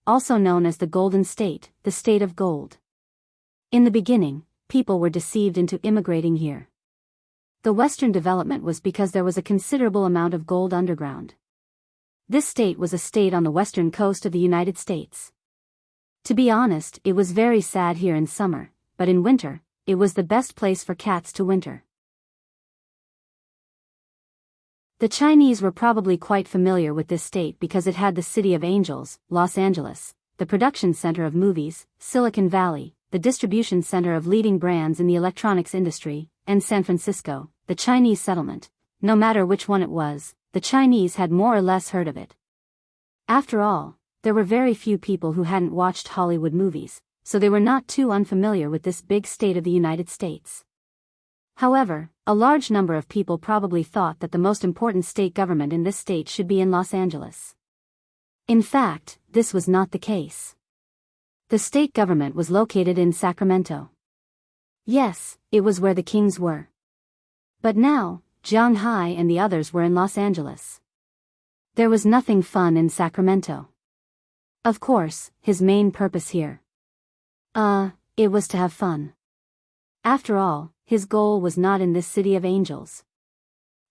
also known as the Golden State, the State of Gold. In the beginning, people were deceived into immigrating here. The Western development was because there was a considerable amount of gold underground. This state was a state on the western coast of the United States. To be honest, it was very sad here in summer, but in winter, it was the best place for cats to winter. The Chinese were probably quite familiar with this state because it had the City of Angels, Los Angeles, the production center of movies, Silicon Valley, the distribution center of leading brands in the electronics industry, and San Francisco, the Chinese settlement. No matter which one it was, the Chinese had more or less heard of it. After all, there were very few people who hadn't watched Hollywood movies, so they were not too unfamiliar with this big state of the United States. However, a large number of people probably thought that the most important state government in this state should be in Los Angeles. In fact, this was not the case. The state government was located in Sacramento. Yes, it was where the kings were. But now, Jiang Hai and the others were in Los Angeles. There was nothing fun in Sacramento. Of course, his main purpose here. It was to have fun. After all, his goal was not in this City of Angels.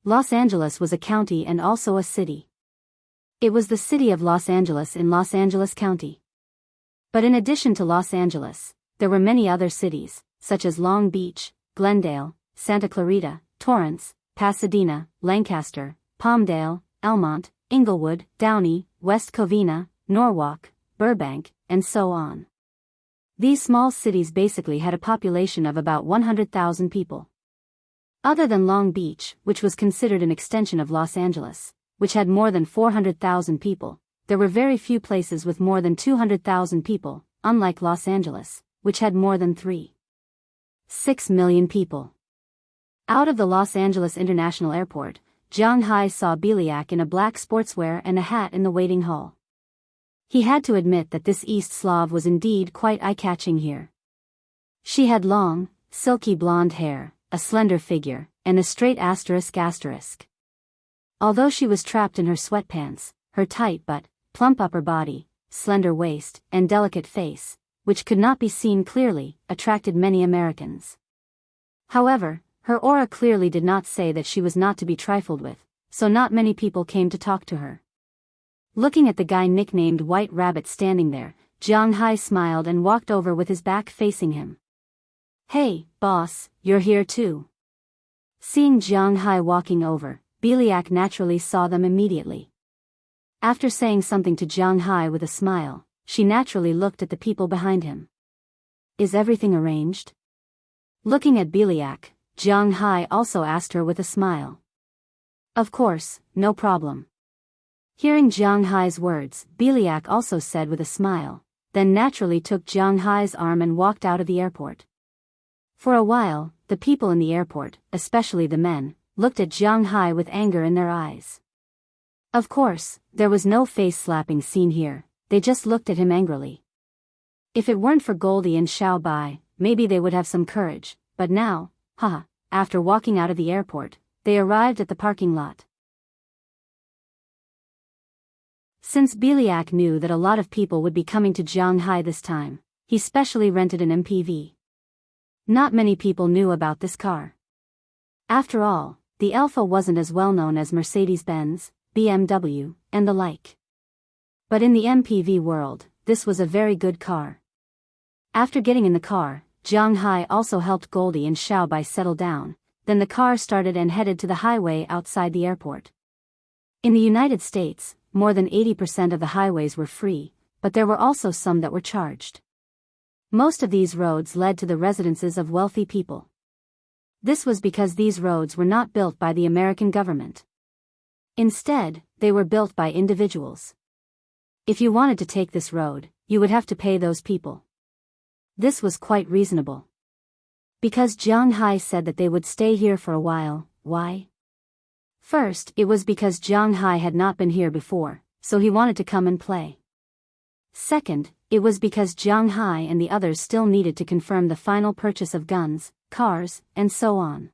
Los Angeles was a county and also a city. It was the city of Los Angeles in Los Angeles County. But in addition to Los Angeles, there were many other cities, such as Long Beach, Glendale, Santa Clarita, Torrance, Pasadena, Lancaster, Palmdale, Elmont, Inglewood, Downey, West Covina, Norwalk, Burbank, and so on. These small cities basically had a population of about 100,000 people. Other than Long Beach, which was considered an extension of Los Angeles, which had more than 400,000 people, there were very few places with more than 200,000 people, unlike Los Angeles, which had more than 3.6 million people. Out of the Los Angeles International Airport, Jiang Hai saw Beliak in a black sportswear and a hat in the waiting hall. He had to admit that this East Slav was indeed quite eye-catching here. She had long, silky blonde hair, a slender figure, and a straight asterisk. Although she was trapped in her sweatpants, her tight but plump upper body, slender waist, and delicate face, which could not be seen clearly, attracted many Americans. However, her aura clearly did not say that she was not to be trifled with, so not many people came to talk to her. Looking at the guy nicknamed White Rabbit standing there, Jiang Hai smiled and walked over with his back facing him. "Hey, boss, you're here too." Seeing Jiang Hai walking over, Beliak naturally saw them immediately. After saying something to Jiang Hai with a smile, she naturally looked at the people behind him. "Is everything arranged?" Looking at Beliak, Jiang Hai also asked her with a smile. "Of course, no problem." Hearing Jiang Hai's words, Beliak also said with a smile, then naturally took Jiang Hai's arm and walked out of the airport. For a while, the people in the airport, especially the men, looked at Jiang Hai with anger in their eyes. Of course, there was no face-slapping scene here, they just looked at him angrily. If it weren't for Goldie and Xiao Bai, maybe they would have some courage, but now, haha, after walking out of the airport, they arrived at the parking lot. Since Biliak knew that a lot of people would be coming to Jianghu this time, he specially rented an MPV. Not many people knew about this car. After all, the Alpha wasn't as well known as Mercedes-Benz, BMW, and the like. But in the MPV world, this was a very good car. After getting in the car, Jianghu also helped Goldie and Xiao Bai settle down, then the car started and headed to the highway outside the airport. In the United States, more than 80% of the highways were free, but there were also some that were charged. Most of these roads led to the residences of wealthy people. This was because these roads were not built by the American government. Instead, they were built by individuals. If you wanted to take this road, you would have to pay those people. This was quite reasonable. Because Jianghu said that they would stay here for a while. Why? First, it was because Jianghu had not been here before, so he wanted to come and play. Second, it was because Jianghu and the others still needed to confirm the final purchase of guns, cars, and so on.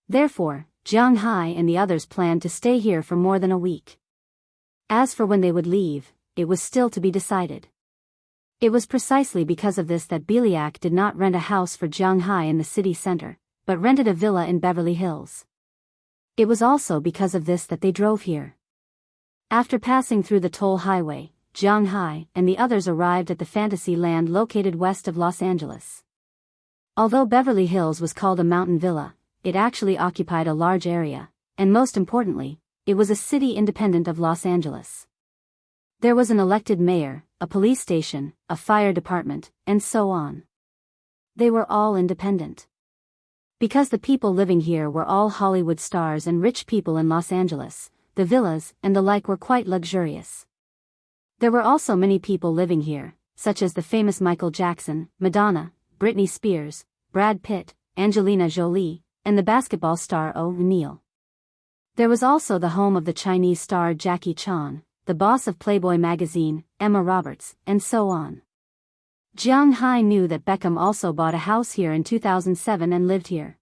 Therefore, Jianghu and the others planned to stay here for more than a week. As for when they would leave, it was still to be decided. It was precisely because of this that Biliak did not rent a house for Jianghu in the city center, but rented a villa in Beverly Hills. It was also because of this that they drove here. After passing through the toll highway, Jianghu and the others arrived at the fantasy land located west of Los Angeles. Although Beverly Hills was called a mountain villa, it actually occupied a large area, and most importantly, it was a city independent of Los Angeles. There was an elected mayor, a police station, a fire department, and so on. They were all independent. Because the people living here were all Hollywood stars and rich people in Los Angeles, the villas and the like were quite luxurious. There were also many people living here, such as the famous Michael Jackson, Madonna, Britney Spears, Brad Pitt, Angelina Jolie, and the basketball star O'Neal. There was also the home of the Chinese star Jackie Chan, the boss of Playboy magazine, Emma Roberts, and so on. Jianghu knew that Beckham also bought a house here in 2007 and lived here.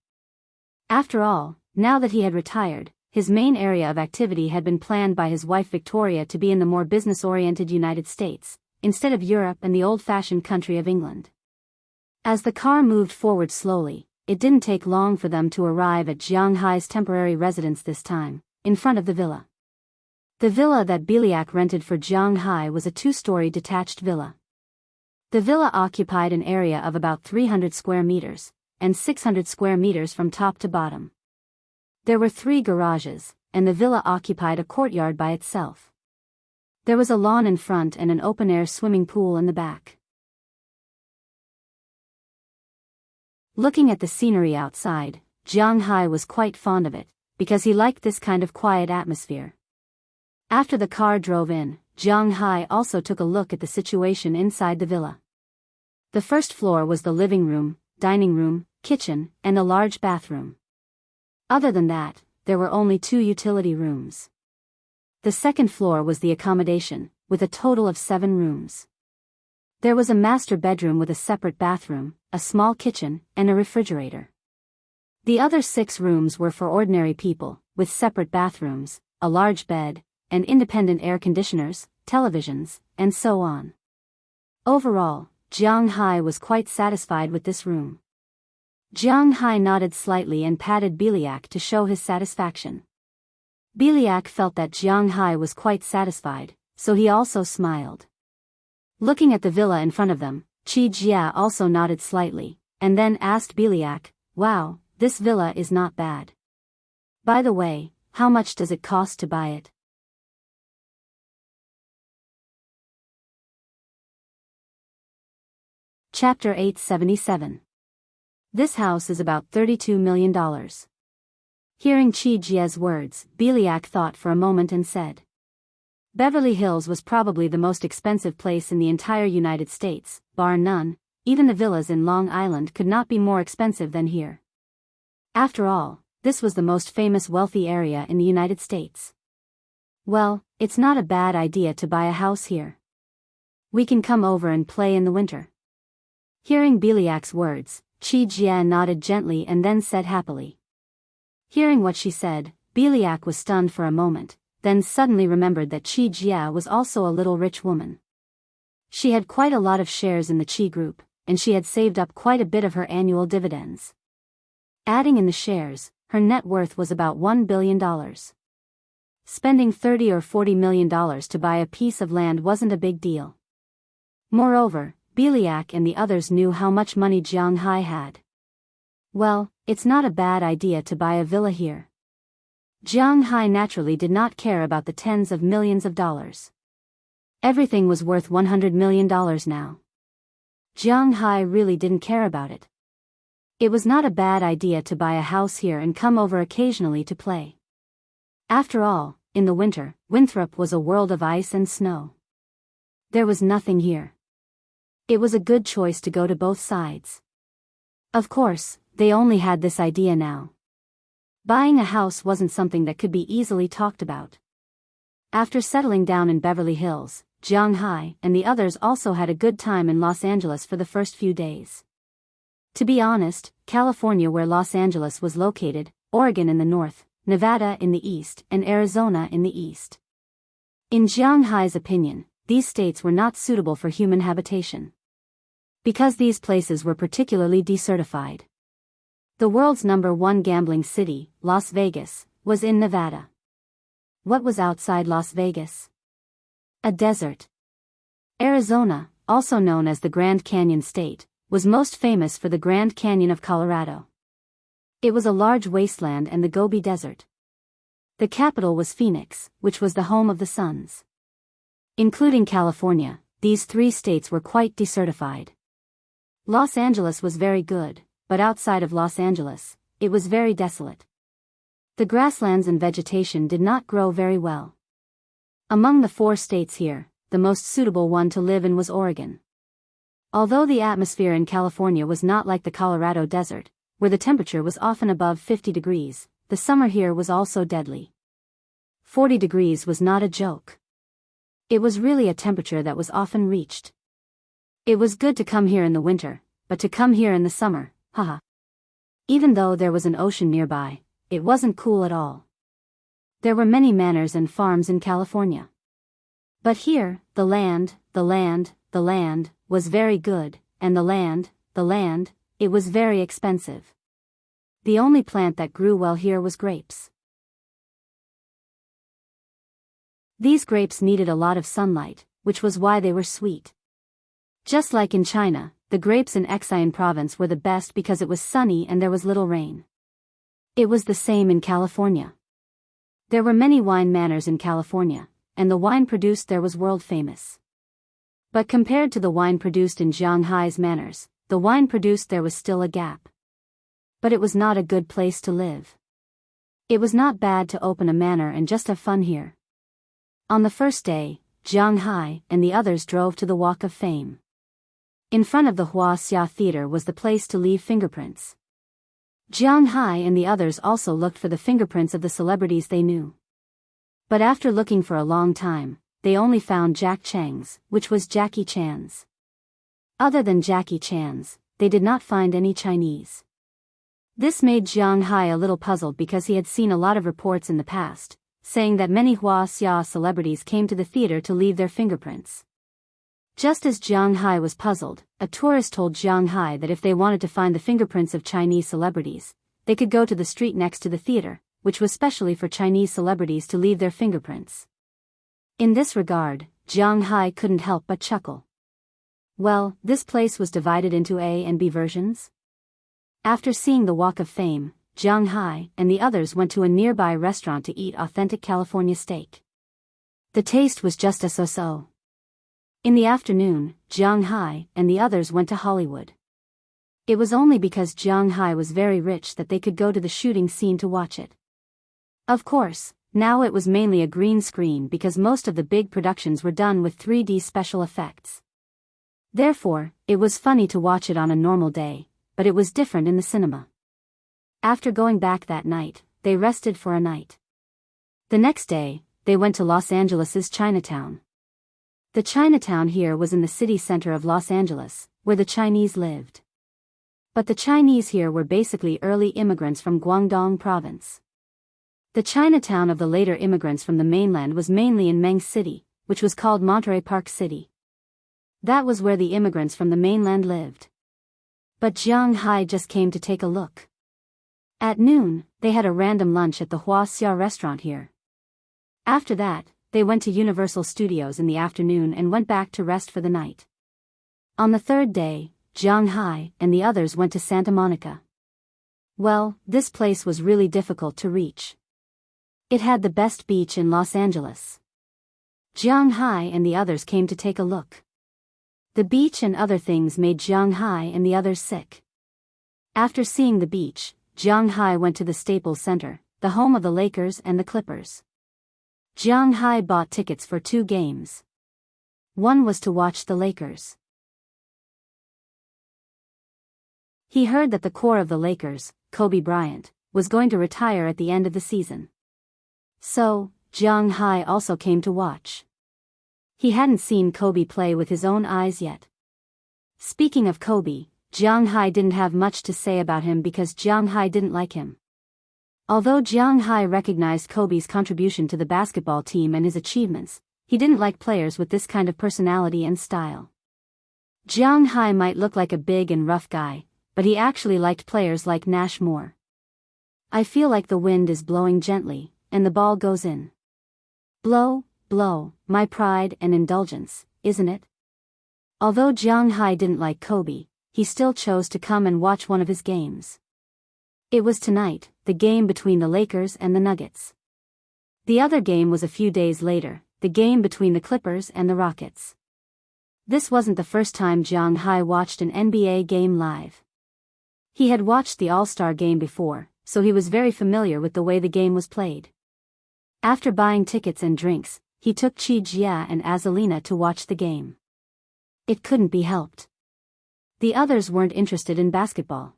After all, now that he had retired, his main area of activity had been planned by his wife Victoria to be in the more business-oriented United States, instead of Europe and the old-fashioned country of England. As the car moved forward slowly, it didn't take long for them to arrive at Jianghu's temporary residence this time, in front of the villa. The villa that Biliak rented for Jianghu was a two-story detached villa. The villa occupied an area of about 300 square meters, and 600 square meters from top to bottom. There were 3 garages, and the villa occupied a courtyard by itself. There was a lawn in front and an open-air swimming pool in the back. Looking at the scenery outside, Jianghu was quite fond of it, because he liked this kind of quiet atmosphere. After the car drove in, Jianghu also took a look at the situation inside the villa. The first floor was the living room, dining room, kitchen, and a large bathroom. Other than that, there were only 2 utility rooms. The second floor was the accommodation, with a total of 7 rooms. There was a master bedroom with a separate bathroom, a small kitchen, and a refrigerator. The other 6 rooms were for ordinary people, with separate bathrooms, a large bed, and independent air conditioners, televisions, and so on. Overall, Jianghu was quite satisfied with this room. Jianghu nodded slightly and patted Biliak to show his satisfaction. Biliak felt that Jianghu was quite satisfied, so he also smiled. Looking at the villa in front of them, Qi Jia also nodded slightly, and then asked Biliak, "Wow, this villa is not bad. By the way, how much does it cost to buy it?" Chapter 877. This house is about $32 million. Hearing Qi Jia's words, Biliak thought for a moment and said, Beverly Hills was probably the most expensive place in the entire United States, bar none. Even the villas in Long Island could not be more expensive than here. After all, this was the most famous wealthy area in the United States. Well, it's not a bad idea to buy a house here. We can come over and play in the winter. Hearing Biliak's words, Chi Jia nodded gently and then said happily. Hearing what she said, Biliak was stunned for a moment, then suddenly remembered that Chi Jia was also a little rich woman. She had quite a lot of shares in the Chi group, and she had saved up quite a bit of her annual dividends. Adding in the shares, her net worth was about $1 billion. Spending $30 or $40 million to buy a piece of land wasn't a big deal. Moreover, Biliak and the others knew how much money Jianghu had. Well, it's not a bad idea to buy a villa here. Jianghu naturally did not care about the tens of millions of dollars. Everything was worth $100 million now. Jianghu really didn't care about it. It was not a bad idea to buy a house here and come over occasionally to play. After all, in the winter, Winthrop was a world of ice and snow. There was nothing here. It was a good choice to go to both sides. Of course, they only had this idea now. Buying a house wasn't something that could be easily talked about. After settling down in Beverly Hills, Jianghu and the others also had a good time in Los Angeles for the first few days. To be honest, California, where Los Angeles was located, Oregon in the north, Nevada in the east, and Arizona in the east. In Jianghu's opinion, these states were not suitable for human habitation. Because these places were particularly desertified. The world's #1 gambling city, Las Vegas, was in Nevada. What was outside Las Vegas? A desert. Arizona, also known as the Grand Canyon State, was most famous for the Grand Canyon of Colorado. It was a large wasteland and the Gobi Desert. The capital was Phoenix, which was the home of the Suns. Including California, these 3 states were quite desertified. Los Angeles was very good, but outside of Los Angeles, it was very desolate. The grasslands and vegetation did not grow very well. Among the 4 states here, the most suitable one to live in was Oregon. Although the atmosphere in California was not like the Colorado Desert, where the temperature was often above 50 degrees, the summer here was also deadly. 40 degrees was not a joke. It was really a temperature that was often reached. It was good to come here in the winter, but to come here in the summer, haha. Even though there was an ocean nearby, it wasn't cool at all. There were many manors and farms in California. But here, the land, was very good, and the land, it was very expensive. The only plant that grew well here was grapes. These grapes needed a lot of sunlight, which was why they were sweet. Just like in China, the grapes in Xian province were the best because it was sunny and there was little rain. It was the same in California. There were many wine manors in California, and the wine produced there was world famous. But compared to the wine produced in Jianghu's manors, the wine produced there was still a gap. But it was not a good place to live. It was not bad to open a manor and just have fun here. On the first day, Jianghu and the others drove to the Walk of Fame. In front of the Wuxia Theater was the place to leave fingerprints. Jianghu and the others also looked for the fingerprints of the celebrities they knew. But after looking for a long time, they only found Jack Chang's, which was Jackie Chan's. Other than Jackie Chan's, they did not find any Chinese. This made Jianghu a little puzzled because he had seen a lot of reports in the past, saying that many Wuxia celebrities came to the theater to leave their fingerprints. Just as Jianghu was puzzled, a tourist told Jianghu that if they wanted to find the fingerprints of Chinese celebrities, they could go to the street next to the theater, which was specially for Chinese celebrities to leave their fingerprints. In this regard, Jianghu couldn't help but chuckle. Well, this place was divided into A and B versions. After seeing the Walk of Fame, Jianghu and the others went to a nearby restaurant to eat authentic California steak. The taste was just a so-so. In the afternoon, Jianghu and the others went to Hollywood. It was only because Jianghu was very rich that they could go to the shooting scene to watch it. Of course, now it was mainly a green screen because most of the big productions were done with 3D special effects. Therefore, it was funny to watch it on a normal day, but it was different in the cinema. After going back that night, they rested for a night. The next day, they went to Los Angeles's Chinatown. The Chinatown here was in the city center of Los Angeles, where the Chinese lived. But the Chinese here were basically early immigrants from Guangdong province. The Chinatown of the later immigrants from the mainland was mainly in Meng City, which was called Monterey Park City. That was where the immigrants from the mainland lived. But Jianghu just came to take a look. At noon, they had a random lunch at the Wuxia restaurant here. After that, they went to Universal Studios in the afternoon and went back to rest for the night. On the third day, Jianghu and the others went to Santa Monica. Well, this place was really difficult to reach. It had the best beach in Los Angeles. Jianghu and the others came to take a look. The beach and other things made Jianghu and the others sick. After seeing the beach, Jianghu went to the Staples Center, the home of the Lakers and the Clippers. Jianghu bought tickets for 2 games. One was to watch the Lakers. He heard that the core of the Lakers, Kobe Bryant, was going to retire at the end of the season. So, Jianghu also came to watch. He hadn't seen Kobe play with his own eyes yet. Speaking of Kobe, Jianghu didn't have much to say about him because Jianghu didn't like him. Although Jianghu recognized Kobe's contribution to the basketball team and his achievements, he didn't like players with this kind of personality and style. Jianghu might look like a big and rough guy, but he actually liked players like Nash more. I feel like the wind is blowing gently, and the ball goes in. Blow, blow, my pride and indulgence, isn't it? Although Jianghu didn't like Kobe, he still chose to come and watch one of his games. It was tonight, the game between the Lakers and the Nuggets. The other game was a few days later, the game between the Clippers and the Rockets. This wasn't the first time Jianghu watched an NBA game live. He had watched the All-Star game before, so he was very familiar with the way the game was played. After buying tickets and drinks, he took Jia and Azalina to watch the game. It couldn't be helped. The others weren't interested in basketball.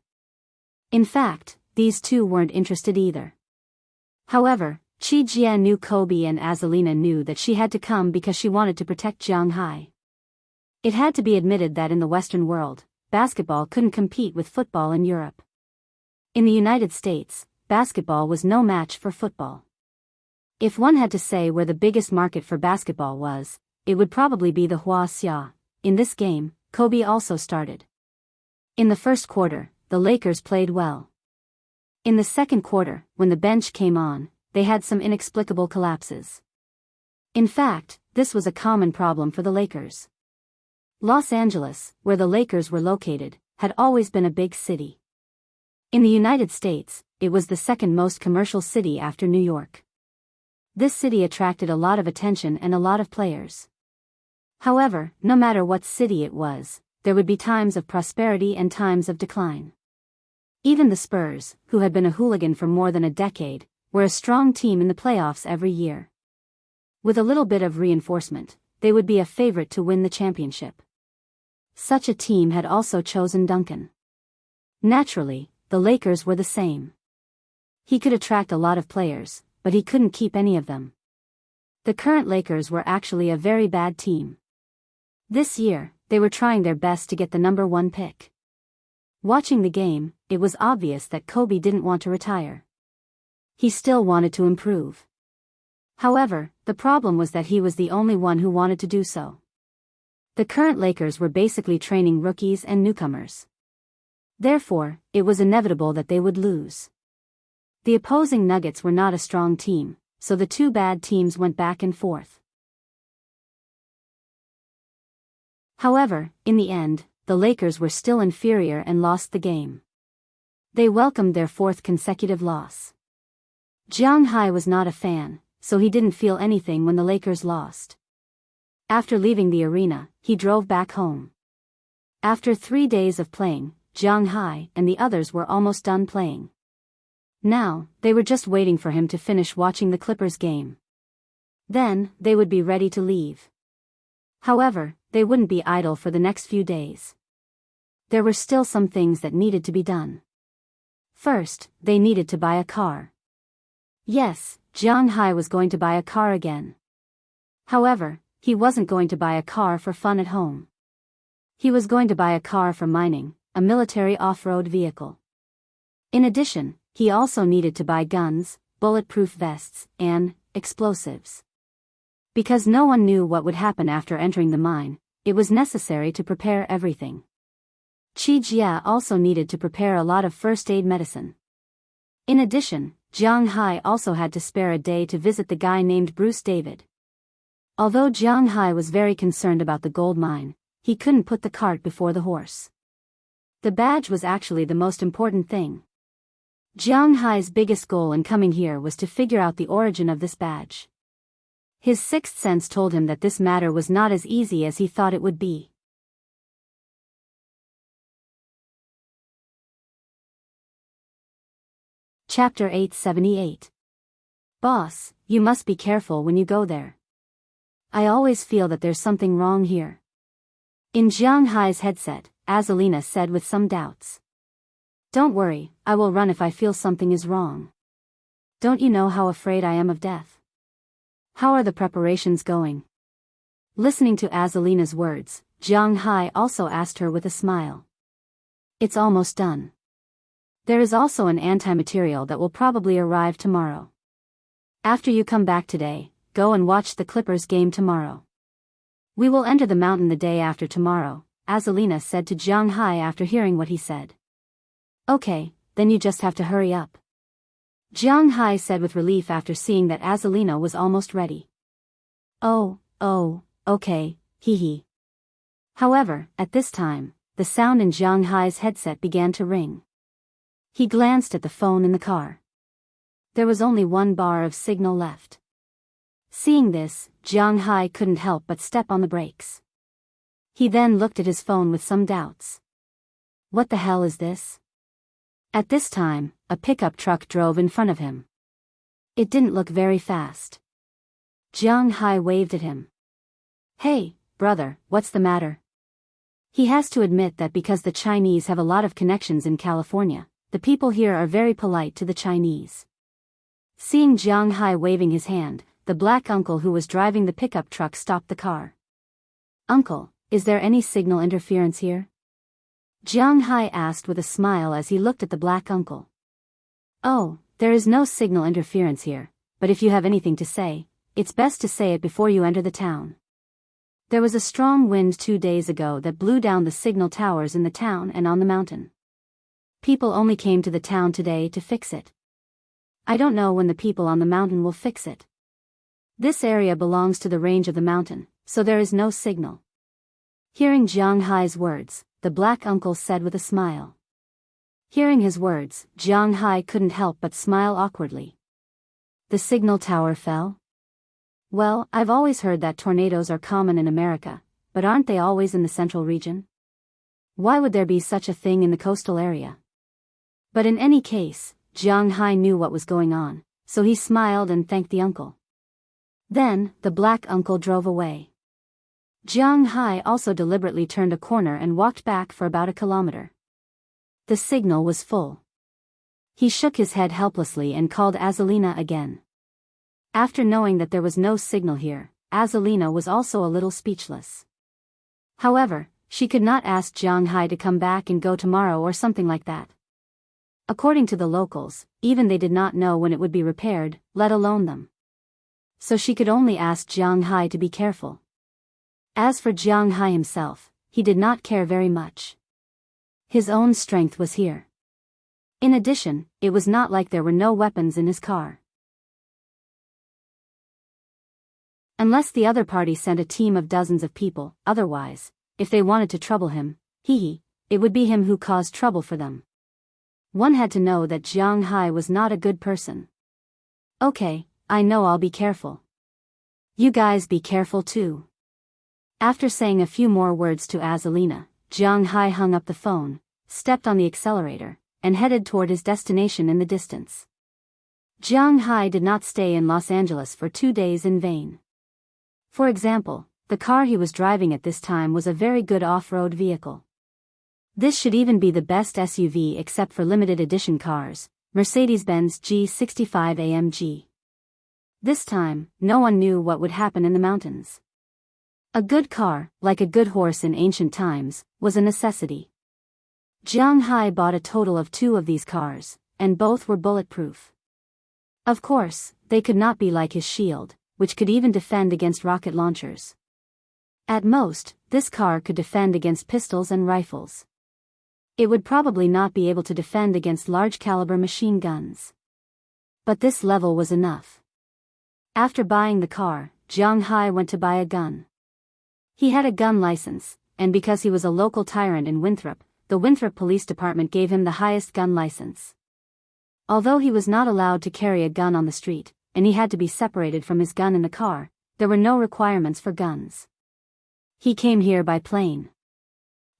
In fact, these two weren't interested either. However, Jia knew Kobe and Azalina knew that she had to come because she wanted to protect Jianghu. It had to be admitted that in the Western world, basketball couldn't compete with football in Europe. In the United States, basketball was no match for football. If one had to say where the biggest market for basketball was, it would probably be the Wuxia. In this game, Kobe also started. In the first quarter, the Lakers played well. In the second quarter, when the bench came on, they had some inexplicable collapses. In fact, this was a common problem for the Lakers. Los Angeles, where the Lakers were located, had always been a big city. In the United States, it was the second most commercial city after New York. This city attracted a lot of attention and a lot of players. However, no matter what city it was, there would be times of prosperity and times of decline. Even the Spurs, who had been a hooligan for more than a decade, were a strong team in the playoffs every year. With a little bit of reinforcement, they would be a favorite to win the championship. Such a team had also chosen Duncan. Naturally, the Lakers were the same. He could attract a lot of players, but he couldn't keep any of them. The current Lakers were actually a very bad team. This year, they were trying their best to get the number 1 pick. Watching the game, it was obvious that Kobe didn't want to retire. He still wanted to improve. However, the problem was that he was the only one who wanted to do so. The current Lakers were basically training rookies and newcomers. Therefore, it was inevitable that they would lose. The opposing Nuggets were not a strong team, so the two bad teams went back and forth. However, in the end, the Lakers were still inferior and lost the game. They welcomed their 4th consecutive loss. Jianghu was not a fan, so he didn't feel anything when the Lakers lost. After leaving the arena, he drove back home. After 3 days of playing, Jianghu and the others were almost done playing. Now, they were just waiting for him to finish watching the Clippers game. Then, they would be ready to leave. However, they wouldn't be idle for the next few days. There were still some things that needed to be done. First, they needed to buy a car. Yes, Jianghu was going to buy a car again. However, he wasn't going to buy a car for fun at home. He was going to buy a car for mining, a military off-road vehicle. In addition, he also needed to buy guns, bulletproof vests, and explosives. Because no one knew what would happen after entering the mine, it was necessary to prepare everything. Jia also needed to prepare a lot of first aid medicine. In addition, Jianghu also had to spare a day to visit the guy named Bruce David. Although Jianghu was very concerned about the gold mine, he couldn't put the cart before the horse. The badge was actually the most important thing. Jianghu's biggest goal in coming here was to figure out the origin of this badge. His sixth sense told him that this matter was not as easy as he thought it would be. Chapter 878. Boss, you must be careful when you go there. I always feel that there's something wrong here. In Jianghu's headset, Azalina said with some doubts. Don't worry, I will run if I feel something is wrong. Don't you know how afraid I am of death? How are the preparations going? Listening to Azalina's words, Jianghu also asked her with a smile. It's almost done. There is also an anti-material that will probably arrive tomorrow. After you come back today, go and watch the Clippers game tomorrow. We will enter the mountain the day after tomorrow, Azalina said to Jianghu after hearing what he said. Okay, then you just have to hurry up. Jianghu said with relief after seeing that Azalina was almost ready. Oh, okay, hee. However, at this time, the sound in Jianghu's headset began to ring. He glanced at the phone in the car. There was only 1 bar of signal left. Seeing this, Jianghu couldn't help but step on the brakes. He then looked at his phone with some doubts. What the hell is this? At this time, a pickup truck drove in front of him. It didn't look very fast. Jianghu waved at him. Hey, brother, what's the matter? He has to admit that because the Chinese have a lot of connections in California, the people here are very polite to the Chinese. Seeing Jianghu waving his hand, the black uncle who was driving the pickup truck stopped the car. Uncle, is there any signal interference here? Jianghu asked with a smile as he looked at the black uncle. Oh, there is no signal interference here, but if you have anything to say, it's best to say it before you enter the town. There was a strong wind 2 days ago that blew down the signal towers in the town and on the mountain. People only came to the town today to fix it. I don't know when the people on the mountain will fix it. This area belongs to the range of the mountain, so there is no signal. Hearing Jianghu's words, the black uncle said with a smile. Hearing his words, Jianghu couldn't help but smile awkwardly. The signal tower fell? Well, I've always heard that tornadoes are common in America, but aren't they always in the central region? Why would there be such a thing in the coastal area? But in any case, Jianghu knew what was going on, so he smiled and thanked the uncle. Then, the black uncle drove away. Jianghu also deliberately turned a corner and walked back for about 1 kilometer. The signal was full. He shook his head helplessly and called Azalina again. After knowing that there was no signal here, Azalina was also a little speechless. However, she could not ask Jianghu to come back and go tomorrow or something like that. According to the locals, even they did not know when it would be repaired, let alone them. So she could only ask Jianghu to be careful. As for Jianghu himself, he did not care very much. His own strength was here. In addition, it was not like there were no weapons in his car. Unless the other party sent a team of dozens of people, otherwise, if they wanted to trouble him, it would be him who caused trouble for them. One had to know that Jianghu was not a good person. Okay, I know, I'll be careful. You guys be careful too. After saying a few more words to Azalina, Jianghu hung up the phone, stepped on the accelerator, and headed toward his destination in the distance. Jianghu did not stay in Los Angeles for 2 days in vain. For example, the car he was driving at this time was a very good off-road vehicle. This should even be the best SUV except for limited edition cars, Mercedes-Benz G65 AMG. This time, no one knew what would happen in the mountains. A good car, like a good horse in ancient times, was a necessity. Jianghu bought a total of 2 of these cars, and both were bulletproof. Of course, they could not be like his shield, which could even defend against rocket launchers. At most, this car could defend against pistols and rifles. It would probably not be able to defend against large-caliber machine guns. But this level was enough. After buying the car, Jianghu went to buy a gun. He had a gun license, and because he was a local tyrant in Winthrop, the Winthrop Police Department gave him the highest gun license. Although he was not allowed to carry a gun on the street, and he had to be separated from his gun in the car, there were no requirements for guns. He came here by plane.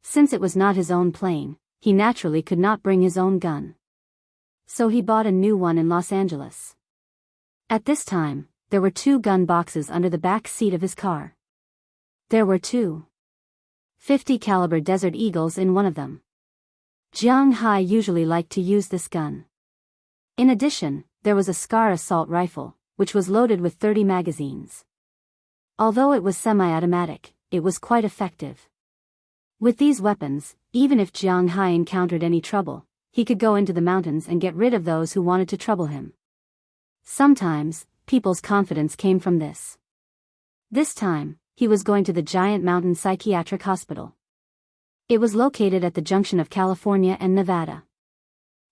Since it was not his own plane, he naturally could not bring his own gun. So he bought a new one in Los Angeles. At this time, there were 2 gun boxes under the back seat of his car. There were 2 .50 caliber Desert Eagles in one of them. Jianghu usually liked to use this gun. In addition, there was a Scar assault rifle, which was loaded with 30 magazines. Although it was semi-automatic, it was quite effective. With these weapons, even if Jianghu encountered any trouble, he could go into the mountains and get rid of those who wanted to trouble him. Sometimes, people's confidence came from this. This time, he was going to the Giant Mountain Psychiatric Hospital. It was located at the junction of California and Nevada.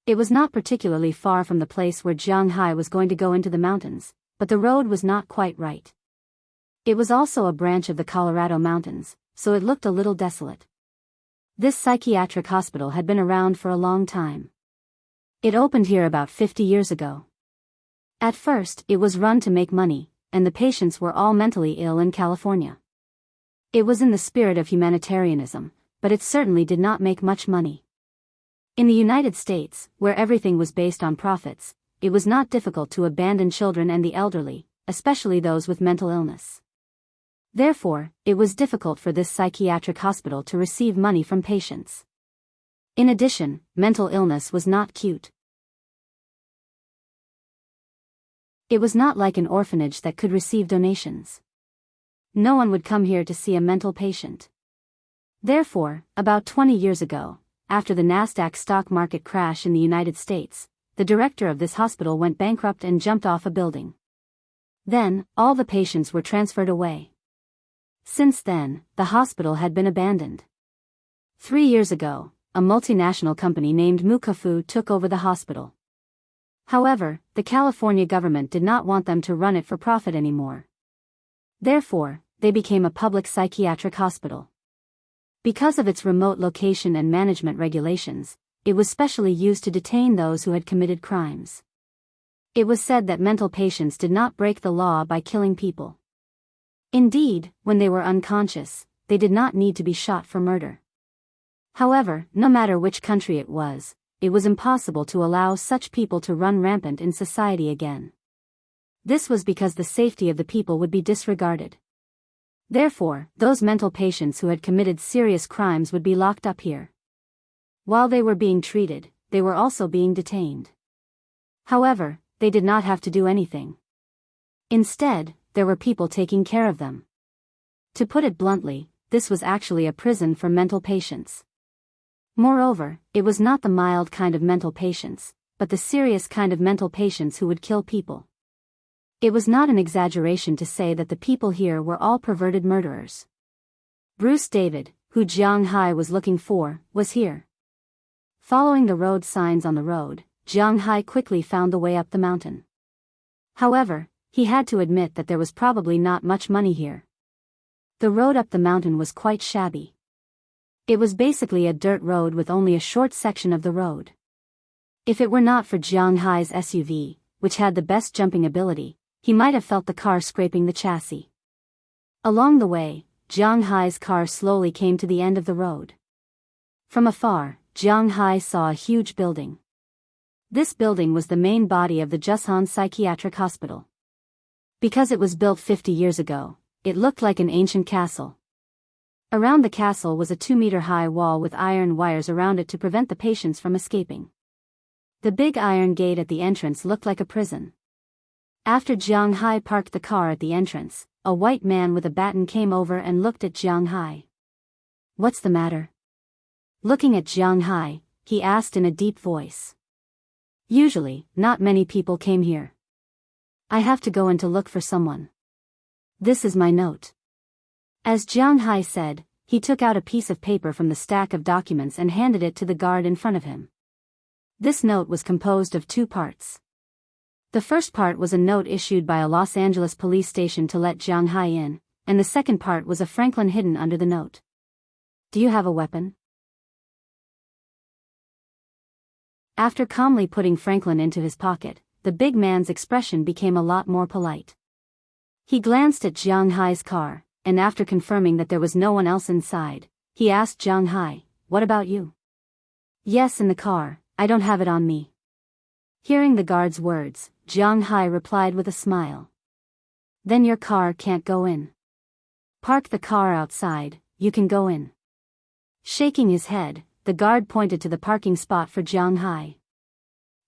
It was not particularly far from the place where Jianghu was going to go into the mountains, but the road was not quite right. It was also a branch of the Colorado Mountains, so it looked a little desolate. This psychiatric hospital had been around for a long time. It opened here about 50 years ago. At first, it was run to make money, and the patients were all mentally ill in California. It was in the spirit of humanitarianism, but it certainly did not make much money. In the United States, where everything was based on profits, it was not difficult to abandon children and the elderly, especially those with mental illness. Therefore, it was difficult for this psychiatric hospital to receive money from patients. In addition, mental illness was not cute. It was not like an orphanage that could receive donations. No one would come here to see a mental patient. Therefore, about 20 years ago, after the Nasdaq stock market crash in the United States, the director of this hospital went bankrupt and jumped off a building. Then, all the patients were transferred away. Since then, the hospital had been abandoned. 3 years ago, a multinational company named Mukafu took over the hospital. However, the California government did not want them to run it for profit anymore. Therefore, they became a public psychiatric hospital. Because of its remote location and management regulations, it was specially used to detain those who had committed crimes. It was said that mental patients did not break the law by killing people. Indeed, when they were unconscious, they did not need to be shot for murder. However, no matter which country it was impossible to allow such people to run rampant in society again. This was because the safety of the people would be disregarded. Therefore, those mental patients who had committed serious crimes would be locked up here. While they were being treated, they were also being detained. However, they did not have to do anything. Instead, there were people taking care of them. To put it bluntly, this was actually a prison for mental patients. Moreover, it was not the mild kind of mental patients, but the serious kind of mental patients who would kill people. It was not an exaggeration to say that the people here were all perverted murderers. Bruce David, who Jianghu was looking for, was here. Following the road signs on the road, Jianghu quickly found the way up the mountain. However, he had to admit that there was probably not much money here. The road up the mountain was quite shabby. It was basically a dirt road with only a short section of the road. If it were not for Jianghu's SUV, which had the best jumping ability, he might have felt the car scraping the chassis. Along the way, Jianghu's car slowly came to the end of the road. From afar, Jianghu saw a huge building. This building was the main body of the Jianghu Psychiatric Hospital. Because it was built 50 years ago, it looked like an ancient castle. Around the castle was a 2-meter-high wall with iron wires around it to prevent the patients from escaping. The big iron gate at the entrance looked like a prison. After Jianghu parked the car at the entrance, a white man with a baton came over and looked at Jianghu. "What's the matter?" Looking at Jianghu, he asked in a deep voice. "Usually, not many people came here. I have to go in to look for someone. This is my note." As Jianghu said, he took out a piece of paper from the stack of documents and handed it to the guard in front of him. This note was composed of 2 parts. The first part was a note issued by a Los Angeles police station to let Jianghu in, and the second part was a Franklin hidden under the note. "Do you have a weapon?" After calmly putting Franklin into his pocket, the big man's expression became a lot more polite. He glanced at Jianghu's car, and after confirming that there was no one else inside, he asked Jianghu, "What about you?" "Yes, in the car, I don't have it on me." Hearing the guard's words, Jianghu replied with a smile. "Then your car can't go in. Park the car outside, you can go in." Shaking his head, the guard pointed to the parking spot for Jianghu.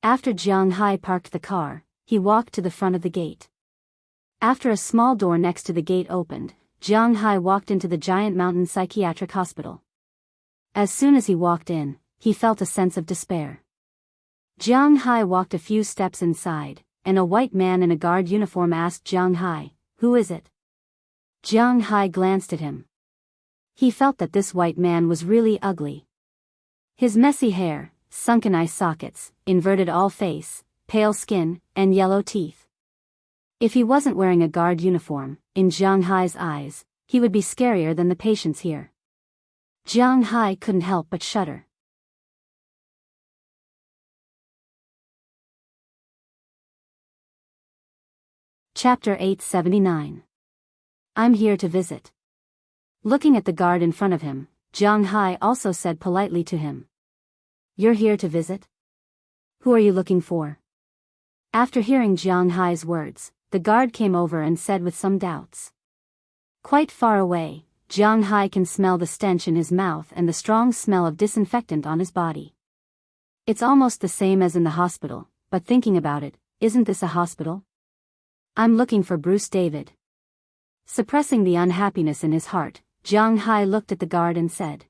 After Jianghu parked the car, he walked to the front of the gate. After a small door next to the gate opened, Jianghu walked into the Giant Mountain Psychiatric Hospital. As soon as he walked in, he felt a sense of despair. Jianghu walked a few steps inside, and a white man in a guard uniform asked Jianghu, "Who is it?" Jianghu glanced at him. He felt that this white man was really ugly. His messy hair, sunken eye sockets, inverted all face, pale skin, and yellow teeth. If he wasn't wearing a guard uniform, in Jianghu's eyes, he would be scarier than the patients here. Jianghu couldn't help but shudder. Chapter 879. I'm here to visit. Looking at the guard in front of him, Jianghu also said politely to him. "You're here to visit? Who are you looking for?" After hearing Jianghu's words, the guard came over and said with some doubts. Quite far away, Jianghu can smell the stench in his mouth and the strong smell of disinfectant on his body. It's almost the same as in the hospital, but thinking about it, isn't this a hospital? I'm looking for Bruce David. Suppressing the unhappiness in his heart, Jianghu looked at the guard and said.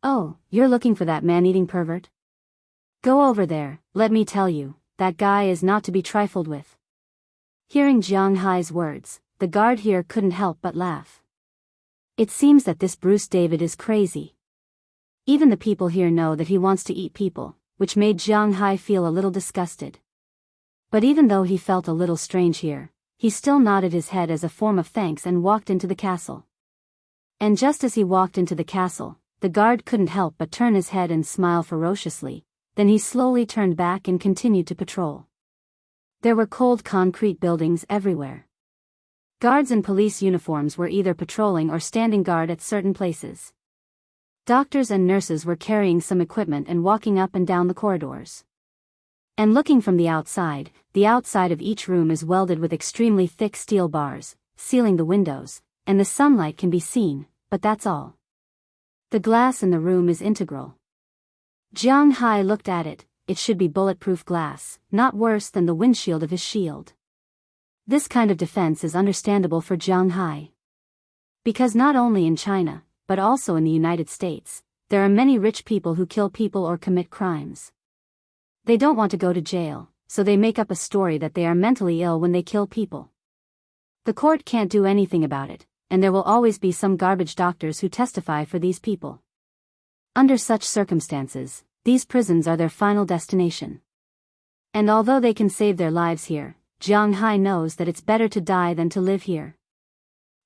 "Oh, you're looking for that man-eating pervert? Go over there, let me tell you, that guy is not to be trifled with." Hearing Jianghu's words, the guard here couldn't help but laugh. It seems that this Bruce David is crazy. Even the people here know that he wants to eat people, which made Jianghu feel a little disgusted. But even though he felt a little strange here, he still nodded his head as a form of thanks and walked into the castle. And just as he walked into the castle, the guard couldn't help but turn his head and smile ferociously, then he slowly turned back and continued to patrol. There were cold concrete buildings everywhere. Guards in police uniforms were either patrolling or standing guard at certain places. Doctors and nurses were carrying some equipment and walking up and down the corridors. And looking from the outside of each room is welded with extremely thick steel bars, sealing the windows, and the sunlight can be seen, but that's all. The glass in the room is integral. Jianghu looked at it. It should be bulletproof glass, not worse than the windshield of his shield. This kind of defense is understandable for Jianghu. Because not only in China, but also in the United States, there are many rich people who kill people or commit crimes. They don't want to go to jail, so they make up a story that they are mentally ill when they kill people. The court can't do anything about it, and there will always be some garbage doctors who testify for these people. Under such circumstances, these prisons are their final destination. And although they can save their lives here, Jianghu knows that it's better to die than to live here.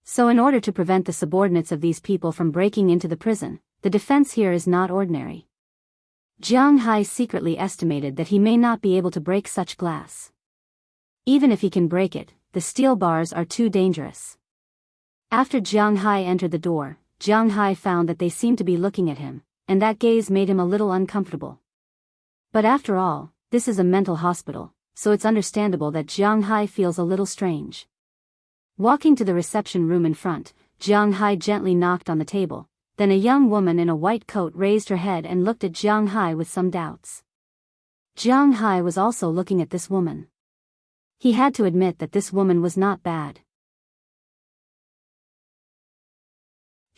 So in order to prevent the subordinates of these people from breaking into the prison, the defense here is not ordinary. Jianghu secretly estimated that he may not be able to break such glass. Even if he can break it, the steel bars are too dangerous. After Jianghu entered the door, Jianghu found that they seemed to be looking at him, and that gaze made him a little uncomfortable. But after all, this is a mental hospital, so it's understandable that Jianghu feels a little strange. Walking to the reception room in front, Jianghu gently knocked on the table. Then a young woman in a white coat raised her head and looked at Jianghu with some doubts. Jianghu was also looking at this woman. He had to admit that this woman was not bad.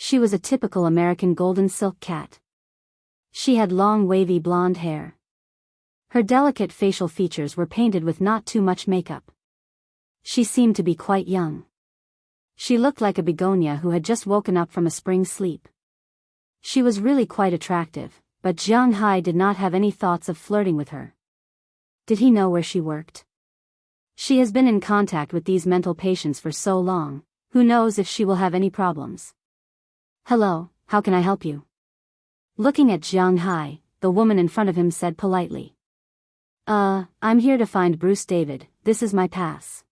She was a typical American golden silk cat. She had long wavy blonde hair. Her delicate facial features were painted with not too much makeup. She seemed to be quite young. She looked like a begonia who had just woken up from a spring sleep. She was really quite attractive, but Jianghu did not have any thoughts of flirting with her. Did he know where she worked? She has been in contact with these mental patients for so long, who knows if she will have any problems. Hello, how can I help you? Looking at Jianghu, the woman in front of him said politely. I'm here to find Bruce David, this is my pass.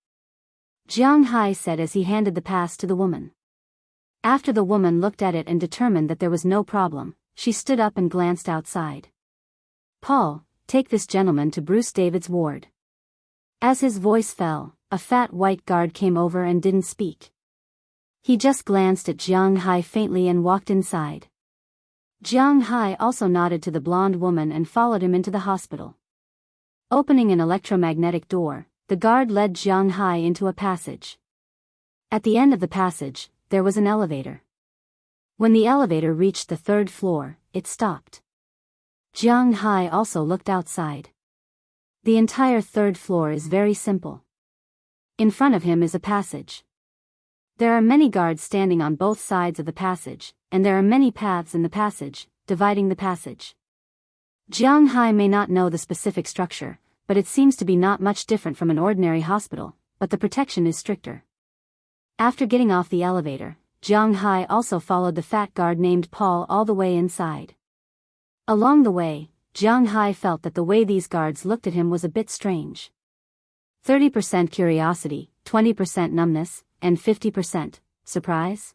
Jianghu said as he handed the pass to the woman. After the woman looked at it and determined that there was no problem, she stood up and glanced outside. Paul, take this gentleman to Bruce David's ward. As his voice fell, a fat white guard came over and didn't speak. He just glanced at Jianghu faintly and walked inside. Jianghu also nodded to the blonde woman and followed him into the hospital. Opening an electromagnetic door, the guard led Jianghu into a passage. At the end of the passage, there was an elevator. When the elevator reached the 3rd floor, it stopped. Jianghu also looked outside. The entire 3rd floor is very simple. In front of him is a passage. There are many guards standing on both sides of the passage, and there are many paths in the passage, dividing the passage. Jianghu may not know the specific structure, but it seems to be not much different from an ordinary hospital, but the protection is stricter. After getting off the elevator, Jianghu also followed the fat guard named Paul all the way inside. Along the way, Jianghu felt that the way these guards looked at him was a bit strange. 30% curiosity, 20% numbness, and 50% surprise?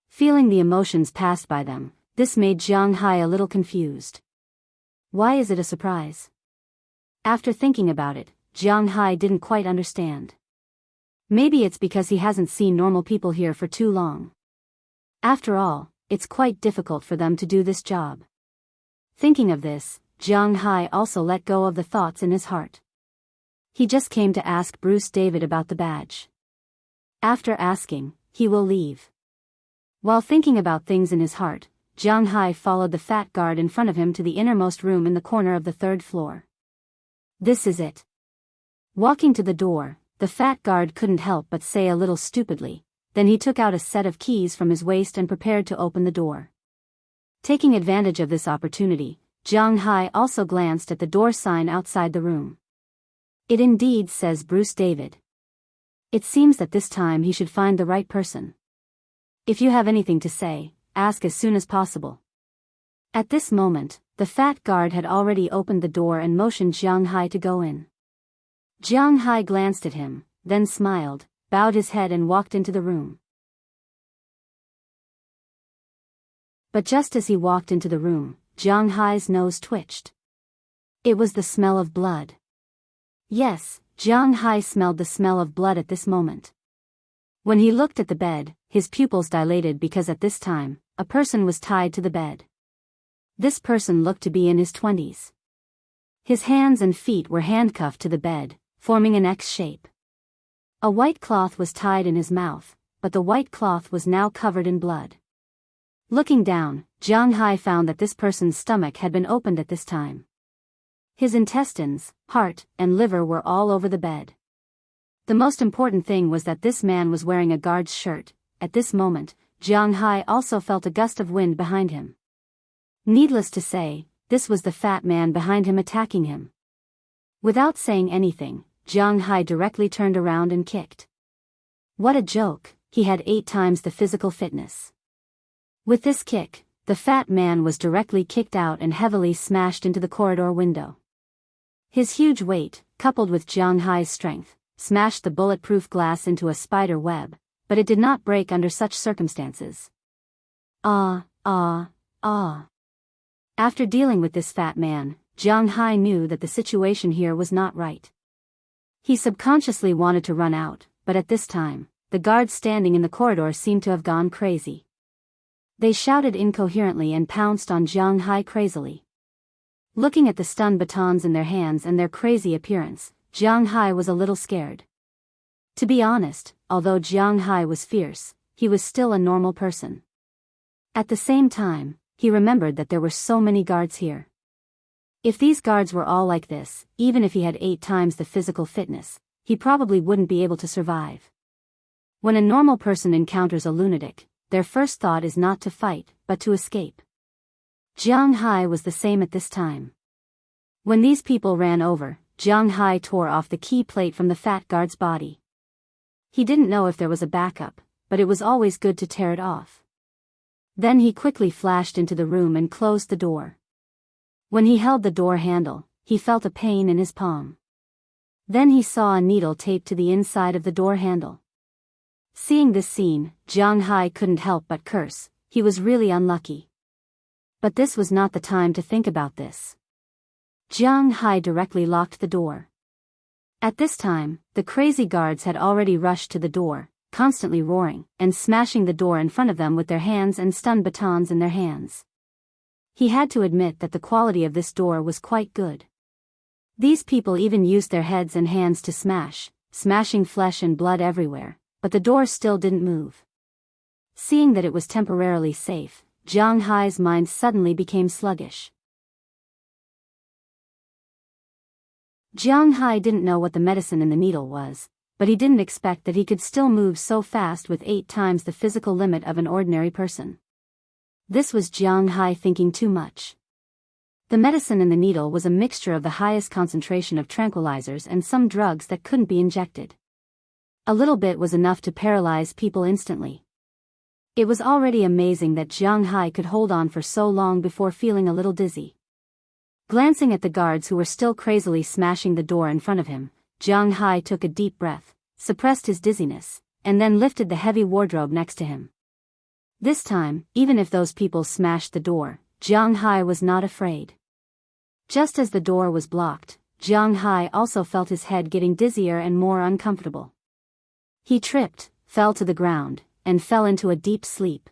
Feeling the emotions passed by them, this made Jianghu a little confused. Why is it a surprise? After thinking about it, Jianghu didn't quite understand. Maybe it's because he hasn't seen normal people here for too long. After all, it's quite difficult for them to do this job. Thinking of this, Jianghu also let go of the thoughts in his heart. He just came to ask Bruce David about the badge. After asking, he will leave. While thinking about things in his heart, Jianghu followed the fat guard in front of him to the innermost room in the corner of the 3rd floor. This is it. Walking to the door, the fat guard couldn't help but say a little stupidly, then he took out a set of keys from his waist and prepared to open the door. Taking advantage of this opportunity, Jianghu also glanced at the door sign outside the room. It indeed says Bruce David. It seems that this time he should find the right person. If you have anything to say, ask as soon as possible. At this moment, the fat guard had already opened the door and motioned Jianghu to go in. Jianghu glanced at him, then smiled, bowed his head and walked into the room. But just as he walked into the room, Jianghu's nose twitched. It was the smell of blood. Yes, Jianghu smelled the smell of blood at this moment. When he looked at the bed, his pupils dilated because at this time, a person was tied to the bed. This person looked to be in his 20s. His hands and feet were handcuffed to the bed, forming an X shape. A white cloth was tied in his mouth, but the white cloth was now covered in blood. Looking down, Jianghu found that this person's stomach had been opened at this time. His intestines, heart, and liver were all over the bed. The most important thing was that this man was wearing a guard's shirt. At this moment, Jianghu also felt a gust of wind behind him. Needless to say, this was the fat man behind him attacking him. Without saying anything, Jianghu directly turned around and kicked. What a joke, he had 8 times the physical fitness. With this kick, the fat man was directly kicked out and heavily smashed into the corridor window. His huge weight, coupled with Jianghu's strength, smashed the bulletproof glass into a spider web, but it did not break under such circumstances. After dealing with this fat man, Jianghu knew that the situation here was not right. He subconsciously wanted to run out, but at this time, the guards standing in the corridor seemed to have gone crazy. They shouted incoherently and pounced on Jianghu crazily. Looking at the stun batons in their hands and their crazy appearance, Jianghu was a little scared. To be honest, although Jianghu was fierce, he was still a normal person. At the same time, he remembered that there were so many guards here. If these guards were all like this, even if he had 8 times the physical fitness, he probably wouldn't be able to survive. When a normal person encounters a lunatic, their first thought is not to fight, but to escape. Jianghu was the same at this time. When these people ran over, Jianghu tore off the key plate from the fat guard's body. He didn't know if there was a backup, but it was always good to tear it off. Then he quickly flashed into the room and closed the door. When he held the door handle, he felt a pain in his palm. Then he saw a needle taped to the inside of the door handle. Seeing this scene, Jianghu couldn't help but curse. He was really unlucky. But this was not the time to think about this. Jianghu directly locked the door. At this time, the crazy guards had already rushed to the door, constantly roaring, and smashing the door in front of them with their hands and stun batons in their hands. He had to admit that the quality of this door was quite good. These people even used their heads and hands to smashing flesh and blood everywhere, but the door still didn't move. Seeing that it was temporarily safe, Jianghu's mind suddenly became sluggish. Jianghu didn't know what the medicine in the needle was, but he didn't expect that he could still move so fast with 8 times the physical limit of an ordinary person. This was Jianghu thinking too much. The medicine in the needle was a mixture of the highest concentration of tranquilizers and some drugs that couldn't be injected. A little bit was enough to paralyze people instantly. It was already amazing that Jianghu could hold on for so long before feeling a little dizzy. Glancing at the guards who were still crazily smashing the door in front of him, Jianghu took a deep breath, suppressed his dizziness, and then lifted the heavy wardrobe next to him. This time, even if those people smashed the door, Jianghu was not afraid. Just as the door was blocked, Jianghu also felt his head getting dizzier and more uncomfortable. He tripped, fell to the ground, and fell into a deep sleep.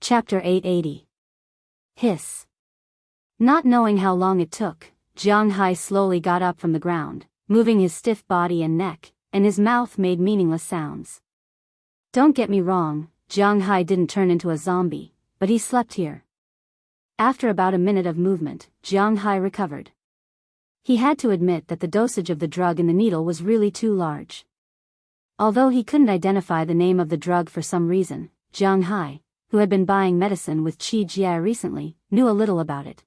Chapter 880. Hiss. Not knowing how long it took, Jianghu slowly got up from the ground, moving his stiff body and neck, and his mouth made meaningless sounds. Don't get me wrong, Jianghu didn't turn into a zombie, but he slept here. After about a minute of movement, Jianghu recovered. He had to admit that the dosage of the drug in the needle was really too large. Although he couldn't identify the name of the drug for some reason, Jianghu, who had been buying medicine with Qi Jie recently, knew a little about it.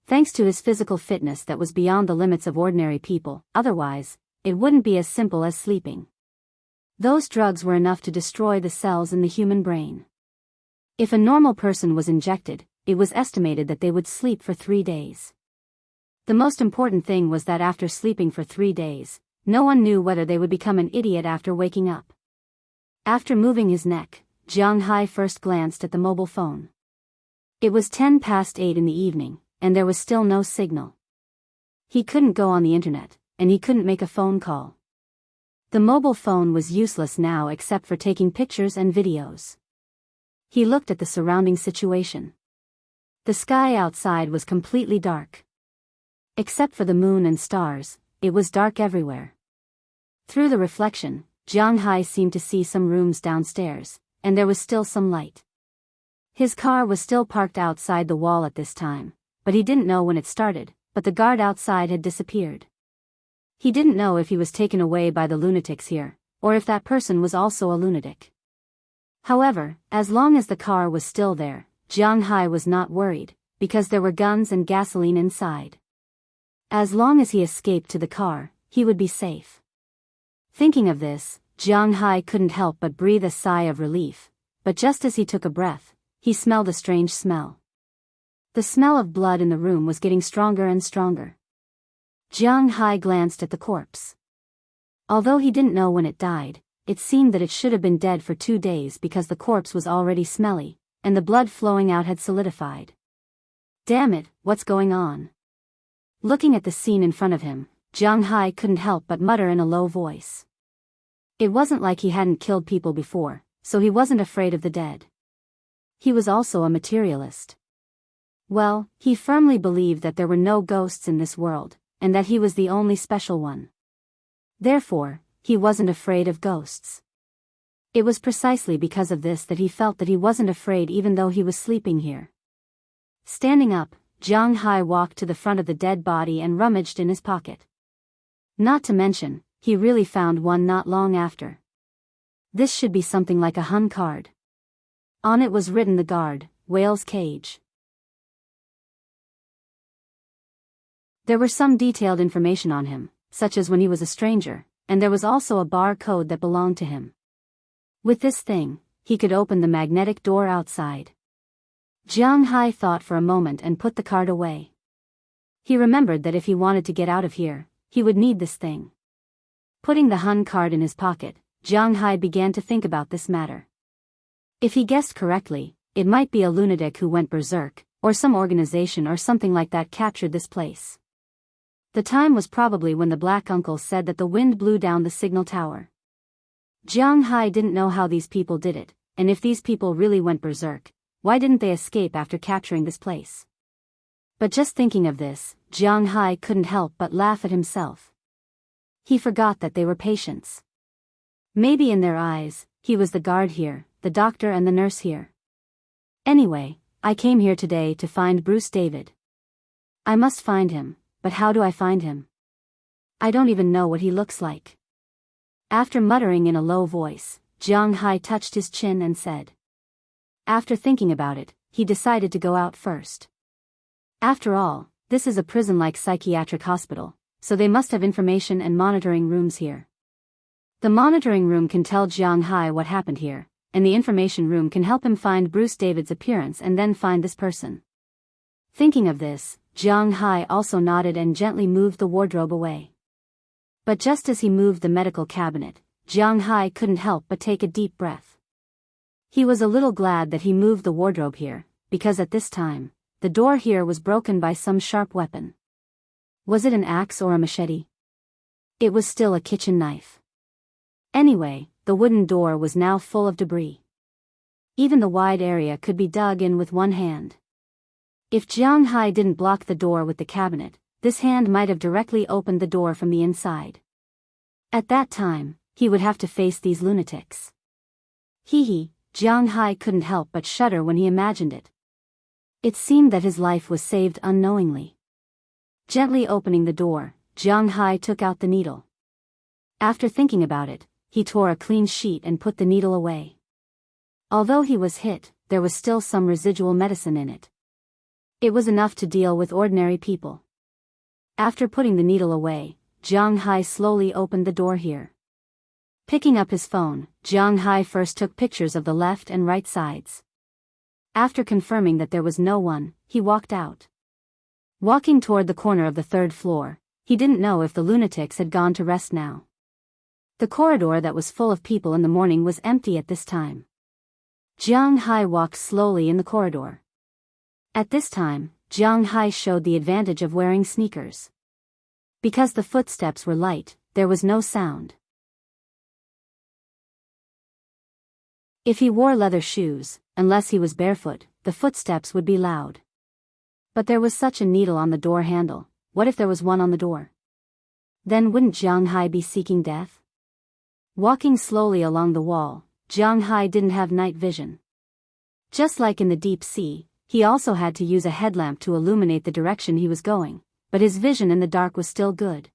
Thanks to his physical fitness that was beyond the limits of ordinary people, otherwise, it wouldn't be as simple as sleeping. Those drugs were enough to destroy the cells in the human brain. If a normal person was injected, it was estimated that they would sleep for 3 days. The most important thing was that after sleeping for 3 days, no one knew whether they would become an idiot after waking up. After moving his neck, Jianghu first glanced at the mobile phone. It was 8:10 in the evening, and there was still no signal. He couldn't go on the internet, and he couldn't make a phone call. The mobile phone was useless now except for taking pictures and videos. He looked at the surrounding situation. The sky outside was completely dark. Except for the moon and stars, it was dark everywhere. Through the reflection, Jianghu seemed to see some rooms downstairs, and there was still some light. His car was still parked outside the wall at this time, but he didn't know when it started, but the guard outside had disappeared. He didn't know if he was taken away by the lunatics here, or if that person was also a lunatic. However, as long as the car was still there, Jianghu was not worried, because there were guns and gasoline inside. As long as he escaped to the car, he would be safe. Thinking of this, Jianghu couldn't help but breathe a sigh of relief, but just as he took a breath, he smelled a strange smell. The smell of blood in the room was getting stronger and stronger. Jianghu glanced at the corpse. Although he didn't know when it died, it seemed that it should have been dead for 2 days because the corpse was already smelly, and the blood flowing out had solidified. Damn it, what's going on? Looking at the scene in front of him, Jianghu couldn't help but mutter in a low voice. It wasn't like he hadn't killed people before, so he wasn't afraid of the dead. He was also a materialist. Well, he firmly believed that there were no ghosts in this world, and that he was the only special one. Therefore, he wasn't afraid of ghosts. It was precisely because of this that he felt that he wasn't afraid even though he was sleeping here. Standing up, Jianghu walked to the front of the dead body and rummaged in his pocket. Not to mention, he really found one not long after. This should be something like a Hun card. On it was written the guard, whale's cage. There were some detailed information on him, such as when he was a stranger, and there was also a bar code that belonged to him. With this thing, he could open the magnetic door outside. Jianghu thought for a moment and put the card away. He remembered that if he wanted to get out of here, he would need this thing. Putting the Hun card in his pocket, Jianghu began to think about this matter. If he guessed correctly, it might be a lunatic who went berserk, or some organization or something like that captured this place. The time was probably when the black uncle said that the wind blew down the signal tower. Jianghu didn't know how these people did it, and if these people really went berserk, why didn't they escape after capturing this place? But just thinking of this, Jianghu couldn't help but laugh at himself. He forgot that they were patients. Maybe in their eyes, he was the guard here, the doctor and the nurse here. Anyway, I came here today to find Bruce David. I must find him, but how do I find him? I don't even know what he looks like. After muttering in a low voice, Jianghu touched his chin and said. After thinking about it, he decided to go out first. After all, this is a prison-like psychiatric hospital, so they must have information and monitoring rooms here. The monitoring room can tell Jianghu what happened here, and the information room can help him find Bruce David's appearance and then find this person. Thinking of this, Jianghu also nodded and gently moved the wardrobe away. But just as he moved the medical cabinet, Jianghu couldn't help but take a deep breath. He was a little glad that he moved the wardrobe here, because at this time, the door here was broken by some sharp weapon. Was it an axe or a machete? It was still a kitchen knife. Anyway, the wooden door was now full of debris. Even the wide area could be dug in with one hand. If Jianghu didn't block the door with the cabinet, this hand might have directly opened the door from the inside. At that time, he would have to face these lunatics. Jianghu couldn't help but shudder when he imagined it. It seemed that his life was saved unknowingly. Gently opening the door, Jianghu took out the needle. After thinking about it, he tore a clean sheet and put the needle away. Although he was hit, there was still some residual medicine in it. It was enough to deal with ordinary people. After putting the needle away, Jianghu slowly opened the door here. Picking up his phone, Jianghu first took pictures of the left and right sides. After confirming that there was no one, he walked out. Walking toward the corner of the third floor, he didn't know if the lunatics had gone to rest now. The corridor that was full of people in the morning was empty at this time. Jianghu walked slowly in the corridor. At this time, Jianghu showed the advantage of wearing sneakers. Because the footsteps were light, there was no sound. If he wore leather shoes, unless he was barefoot, the footsteps would be loud. But there was such a needle on the door handle, what if there was one on the door? Then wouldn't Jianghu be seeking death? Walking slowly along the wall, Jianghu didn't have night vision. Just like in the deep sea, he also had to use a headlamp to illuminate the direction he was going, but his vision in the dark was still good.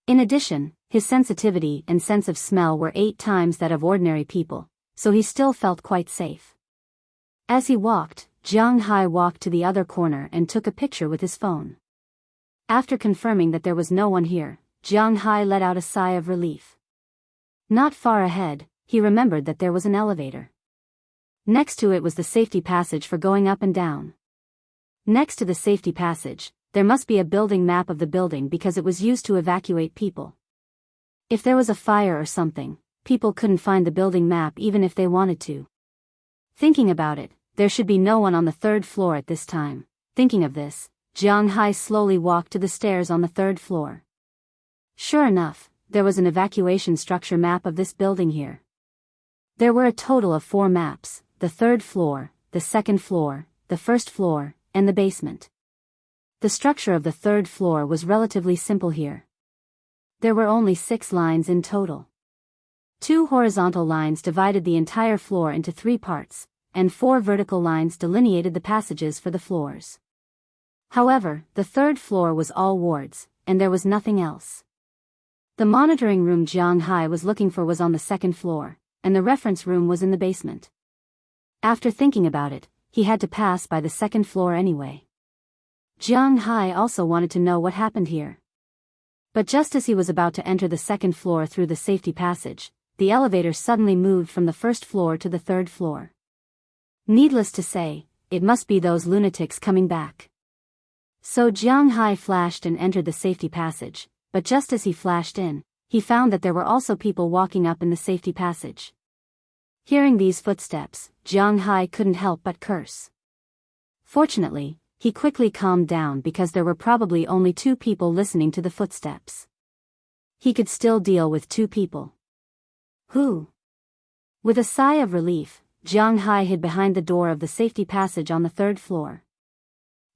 In addition, his sensitivity and sense of smell were 8 times that of ordinary people, so he still felt quite safe. As he walked, Jianghu walked to the other corner and took a picture with his phone. After confirming that there was no one here, Jianghu let out a sigh of relief. Not far ahead, he remembered that there was an elevator. Next to it was the safety passage for going up and down. Next to the safety passage, there must be a building map of the building because it was used to evacuate people. If there was a fire or something, people couldn't find the building map even if they wanted to. Thinking about it, there should be no one on the 3rd floor at this time. Thinking of this, Jianghu slowly walked to the stairs on the 3rd floor. Sure enough, there was an evacuation structure map of this building here. There were a total of 4 maps, the 3rd floor, the 2nd floor, the 1st floor, and the basement. The structure of the 3rd floor was relatively simple here. There were only 6 lines in total. 2 horizontal lines divided the entire floor into 3 parts, and 4 vertical lines delineated the passages for the floors. However, the 3rd floor was all wards, and there was nothing else. The monitoring room Jianghu was looking for was on the 2nd floor, and the reference room was in the basement. After thinking about it, he had to pass by the 2nd floor anyway. Jianghu also wanted to know what happened here. But just as he was about to enter the 2nd floor through the safety passage, the elevator suddenly moved from the 1st floor to the 3rd floor. Needless to say, it must be those lunatics coming back. So Jianghu flashed and entered the safety passage, but just as he flashed in, he found that there were also people walking up in the safety passage. Hearing these footsteps, Jianghu couldn't help but curse. Fortunately, he quickly calmed down because there were probably only 2 people listening to the footsteps. He could still deal with 2 people. Who? With a sigh of relief, Jianghu hid behind the door of the safety passage on the 3rd floor.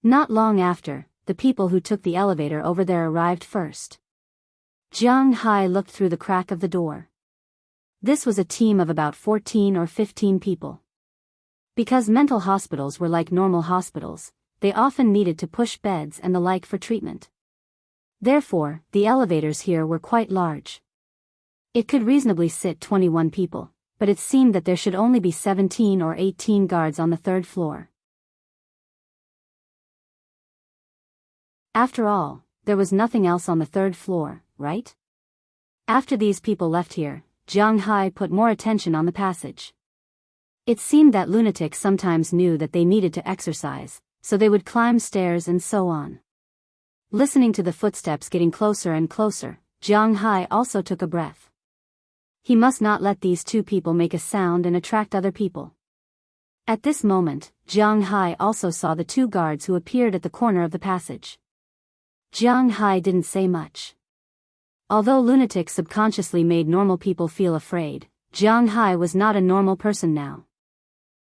Not long after, the people who took the elevator over there arrived first. Jianghu looked through the crack of the door. This was a team of about 14 or 15 people. Because mental hospitals were like normal hospitals, they often needed to push beds and the like for treatment. Therefore, the elevators here were quite large. It could reasonably sit 21 people, but it seemed that there should only be 17 or 18 guards on the 3rd floor. After all, there was nothing else on the 3rd floor, right? After these people left here, Jianghu put more attention on the passage. It seemed that lunatics sometimes knew that they needed to exercise, so they would climb stairs and so on. Listening to the footsteps getting closer and closer, Jianghu also took a breath. He must not let these 2 people make a sound and attract other people. At this moment, Jianghu also saw the 2 guards who appeared at the corner of the passage. Jianghu didn't say much. Although lunatics subconsciously made normal people feel afraid, Jianghu was not a normal person now.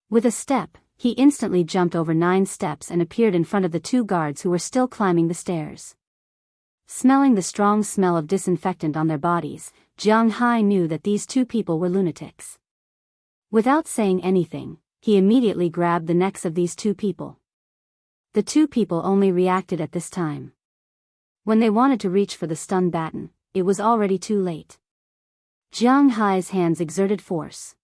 With a step, he instantly jumped over 9 steps and appeared in front of the 2 guards who were still climbing the stairs. Smelling the strong smell of disinfectant on their bodies, Jianghu knew that these 2 people were lunatics. Without saying anything, he immediately grabbed the necks of these 2 people. The 2 people only reacted at this time. When they wanted to reach for the stun baton, it was already too late. Jianghu's hands exerted force.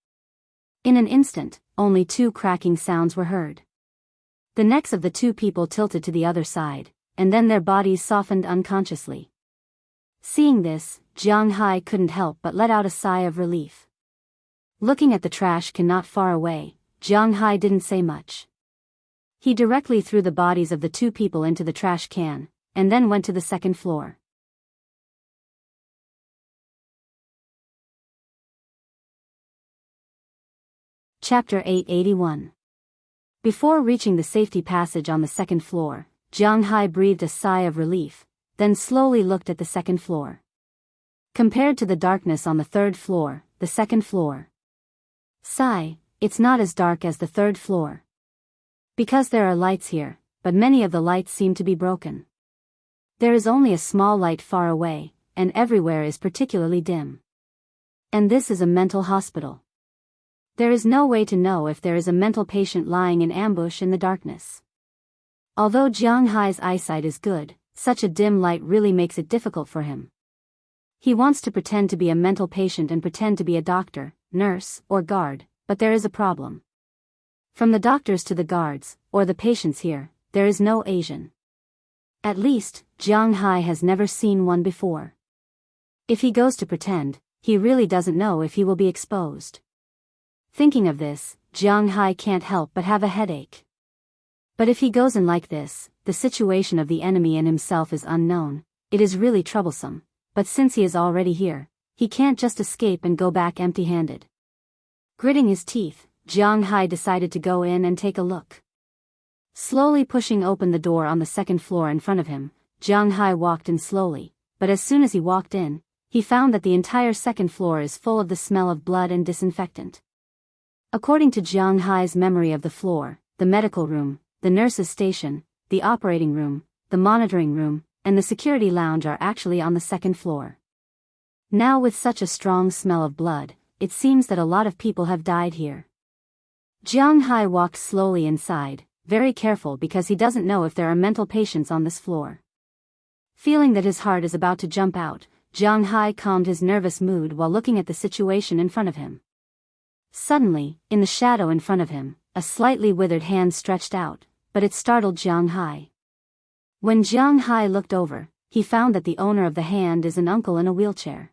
In an instant, only 2 cracking sounds were heard. The necks of the 2 people tilted to the other side, and then their bodies softened unconsciously. Seeing this, Jianghu couldn't help but let out a sigh of relief. Looking at the trash can not far away, Jianghu didn't say much. He directly threw the bodies of the 2 people into the trash can, and then went to the 2nd floor. Chapter 881. Before reaching the safety passage on the 2nd floor, Jianghu breathed a sigh of relief, then slowly looked at the 2nd floor. Compared to the darkness on the 3rd floor, the 2nd floor. Sigh, it's not as dark as the 3rd floor. Because there are lights here, but many of the lights seem to be broken. There is only a small light far away, and everywhere is particularly dim. And this is a mental hospital. There is no way to know if there is a mental patient lying in ambush in the darkness. Although Jianghu's eyesight is good, such a dim light really makes it difficult for him. He wants to pretend to be a mental patient and pretend to be a doctor, nurse, or guard, but there is a problem. From the doctors to the guards, or the patients here, there is no Asian. At least, Jianghu has never seen one before. If he goes to pretend, he really doesn't know if he will be exposed. Thinking of this, Jianghu can't help but have a headache. But if he goes in like this, the situation of the enemy and himself is unknown, it is really troublesome, but since he is already here, he can't just escape and go back empty-handed. Gritting his teeth, Jianghu decided to go in and take a look. Slowly pushing open the door on the 2nd floor in front of him, Jianghu walked in slowly, but as soon as he walked in, he found that the entire 2nd floor is full of the smell of blood and disinfectant. According to Jianghu's memory of the floor, the medical room, the nurse's station, the operating room, the monitoring room, and the security lounge are actually on the 2nd floor. Now with such a strong smell of blood, it seems that a lot of people have died here. Jianghu walked slowly inside, very careful because he doesn't know if there are mental patients on this floor. Feeling that his heart is about to jump out, Jianghu calmed his nervous mood while looking at the situation in front of him. Suddenly, in the shadow in front of him, a slightly withered hand stretched out, but it startled Jianghu. When Jianghu looked over, he found that the owner of the hand is an uncle in a wheelchair.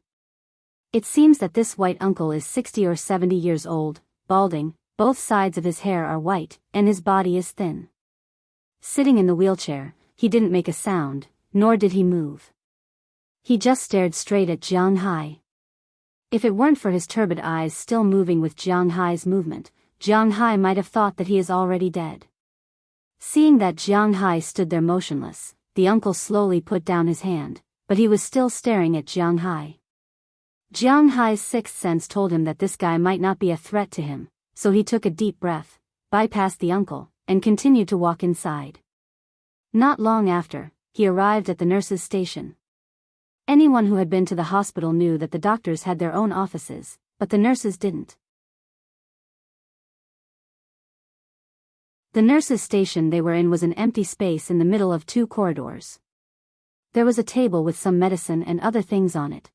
It seems that this white uncle is 60 or 70 years old, balding, both sides of his hair are white, and his body is thin. Sitting in the wheelchair, he didn't make a sound, nor did he move. He just stared straight at Jianghu. If it weren't for his turbid eyes still moving with Jianghu's movement, Jianghu might have thought that he is already dead. Seeing that Jianghu stood there motionless, the uncle slowly put down his hand, but he was still staring at Jianghu. Jianghu's sixth sense told him that this guy might not be a threat to him, so he took a deep breath, bypassed the uncle, and continued to walk inside. Not long after, he arrived at the nurse's station. Anyone who had been to the hospital knew that the doctors had their own offices, but the nurses didn't. The nurses' station they were in was an empty space in the middle of two corridors. There was a table with some medicine and other things on it.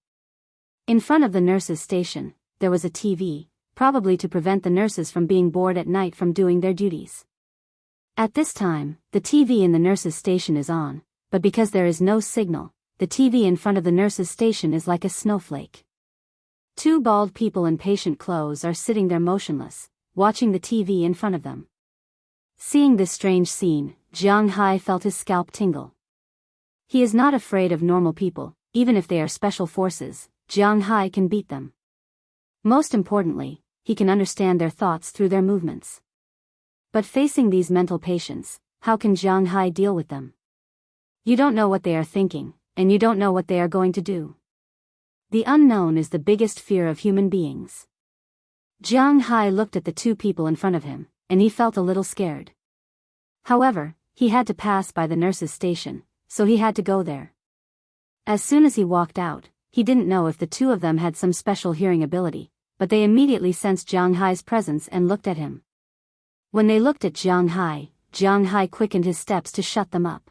In front of the nurses' station, there was a TV, probably to prevent the nurses from being bored at night from doing their duties. At this time, the TV in the nurses' station is on, but because there is no signal, the TV in front of the nurses' station is like a snowflake. Two bald people in patient clothes are sitting there motionless, watching the TV in front of them. Seeing this strange scene, Jianghu felt his scalp tingle. He is not afraid of normal people, even if they are special forces. Jianghu can beat them. Most importantly, he can understand their thoughts through their movements. But facing these mental patients, how can Jianghu deal with them? You don't know what they are thinking, and you don't know what they are going to do. The unknown is the biggest fear of human beings. Jianghu looked at the two people in front of him, and he felt a little scared. However, he had to pass by the nurse's station, so he had to go there. As soon as he walked out, he didn't know if the two of them had some special hearing ability, but they immediately sensed Jianghu's presence and looked at him. When they looked at Jianghu, Jianghu quickened his steps to shut them up.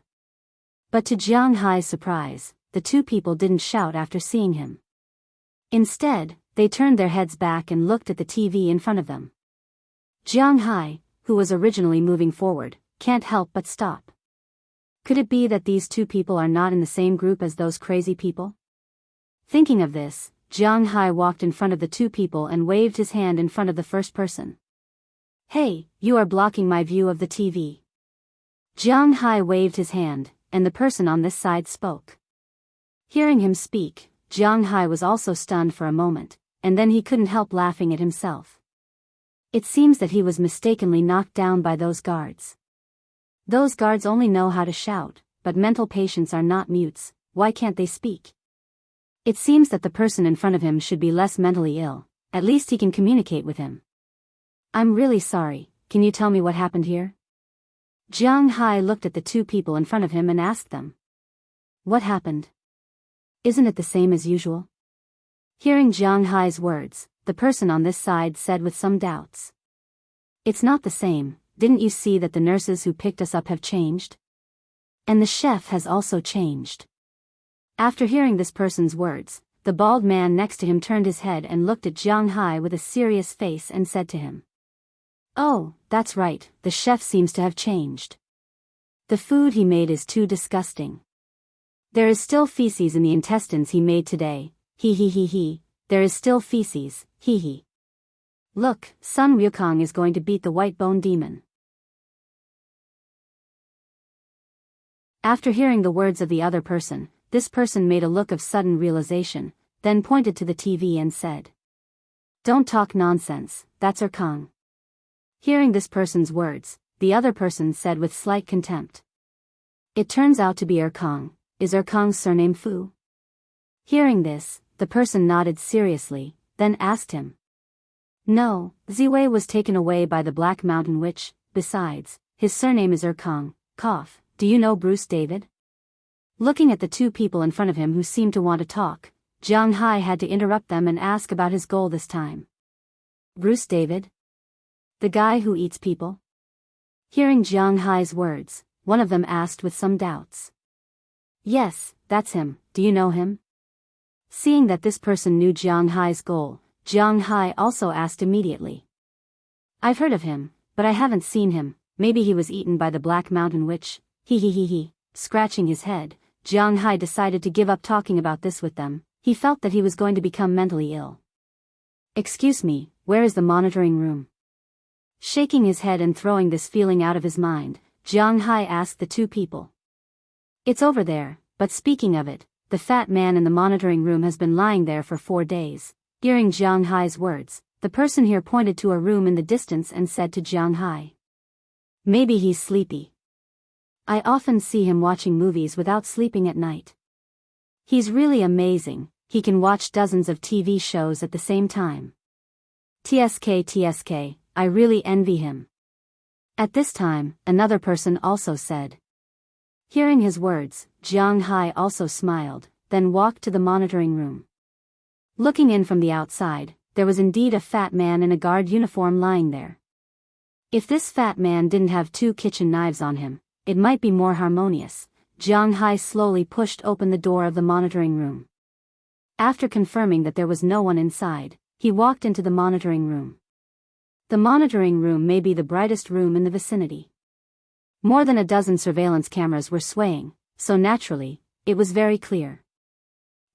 But to Jianghu's surprise, the two people didn't shout after seeing him. Instead, they turned their heads back and looked at the TV in front of them. Jianghu, who was originally moving forward, can't help but stop. Could it be that these two people are not in the same group as those crazy people? Thinking of this, Jianghu walked in front of the two people and waved his hand in front of the first person. "Hey, you are blocking my view of the TV." Jianghu waved his hand, and the person on this side spoke. Hearing him speak, Jianghu was also stunned for a moment, and then he couldn't help laughing at himself. It seems that he was mistakenly knocked down by those guards. Those guards only know how to shout, but mental patients are not mutes. Why can't they speak? It seems that the person in front of him should be less mentally ill, at least he can communicate with him. "I'm really sorry, can you tell me what happened here?" Jianghu looked at the two people in front of him and asked them. "What happened? Isn't it the same as usual?" Hearing Jianghu's words, the person on this side said with some doubts. "It's not the same, didn't you see that the nurses who picked us up have changed? And the chef has also changed." After hearing this person's words, the bald man next to him turned his head and looked at Jianghu with a serious face and said to him, "Oh, that's right, the chef seems to have changed. The food he made is too disgusting. There is still feces in the intestines he made today, he, there is still feces, he. Look, Sun Wukong is going to beat the white bone demon." After hearing the words of the other person, this person made a look of sudden realization, then pointed to the TV and said, "Don't talk nonsense, that's Kong." Hearing this person's words, the other person said with slight contempt, "It turns out to be Kong. Is Kong's surname Fu?" Hearing this, the person nodded seriously, then asked him, "No, Ziwei was taken away by the Black Mountain Witch. Besides, his surname is Kong. Do you know Bruce David?" Looking at the two people in front of him who seemed to want to talk, Jiang Hai had to interrupt them and ask about his goal this time. Bruce David? The guy who eats people? Hearing Jiang Hai's words, one of them asked with some doubts. Yes, that's him. Do you know him? Seeing that this person knew Jiang Hai's goal, Jiang Hai also asked immediately. I've heard of him, but I haven't seen him. Maybe he was eaten by the Black Mountain Witch. He. Scratching his head, Jiang Hai decided to give up talking about this with them. He felt that he was going to become mentally ill. Excuse me, where is the monitoring room? Shaking his head and throwing this feeling out of his mind, Jiang Hai asked the two people. It's over there, but speaking of it, the fat man in the monitoring room has been lying there for 4 days. Hearing Jiang Hai's words, the person here pointed to a room in the distance and said to Jiang Hai. Maybe he's sleepy. I often see him watching movies without sleeping at night. He's really amazing, he can watch dozens of TV shows at the same time. TSK, I really envy him. At this time, another person also said. Hearing his words, Jiang Hai also smiled, then walked to the monitoring room. Looking in from the outside, there was indeed a fat man in a guard uniform lying there. If this fat man didn't have 2 kitchen knives on him, it might be more harmonious. Jiang Hai slowly pushed open the door of the monitoring room. After confirming that there was no one inside, he walked into the monitoring room. The monitoring room may be the brightest room in the vicinity. More than a dozen surveillance cameras were swaying, so naturally, it was very clear.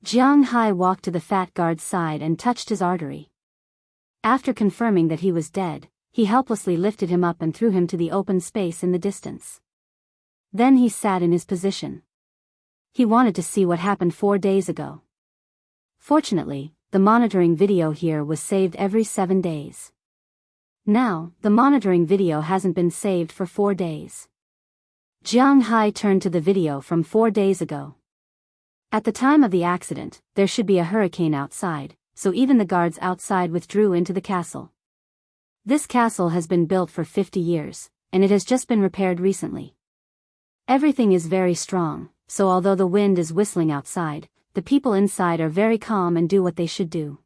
Jiang Hai walked to the fat guard's side and touched his artery. After confirming that he was dead, he helplessly lifted him up and threw him to the open space in the distance. Then he sat in his position. He wanted to see what happened 4 days ago. Fortunately, the monitoring video here was saved every 7 days. Now, the monitoring video hasn't been saved for 4 days. Jiang Hai turned to the video from 4 days ago. At the time of the accident, there should be a hurricane outside, so even the guards outside withdrew into the castle. This castle has been built for 50 years, and it has just been repaired recently. Everything is very strong, so although the wind is whistling outside, the people inside are very calm and do what they should do.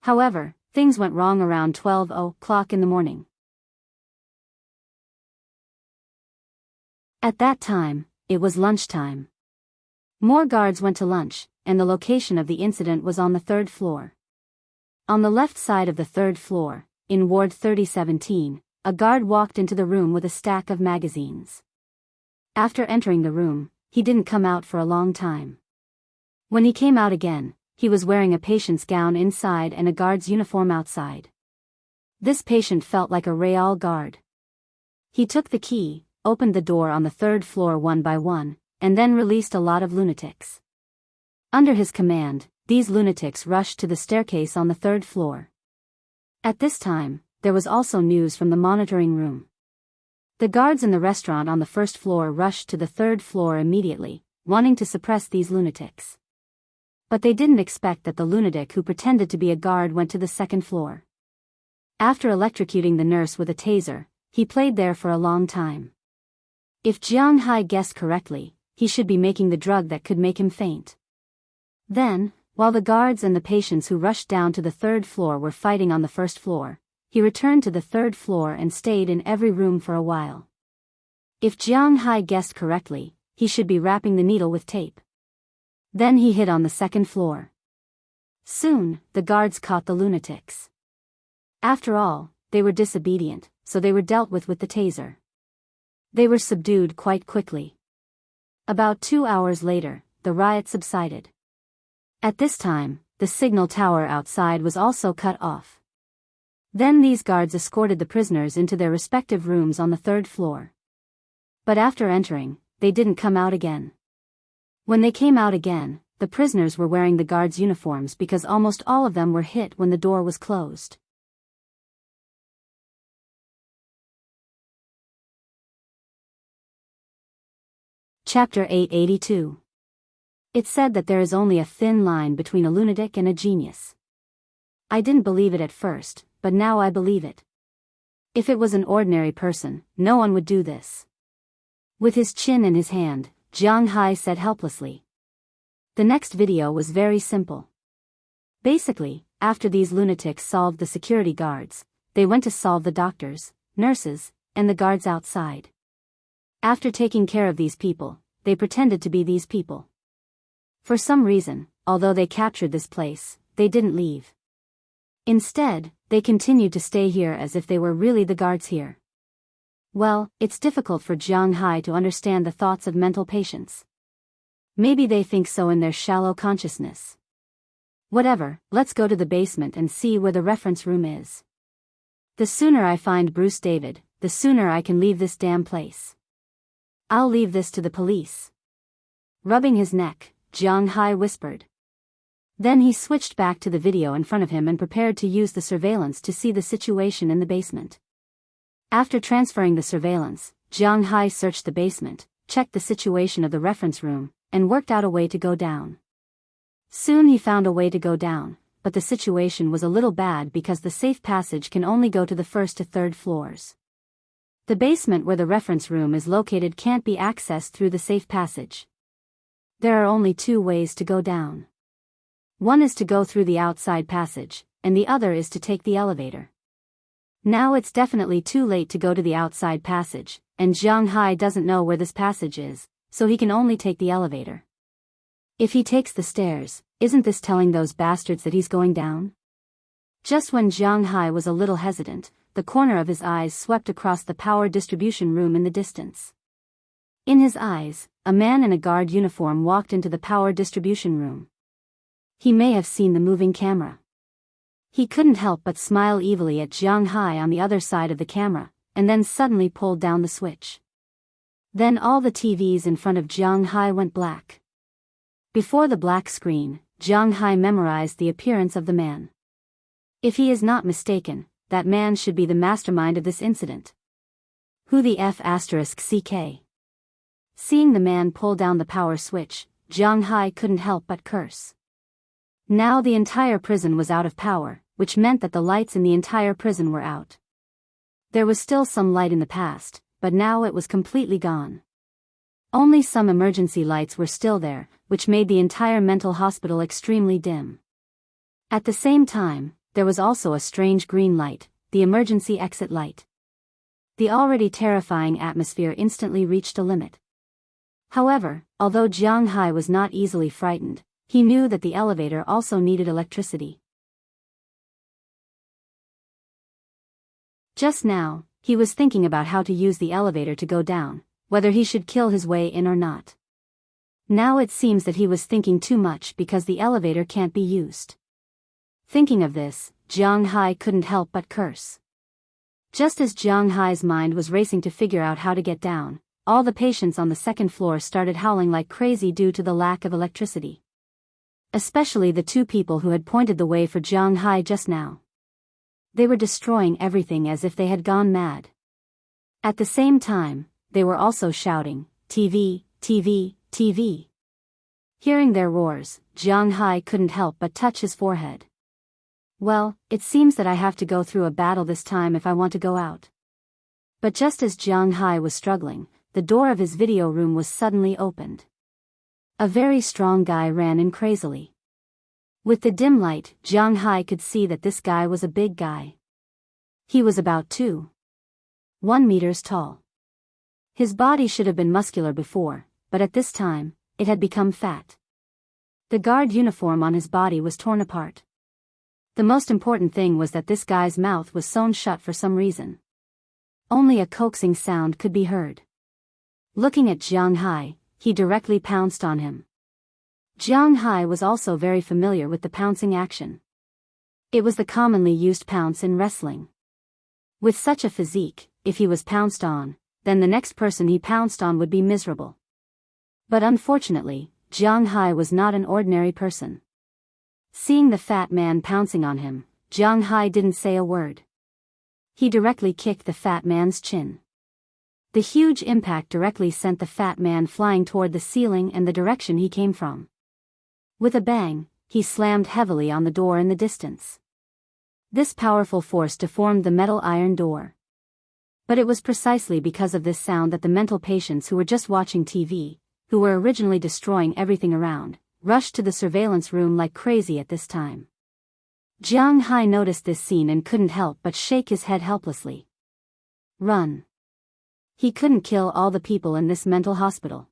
However, things went wrong around 12 o'clock in the morning. At that time, it was lunchtime. More guards went to lunch, and the location of the incident was on the 3rd floor. On the left side of the 3rd floor, in Ward 3017, a guard walked into the room with a stack of magazines. After entering the room, he didn't come out for a long time. When he came out again, he was wearing a patient's gown inside and a guard's uniform outside. This patient felt like a real guard. He took the key, opened the door on the 3rd floor one by one, and then released a lot of lunatics. Under his command, these lunatics rushed to the staircase on the 3rd floor. At this time, there was also news from the monitoring room. The guards in the restaurant on the 1st floor rushed to the 3rd floor immediately, wanting to suppress these lunatics. But they didn't expect that the lunatic who pretended to be a guard went to the 2nd floor. After electrocuting the nurse with a taser, he played there for a long time. If Jiang Hai guessed correctly, he should be making the drug that could make him faint. Then, while the guards and the patients who rushed down to the 3rd floor were fighting on the 1st floor, he returned to the 3rd floor and stayed in every room for a while. If Jiang Hai guessed correctly, he should be wrapping the needle with tape. Then he hid on the 2nd floor. Soon, the guards caught the lunatics. After all, they were disobedient, so they were dealt with the taser. They were subdued quite quickly. About 2 hours later, the riot subsided. At this time, the signal tower outside was also cut off. Then these guards escorted the prisoners into their respective rooms on the 3rd floor. But after entering, they didn't come out again. When they came out again, the prisoners were wearing the guards' uniforms because almost all of them were hit when the door was closed. Chapter 882. It's said that there is only a thin line between a lunatic and a genius. I didn't believe it at first, but now I believe it. If it was an ordinary person, no one would do this. With his chin in his hand, Jiang Hai said helplessly. The next video was very simple. Basically, after these lunatics solved the security guards, they went to solve the doctors, nurses, and the guards outside. After taking care of these people, they pretended to be these people. For some reason, although they captured this place, they didn't leave. Instead, they continued to stay here as if they were really the guards here. Well, it's difficult for Jianghu to understand the thoughts of mental patients. Maybe they think so in their shallow consciousness. Whatever, let's go to the basement and see where the reference room is. The sooner I find Bruce David, the sooner I can leave this damn place. I'll leave this to the police. Rubbing his neck, Jianghu whispered. Then he switched back to the video in front of him and prepared to use the surveillance to see the situation in the basement. After transferring the surveillance, Jianghu searched the basement, checked the situation of the reference room, and worked out a way to go down. Soon he found a way to go down, but the situation was a little bad because the safe passage can only go to the first to third floors. The basement where the reference room is located can't be accessed through the safe passage. There are only two ways to go down. One is to go through the outside passage, and the other is to take the elevator. Now it's definitely too late to go to the outside passage, and Jianghu doesn't know where this passage is, so he can only take the elevator. If he takes the stairs, isn't this telling those bastards that he's going down? Just when Jianghu was a little hesitant, the corner of his eyes swept across the power distribution room in the distance. In his eyes, a man in a guard uniform walked into the power distribution room. He may have seen the moving camera. He couldn't help but smile evilly at Jianghu on the other side of the camera, and then suddenly pulled down the switch. Then all the TVs in front of Jianghu went black. Before the black screen, Jianghu memorized the appearance of the man. If he is not mistaken, that man should be the mastermind of this incident. Who the F***CK? Seeing the man pull down the power switch, Jianghu couldn't help but curse. Now the entire prison was out of power, which meant that the lights in the entire prison were out. There was still some light in the past, but now it was completely gone. Only some emergency lights were still there, which made the entire mental hospital extremely dim. At the same time, there was also a strange green light, the emergency exit light. The already terrifying atmosphere instantly reached a limit. However, although Jianghu was not easily frightened, he knew that the elevator also needed electricity. Just now, he was thinking about how to use the elevator to go down, whether he should kill his way in or not. Now it seems that he was thinking too much because the elevator can't be used. Thinking of this, Jianghu couldn't help but curse. Just as Jianghu's mind was racing to figure out how to get down, all the patients on the second floor started howling like crazy due to the lack of electricity. Especially the two people who had pointed the way for Jianghu just now. They were destroying everything as if they had gone mad. At the same time, they were also shouting, "TV, TV, TV." Hearing their roars, Jianghu couldn't help but touch his forehead. Well, it seems that I have to go through a battle this time if I want to go out. But just as Jianghu was struggling, the door of his video room was suddenly opened. A very strong guy ran in crazily. With the dim light, Jianghu could see that this guy was a big guy. He was about 2.1 meters tall. His body should have been muscular before, but at this time, it had become fat. The guard uniform on his body was torn apart. The most important thing was that this guy's mouth was sewn shut for some reason. Only a coaxing sound could be heard. Looking at Jianghu, he directly pounced on him. Jianghu was also very familiar with the pouncing action. It was the commonly used pounce in wrestling. With such a physique, if he was pounced on, then the next person he pounced on would be miserable. But unfortunately, Jianghu was not an ordinary person. Seeing the fat man pouncing on him, Jianghu didn't say a word. He directly kicked the fat man's chin. The huge impact directly sent the fat man flying toward the ceiling and the direction he came from. With a bang, he slammed heavily on the door in the distance. This powerful force deformed the metal iron door. But it was precisely because of this sound that the mental patients who were just watching TV, who were originally destroying everything around, rushed to the surveillance room like crazy at this time. Jianghu noticed this scene and couldn't help but shake his head helplessly. Run. He couldn't kill all the people in this mental hospital.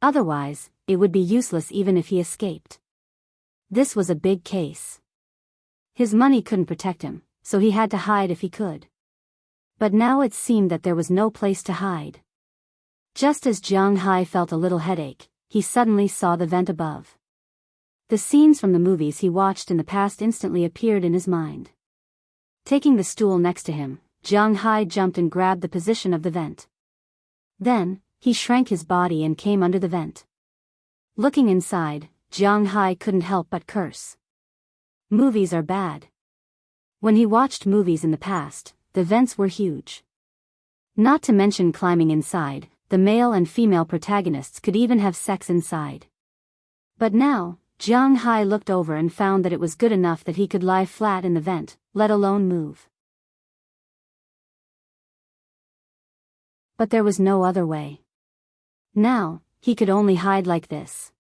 Otherwise, it would be useless even if he escaped. This was a big case. His money couldn't protect him, so he had to hide if he could. But now it seemed that there was no place to hide. Just as Jianghu felt a little headache, he suddenly saw the vent above. The scenes from the movies he watched in the past instantly appeared in his mind. Taking the stool next to him, Jianghu jumped and grabbed the position of the vent. Then, he shrank his body and came under the vent. Looking inside, Jianghu couldn't help but curse. Movies are bad. When he watched movies in the past, the vents were huge. Not to mention climbing inside, the male and female protagonists could even have sex inside. But now, Jianghu looked over and found that it was good enough that he could lie flat in the vent, let alone move. But there was no other way. Now, he could only hide like this.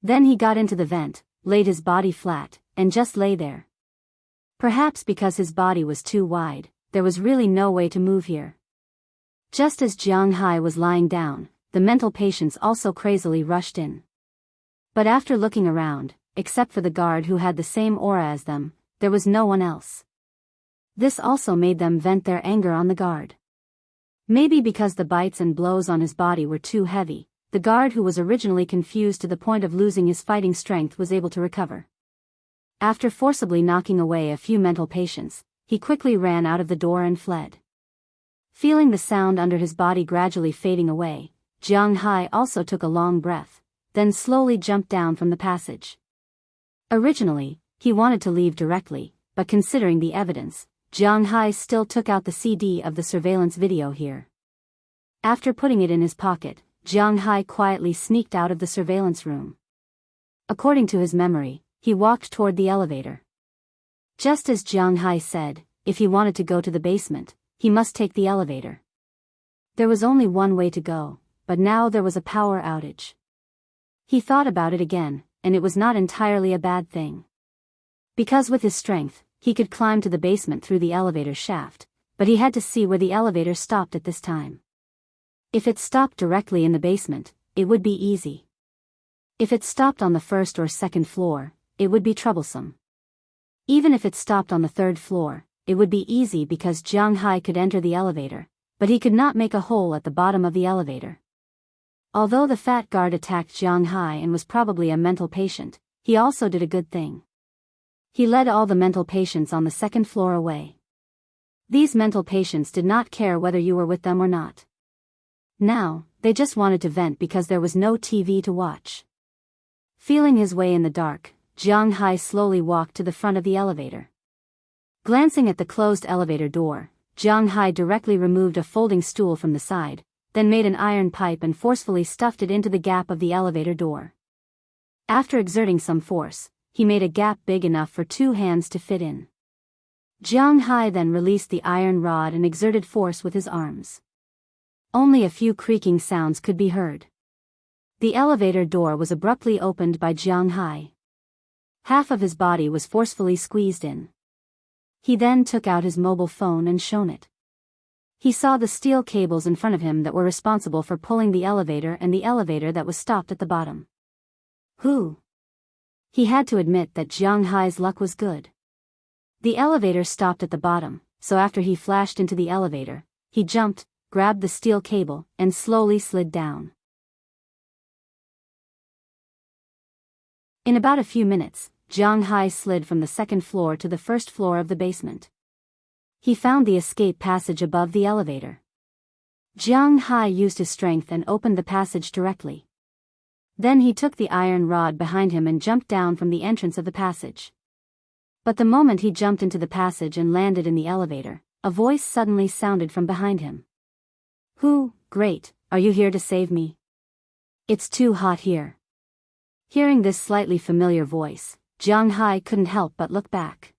Then he got into the vent, laid his body flat, and just lay there. Perhaps because his body was too wide, there was really no way to move here. Just as Jianghu was lying down, the mental patients also crazily rushed in. But after looking around, except for the guard who had the same aura as them, there was no one else. This also made them vent their anger on the guard. Maybe because the bites and blows on his body were too heavy, the guard who was originally confused to the point of losing his fighting strength was able to recover. After forcibly knocking away a few mental patients, he quickly ran out of the door and fled. Feeling the sound under his body gradually fading away, Jianghu also took a long breath, then slowly jumped down from the passage. Originally, he wanted to leave directly, but considering the evidence, Jianghu still took out the CD of the surveillance video here. After putting it in his pocket, Jianghu quietly sneaked out of the surveillance room. According to his memory, he walked toward the elevator. Just as Jianghu said, if he wanted to go to the basement, he must take the elevator. There was only one way to go, but now there was a power outage. He thought about it again, and it was not entirely a bad thing. Because with his strength, he could climb to the basement through the elevator shaft, but he had to see where the elevator stopped at this time. If it stopped directly in the basement, it would be easy. If it stopped on the first or second floor, it would be troublesome. Even if it stopped on the third floor, it would be easy because Jianghu could enter the elevator, but he could not make a hole at the bottom of the elevator. Although the fat guard attacked Jianghu and was probably a mental patient, he also did a good thing. He led all the mental patients on the second floor away. These mental patients did not care whether you were with them or not. Now, they just wanted to vent because there was no TV to watch. Feeling his way in the dark, Jianghu slowly walked to the front of the elevator. Glancing at the closed elevator door, Jianghu directly removed a folding stool from the side, then made an iron pipe and forcefully stuffed it into the gap of the elevator door. After exerting some force, he made a gap big enough for 2 hands to fit in. Jianghu then released the iron rod and exerted force with his arms. Only a few creaking sounds could be heard. The elevator door was abruptly opened by Jianghu. Half of his body was forcefully squeezed in. He then took out his mobile phone and shone it. He saw the steel cables in front of him that were responsible for pulling the elevator and the elevator that was stopped at the bottom. Who? He had to admit that Jianghu's luck was good. The elevator stopped at the bottom, so after he flashed into the elevator, he jumped, grabbed the steel cable, and slowly slid down. In about a few minutes, Jianghu slid from the second floor to the first floor of the basement. He found the escape passage above the elevator. Jianghu used his strength and opened the passage directly. Then he took the iron rod behind him and jumped down from the entrance of the passage. But the moment he jumped into the passage and landed in the elevator, a voice suddenly sounded from behind him. Who, great, are you here to save me? It's too hot here. Hearing this slightly familiar voice, Jianghu couldn't help but look back.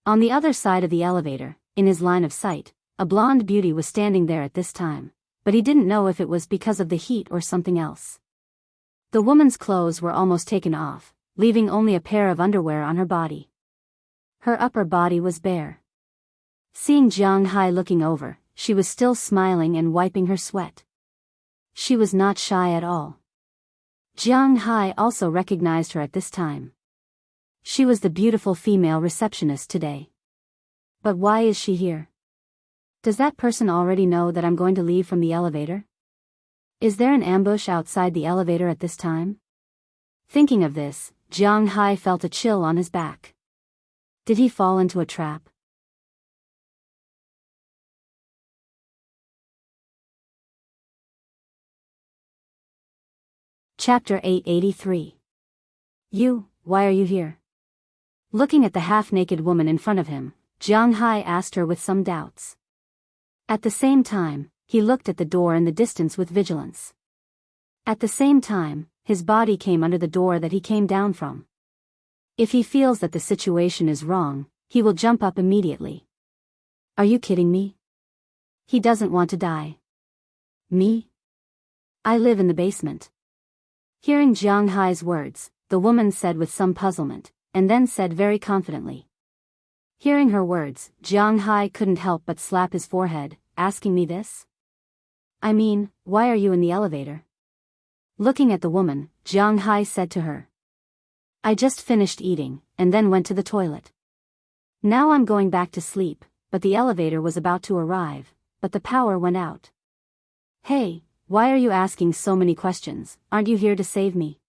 On the other side of the elevator, in his line of sight, a blonde beauty was standing there at this time, but he didn't know if it was because of the heat or something else. The woman's clothes were almost taken off, leaving only a pair of underwear on her body. Her upper body was bare. Seeing Jianghu looking over, she was still smiling and wiping her sweat. She was not shy at all. Jianghu also recognized her at this time. She was the beautiful female receptionist today. But why is she here? Does that person already know that I'm going to leave from the elevator? Is there an ambush outside the elevator at this time? Thinking of this, Jianghu felt a chill on his back. Did he fall into a trap? Chapter 883. Why are you here? Looking at the half-naked woman in front of him, Jianghu asked her with some doubts. At the same time, he looked at the door in the distance with vigilance. At the same time, his body came under the door that he came down from. If he feels that the situation is wrong, he will jump up immediately. Are you kidding me? He doesn't want to die. Me? I live in the basement. Hearing Jianghu's words, the woman said with some puzzlement, and then said very confidently. Hearing her words, Jianghu couldn't help but slap his forehead, asking me this? I mean, why are you in the elevator? Looking at the woman, Jianghu said to her. I just finished eating, and then went to the toilet. Now I'm going back to sleep, but the elevator was about to arrive, but the power went out. Hey, why are you asking so many questions? Aren't you here to save me?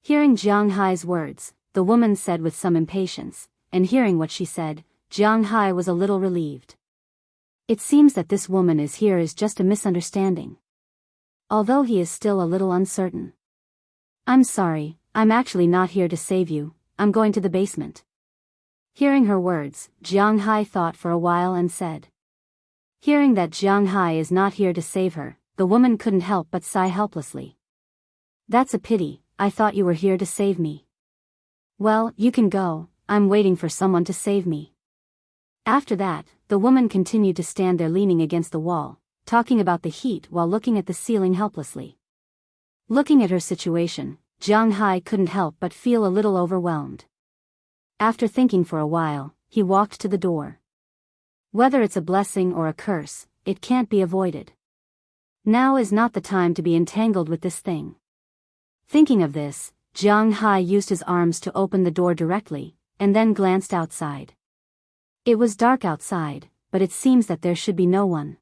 Hearing Jianghu's words, the woman said with some impatience, and hearing what she said, Jianghu was a little relieved. It seems that this woman is here is just a misunderstanding. Although he is still a little uncertain. I'm sorry, I'm actually not here to save you, I'm going to the basement. Hearing her words, Jianghu thought for a while and said. Hearing that Jianghu is not here to save her, the woman couldn't help but sigh helplessly. That's a pity, I thought you were here to save me. Well, you can go, I'm waiting for someone to save me. After that, the woman continued to stand there leaning against the wall, talking about the heat while looking at the ceiling helplessly. Looking at her situation, Jianghu couldn't help but feel a little overwhelmed. After thinking for a while, he walked to the door. Whether it's a blessing or a curse, it can't be avoided. Now is not the time to be entangled with this thing. Thinking of this, Jianghu used his arms to open the door directly, and then glanced outside. It was dark outside, but it seems that there should be no one.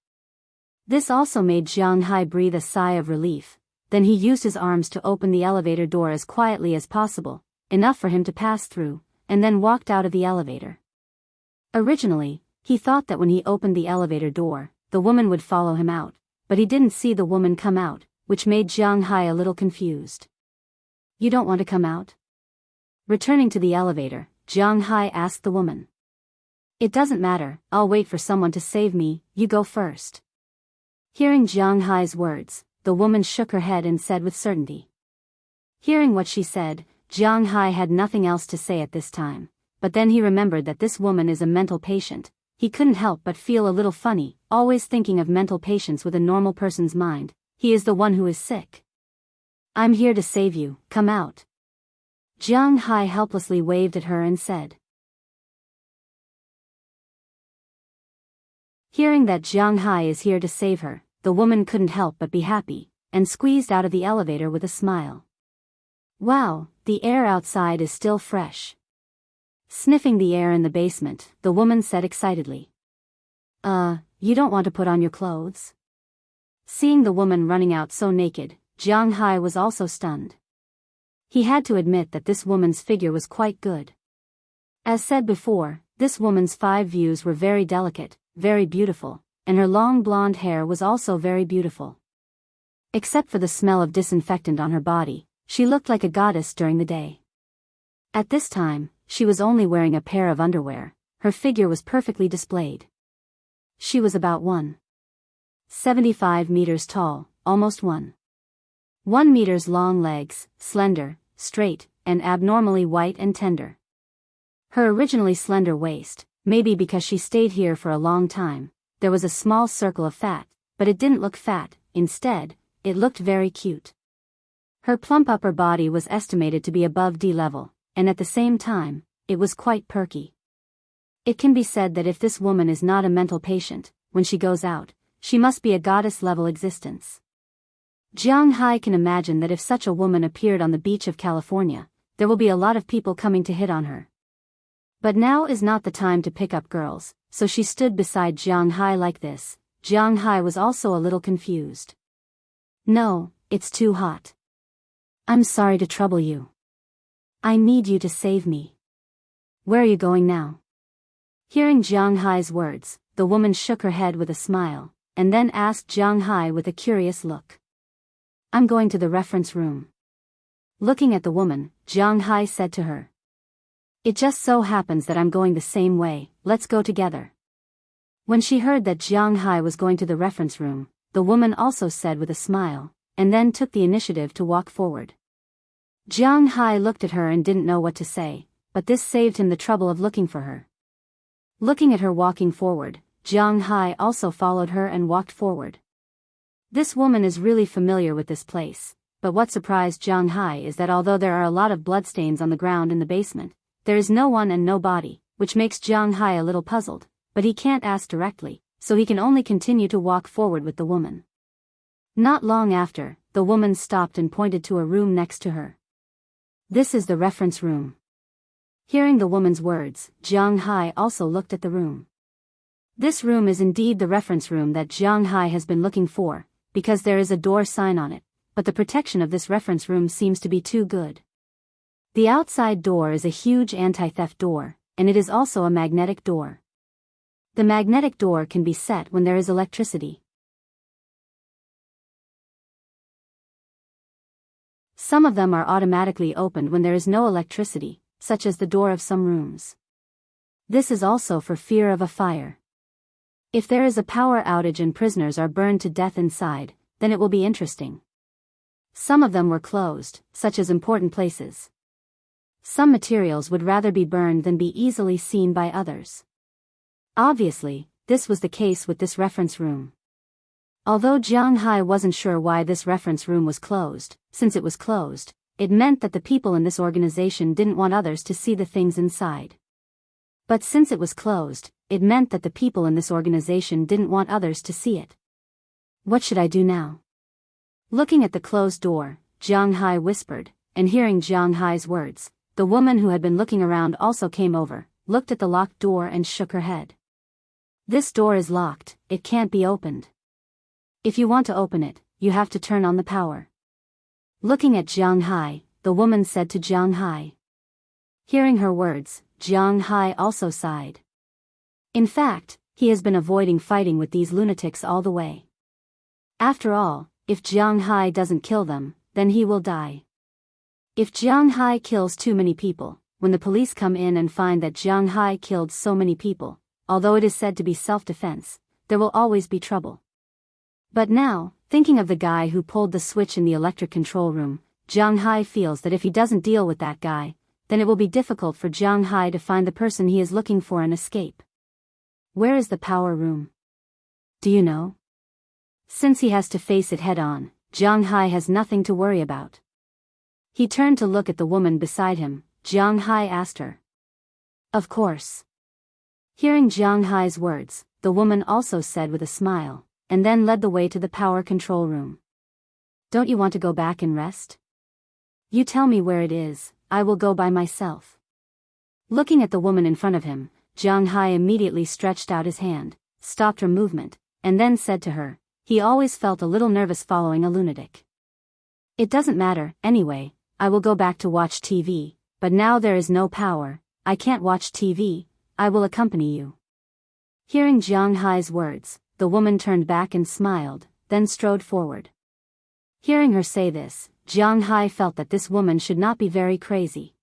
This also made Jianghu breathe a sigh of relief, then he used his arms to open the elevator door as quietly as possible, enough for him to pass through, and then walked out of the elevator. Originally, he thought that when he opened the elevator door, the woman would follow him out, but he didn't see the woman come out, which made Jianghu a little confused. You don't want to come out? Returning to the elevator, Jianghu asked the woman. It doesn't matter, I'll wait for someone to save me, you go first. Hearing Jianghu's words, the woman shook her head and said with certainty. Hearing what she said, Jianghu had nothing else to say at this time, but then he remembered that this woman is a mental patient. He couldn't help but feel a little funny, always thinking of mental patients with a normal person's mind. He is the one who is sick. I'm here to save you, come out. Jianghu helplessly waved at her and said. Hearing that Jianghu is here to save her, the woman couldn't help but be happy, and squeezed out of the elevator with a smile. Wow, the air outside is still fresh. Sniffing the air in the basement, the woman said excitedly. You don't want to put on your clothes? Seeing the woman running out so naked, Jianghu was also stunned. He had to admit that this woman's figure was quite good. As said before, this woman's 5 views were very delicate, very beautiful, and her long blonde hair was also very beautiful. Except for the smell of disinfectant on her body, she looked like a goddess during the day. At this time, she was only wearing a pair of underwear, her figure was perfectly displayed. She was about 1.75 meters tall, almost 1 meters long legs, slender, straight, and abnormally white and tender. Her originally slender waist, maybe because she stayed here for a long time, there was a small circle of fat, but it didn't look fat, instead, it looked very cute. Her plump upper body was estimated to be above D level, and at the same time, it was quite perky. It can be said that if this woman is not a mental patient, when she goes out, she must be a goddess-level existence. Jianghu can imagine that if such a woman appeared on the beach of California, there will be a lot of people coming to hit on her. But now is not the time to pick up girls, so she stood beside Jianghu like this. Jianghu was also a little confused. No, it's too hot. I'm sorry to trouble you. I need you to save me. Where are you going now? Hearing Jianghu's words, the woman shook her head with a smile, and then asked Jianghu with a curious look. I'm going to the reference room. Looking at the woman, Jianghu said to her. It just so happens that I'm going the same way, let's go together. When she heard that Jianghu was going to the reference room, the woman also said with a smile, and then took the initiative to walk forward. Jianghu looked at her and didn't know what to say, but this saved him the trouble of looking for her. Looking at her walking forward, Jianghu also followed her and walked forward. This woman is really familiar with this place, but what surprised Jianghu is that although there are a lot of bloodstains on the ground in the basement, there is no one and no body, which makes Jianghu a little puzzled, but he can't ask directly, so he can only continue to walk forward with the woman. Not long after, the woman stopped and pointed to a room next to her. This is the reference room. Hearing the woman's words, Jianghu also looked at the room. This room is indeed the reference room that Jianghu has been looking for, because there is a door sign on it, but the protection of this reference room seems to be too good. The outside door is a huge anti-theft door, and it is also a magnetic door. The magnetic door can be set when there is electricity. Some of them are automatically opened when there is no electricity, such as the door of some rooms. This is also for fear of a fire. If there is a power outage and prisoners are burned to death inside, then it will be interesting. Some of them were closed, such as important places. Some materials would rather be burned than be easily seen by others. Obviously, this was the case with this reference room. Although Jianghu wasn't sure why this reference room was closed, since it was closed, it meant that the people in this organization didn't want others to see the things inside. But since it was closed, it meant that the people in this organization didn't want others to see it. What should I do now? Looking at the closed door, Jianghu whispered, and hearing Jianghu's words, the woman who had been looking around also came over, looked at the locked door and shook her head. This door is locked, it can't be opened. If you want to open it, you have to turn on the power. Looking at Jianghu, the woman said to Jianghu. Hearing her words, Jianghu also sighed. In fact, he has been avoiding fighting with these lunatics all the way. After all, if Jianghu doesn't kill them, then he will die. If Jianghu kills too many people, when the police come in and find that Jianghu killed so many people, although it is said to be self-defense, there will always be trouble. But now, thinking of the guy who pulled the switch in the electric control room, Jianghu feels that if he doesn't deal with that guy, then it will be difficult for Jianghu to find the person he is looking for and escape. Where is the power room? Do you know? Since he has to face it head-on, Jianghu has nothing to worry about. He turned to look at the woman beside him. Jianghu asked her. Of course. Hearing Jianghu's words, the woman also said with a smile, and then led the way to the power control room. Don't you want to go back and rest? You tell me where it is, I will go by myself. Looking at the woman in front of him, Jianghu immediately stretched out his hand, stopped her movement, and then said to her, he always felt a little nervous following a lunatic. It doesn't matter, anyway, I will go back to watch TV, but now there is no power, I can't watch TV, I will accompany you. Hearing Jianghu's words, the woman turned back and smiled, then strode forward. Hearing her say this, Jianghu felt that this woman should not be very crazy.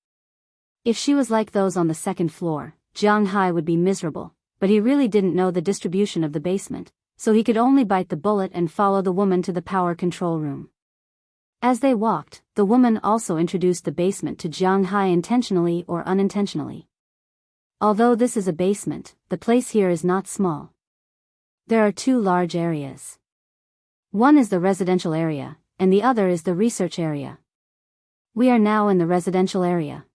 If she was like those on the second floor, Jianghu would be miserable, but he really didn't know the distribution of the basement, so he could only bite the bullet and follow the woman to the power control room. As they walked, the woman also introduced the basement to Jianghu intentionally or unintentionally. Although this is a basement, the place here is not small. There are two large areas. One is the residential area, and the other is the research area, We are now in the residential area.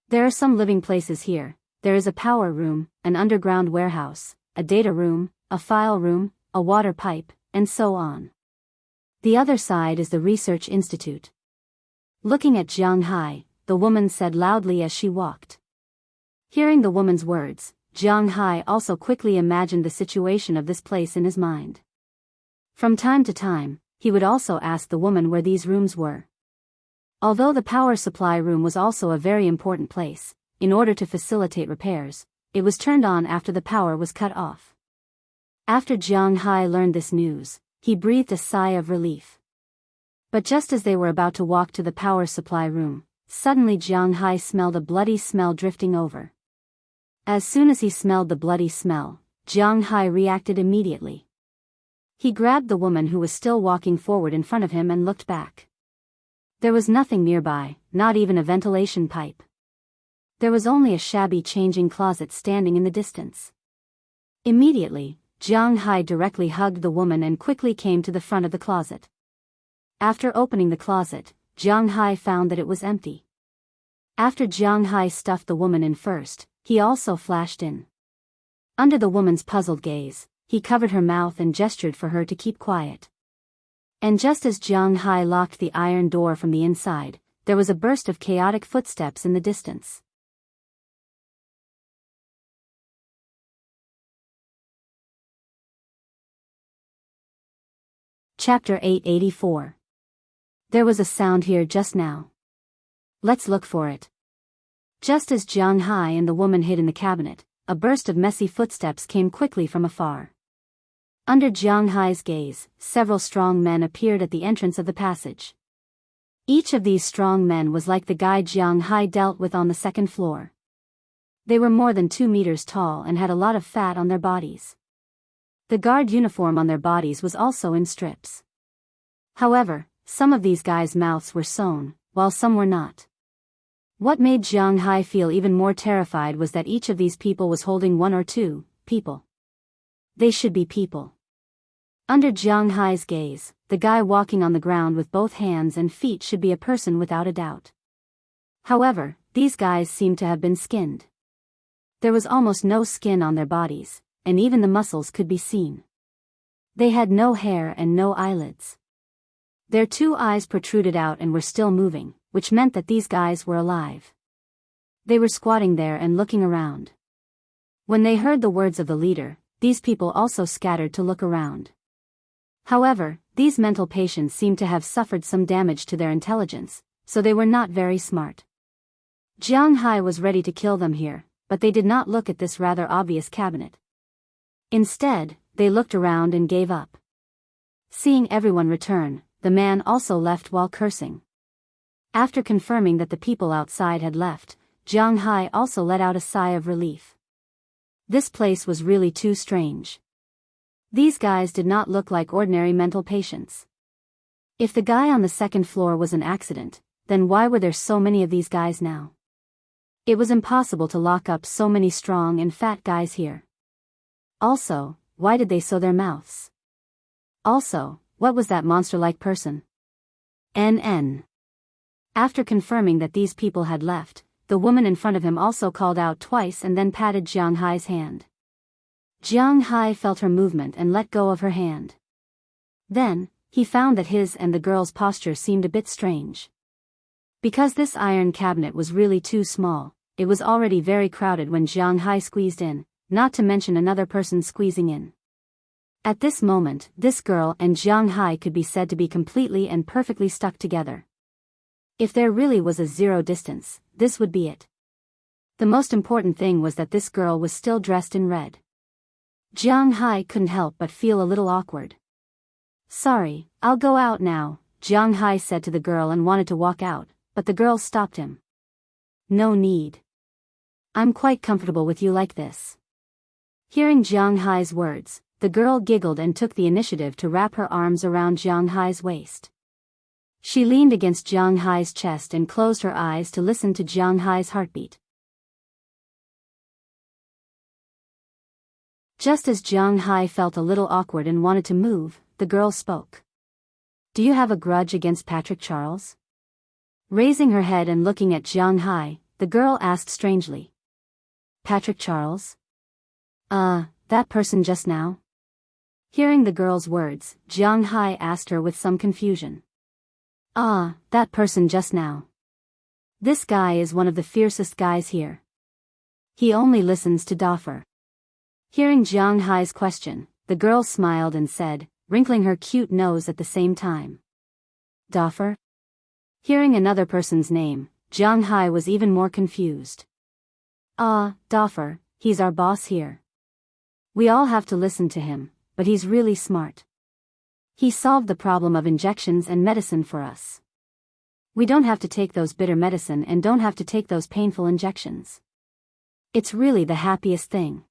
There are some living places here. There is a power room, an underground warehouse, a data room, a file room, a water pipe, and so on. The other side is the research institute. Looking at Jianghu, the woman said loudly as she walked. Hearing the woman's words, Jianghu also quickly imagined the situation of this place in his mind. From time to time, he would also ask the woman where these rooms were. Although the power supply room was also a very important place, in order to facilitate repairs, it was turned on after the power was cut off. After Jianghu learned this news, he breathed a sigh of relief. But just as they were about to walk to the power supply room, suddenly Jianghu smelled a bloody smell drifting over. As soon as he smelled the bloody smell, Jianghu reacted immediately. He grabbed the woman who was still walking forward in front of him and looked back. There was nothing nearby, not even a ventilation pipe. There was only a shabby changing closet standing in the distance. Immediately, Jianghu directly hugged the woman and quickly came to the front of the closet. After opening the closet, Jianghu found that it was empty. After Jianghu stuffed the woman in first, he also flashed in. Under the woman's puzzled gaze, he covered her mouth and gestured for her to keep quiet. And just as Jianghu locked the iron door from the inside, there was a burst of chaotic footsteps in the distance. Chapter 884. There was a sound here just now. Let's look for it. Just as Jianghu and the woman hid in the cabinet, a burst of messy footsteps came quickly from afar. Under Jianghu's gaze, several strong men appeared at the entrance of the passage. Each of these strong men was like the guy Jianghu dealt with on the second floor. They were more than 2 meters tall and had a lot of fat on their bodies. The guard uniform on their bodies was also in strips. However, some of these guys' mouths were sewn, while some were not. What made Jianghu feel even more terrified was that each of these people was holding 1 or 2 people. They should be people. Under Jianghu's gaze, the guy walking on the ground with both hands and feet should be a person without a doubt. However, these guys seemed to have been skinned. There was almost no skin on their bodies, and even the muscles could be seen. They had no hair and no eyelids. Their 2 eyes protruded out and were still moving, which meant that these guys were alive. They were squatting there and looking around. When they heard the words of the leader, these people also scattered to look around. However, these mental patients seemed to have suffered some damage to their intelligence, so they were not very smart. Jianghu was ready to kill them here, but they did not look at this rather obvious cabinet. Instead, they looked around and gave up. Seeing everyone return, the man also left while cursing. After confirming that the people outside had left, Jianghu also let out a sigh of relief. This place was really too strange. These guys did not look like ordinary mental patients. If the guy on the second floor was an accident, then why were there so many of these guys now? It was impossible to lock up so many strong and fat guys here. Also, why did they sew their mouths? Also, what was that monster-like person? NN. After confirming that these people had left, the woman in front of him also called out twice and then patted Jianghu's hand. Jianghu felt her movement and let go of her hand. Then, he found that his and the girl's posture seemed a bit strange. Because this iron cabinet was really too small, it was already very crowded when Jianghu squeezed in, not to mention another person squeezing in. At this moment, this girl and Jianghu could be said to be completely and perfectly stuck together. If there really was a zero distance, this would be it. The most important thing was that this girl was still dressed in red. Jianghu couldn't help but feel a little awkward. Sorry, I'll go out now, Jianghu said to the girl and wanted to walk out, but the girl stopped him. No need. I'm quite comfortable with you like this. Hearing Jianghu's words, the girl giggled and took the initiative to wrap her arms around Jianghu's waist. She leaned against Jianghu's chest and closed her eyes to listen to Jianghu's heartbeat. Just as Jianghu felt a little awkward and wanted to move, the girl spoke. Do you have a grudge against Patrick Charles? Raising her head and looking at Jianghu, the girl asked strangely. Patrick Charles? That person just now? Hearing the girl's words, Jianghu asked her with some confusion. That person just now. This guy is one of the fiercest guys here. He only listens to Doffer. Hearing Jianghu's question, the girl smiled and said, wrinkling her cute nose at the same time. Doffer? Hearing another person's name, Jianghu was even more confused. Doffer, he's our boss here. We all have to listen to him, but he's really smart. He solved the problem of injections and medicine for us. We don't have to take those bitter medicine and don't have to take those painful injections. It's really the happiest thing.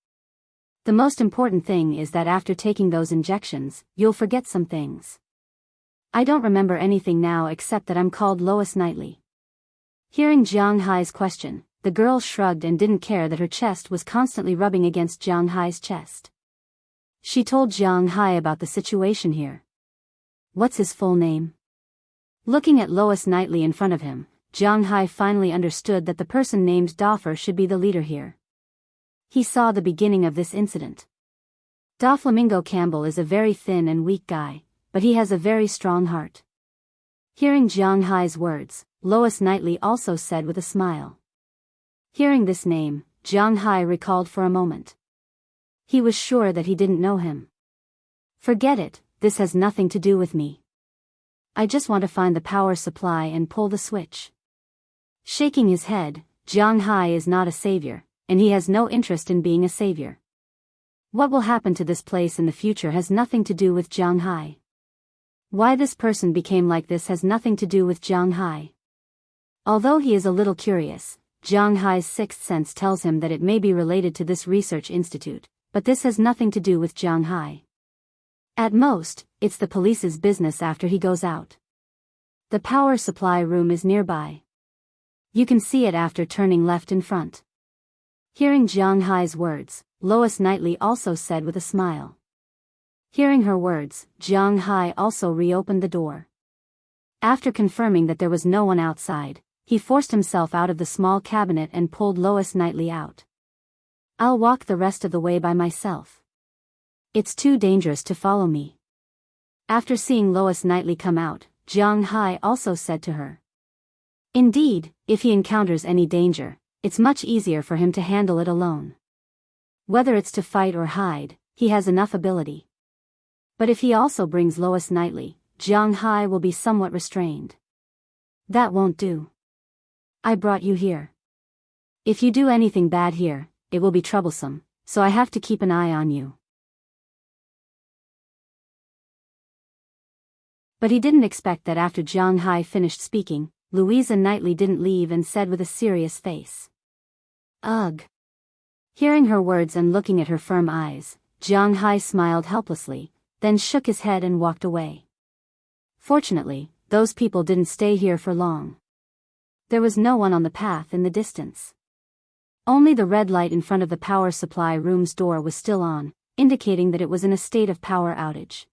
The most important thing is that after taking those injections, you'll forget some things. I don't remember anything now except that I'm called Lois Knightley. Hearing Jianghu's question, the girl shrugged and didn't care that her chest was constantly rubbing against Jianghu's chest. She told Jianghu about the situation here. What's his full name? Looking at Lois Knightley in front of him, Jianghu finally understood that the person named Doffer should be the leader here. He saw the beginning of this incident. Doflamingo Campbell is a very thin and weak guy, but he has a very strong heart. Hearing Jianghu's words, Lois Knightley also said with a smile. Hearing this name, Jianghu recalled for a moment. He was sure that he didn't know him. Forget it, this has nothing to do with me. I just want to find the power supply and pull the switch. Shaking his head, Jianghu is not a savior, and he has no interest in being a savior. What will happen to this place in the future has nothing to do with Jianghu. Why this person became like this has nothing to do with Jianghu. Although he is a little curious, Jianghu's sixth sense tells him that it may be related to this research institute, but this has nothing to do with Jianghu. At most, it's the police's business after he goes out. The power supply room is nearby. You can see it after turning left in front. Hearing Jianghu's words, Lois Knightley also said with a smile. Hearing her words, Jianghu also reopened the door. After confirming that there was no one outside, he forced himself out of the small cabinet and pulled Lois Knightley out. I'll walk the rest of the way by myself. It's too dangerous to follow me. After seeing Lois Knightley come out, Jianghu also said to her. Indeed, if he encounters any danger, it's much easier for him to handle it alone. Whether it's to fight or hide, he has enough ability. But if he also brings Lois Knightley, Jianghu will be somewhat restrained. That won't do. I brought you here. If you do anything bad here, it will be troublesome, so I have to keep an eye on you. But he didn't expect that after Jianghu finished speaking, Louisa Knightley didn't leave and said with a serious face. Ugh. Hearing her words and looking at her firm eyes, Jianghu smiled helplessly, then shook his head and walked away. Fortunately, those people didn't stay here for long. There was no one on the path in the distance. Only the red light in front of the power supply room's door was still on, indicating that it was in a state of power outage.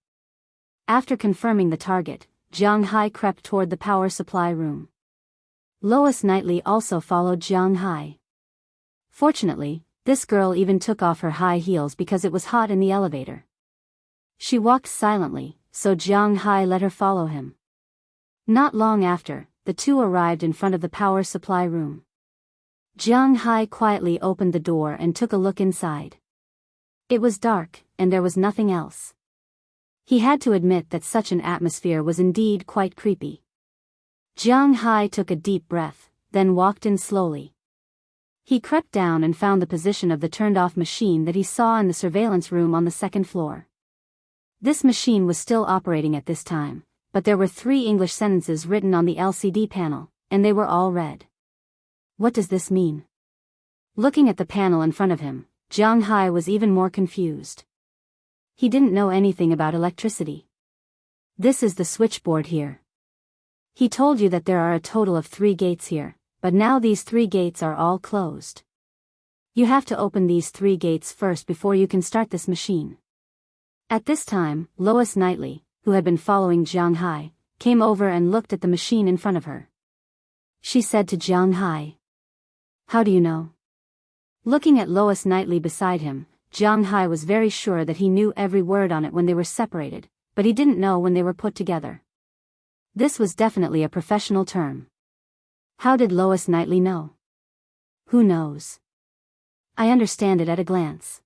After confirming the target, Jianghu crept toward the power supply room. Lois Knightley also followed Jianghu. Fortunately, this girl even took off her high heels because it was hot in the elevator. She walked silently, so Jianghu let her follow him. Not long after, the two arrived in front of the power supply room. Jianghu quietly opened the door and took a look inside. It was dark, and there was nothing else. He had to admit that such an atmosphere was indeed quite creepy. Jianghu took a deep breath, then walked in slowly. He crept down and found the position of the turned-off machine that he saw in the surveillance room on the second floor. This machine was still operating at this time, but there were 3 English sentences written on the LCD panel, and they were all read. What does this mean? Looking at the panel in front of him, Jianghu was even more confused. He didn't know anything about electricity. This is the switchboard here. He told you that there are a total of 3 gates here, but now these 3 gates are all closed. You have to open these 3 gates first before you can start this machine. At this time, Lois Knightley, who had been following Jianghu, came over and looked at the machine in front of her. She said to Jianghu, "How do you know?" Looking at Lois Knightley beside him, Jianghu was very sure that he knew every word on it when they were separated, but he didn't know when they were put together. This was definitely a professional term. How did Lois Knightley know? Who knows? I understand it at a glance.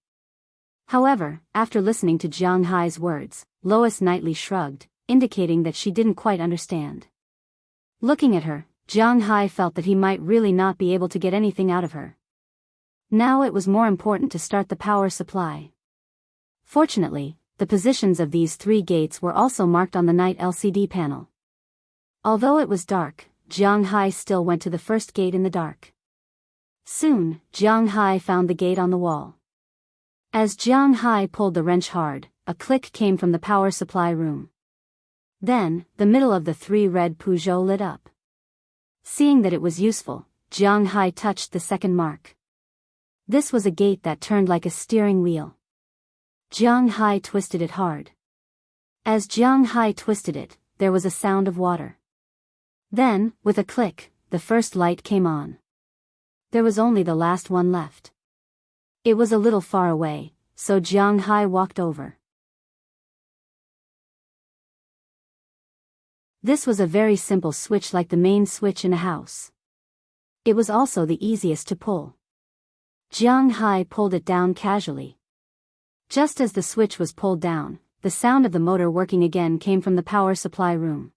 However, after listening to Jianghu's words, Lois Knightley shrugged, indicating that she didn't quite understand. Looking at her, Jianghu felt that he might really not be able to get anything out of her. Now it was more important to start the power supply. Fortunately, the positions of these 3 gates were also marked on the night LCD panel. Although it was dark, Jianghu still went to the first gate in the dark. Soon, Jianghu found the gate on the wall. As Jianghu pulled the wrench hard, a click came from the power supply room. Then, the middle of the 3 red Peugeot lit up. Seeing that it was useful, Jianghu touched the second mark. This was a gate that turned like a steering wheel. Jianghu twisted it hard. As Jianghu twisted it, there was a sound of water. Then, with a click, the first light came on. There was only the last one left. It was a little far away, so Jianghu walked over. This was a very simple switch like the main switch in a house. It was also the easiest to pull. Jianghu pulled it down casually. Just as the switch was pulled down, the sound of the motor working again came from the power supply room.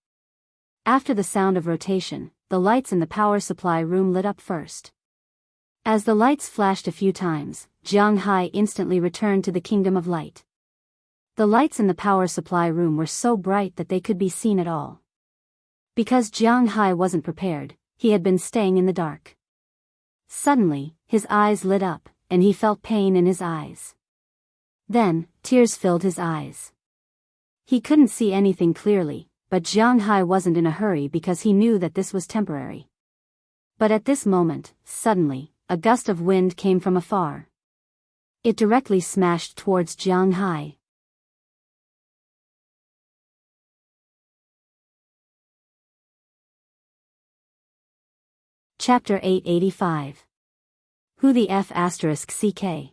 After the sound of rotation, the lights in the power supply room lit up first. As the lights flashed a few times, Jianghu instantly returned to the kingdom of light. The lights in the power supply room were so bright that they could be seen at all. Because Jianghu wasn't prepared, he had been staying in the dark. Suddenly, his eyes lit up, and he felt pain in his eyes. Then, tears filled his eyes. He couldn't see anything clearly, but Jianghu wasn't in a hurry because he knew that this was temporary. But at this moment, suddenly, a gust of wind came from afar. It directly smashed towards Jianghu. Chapter 885. Who the F*** CK?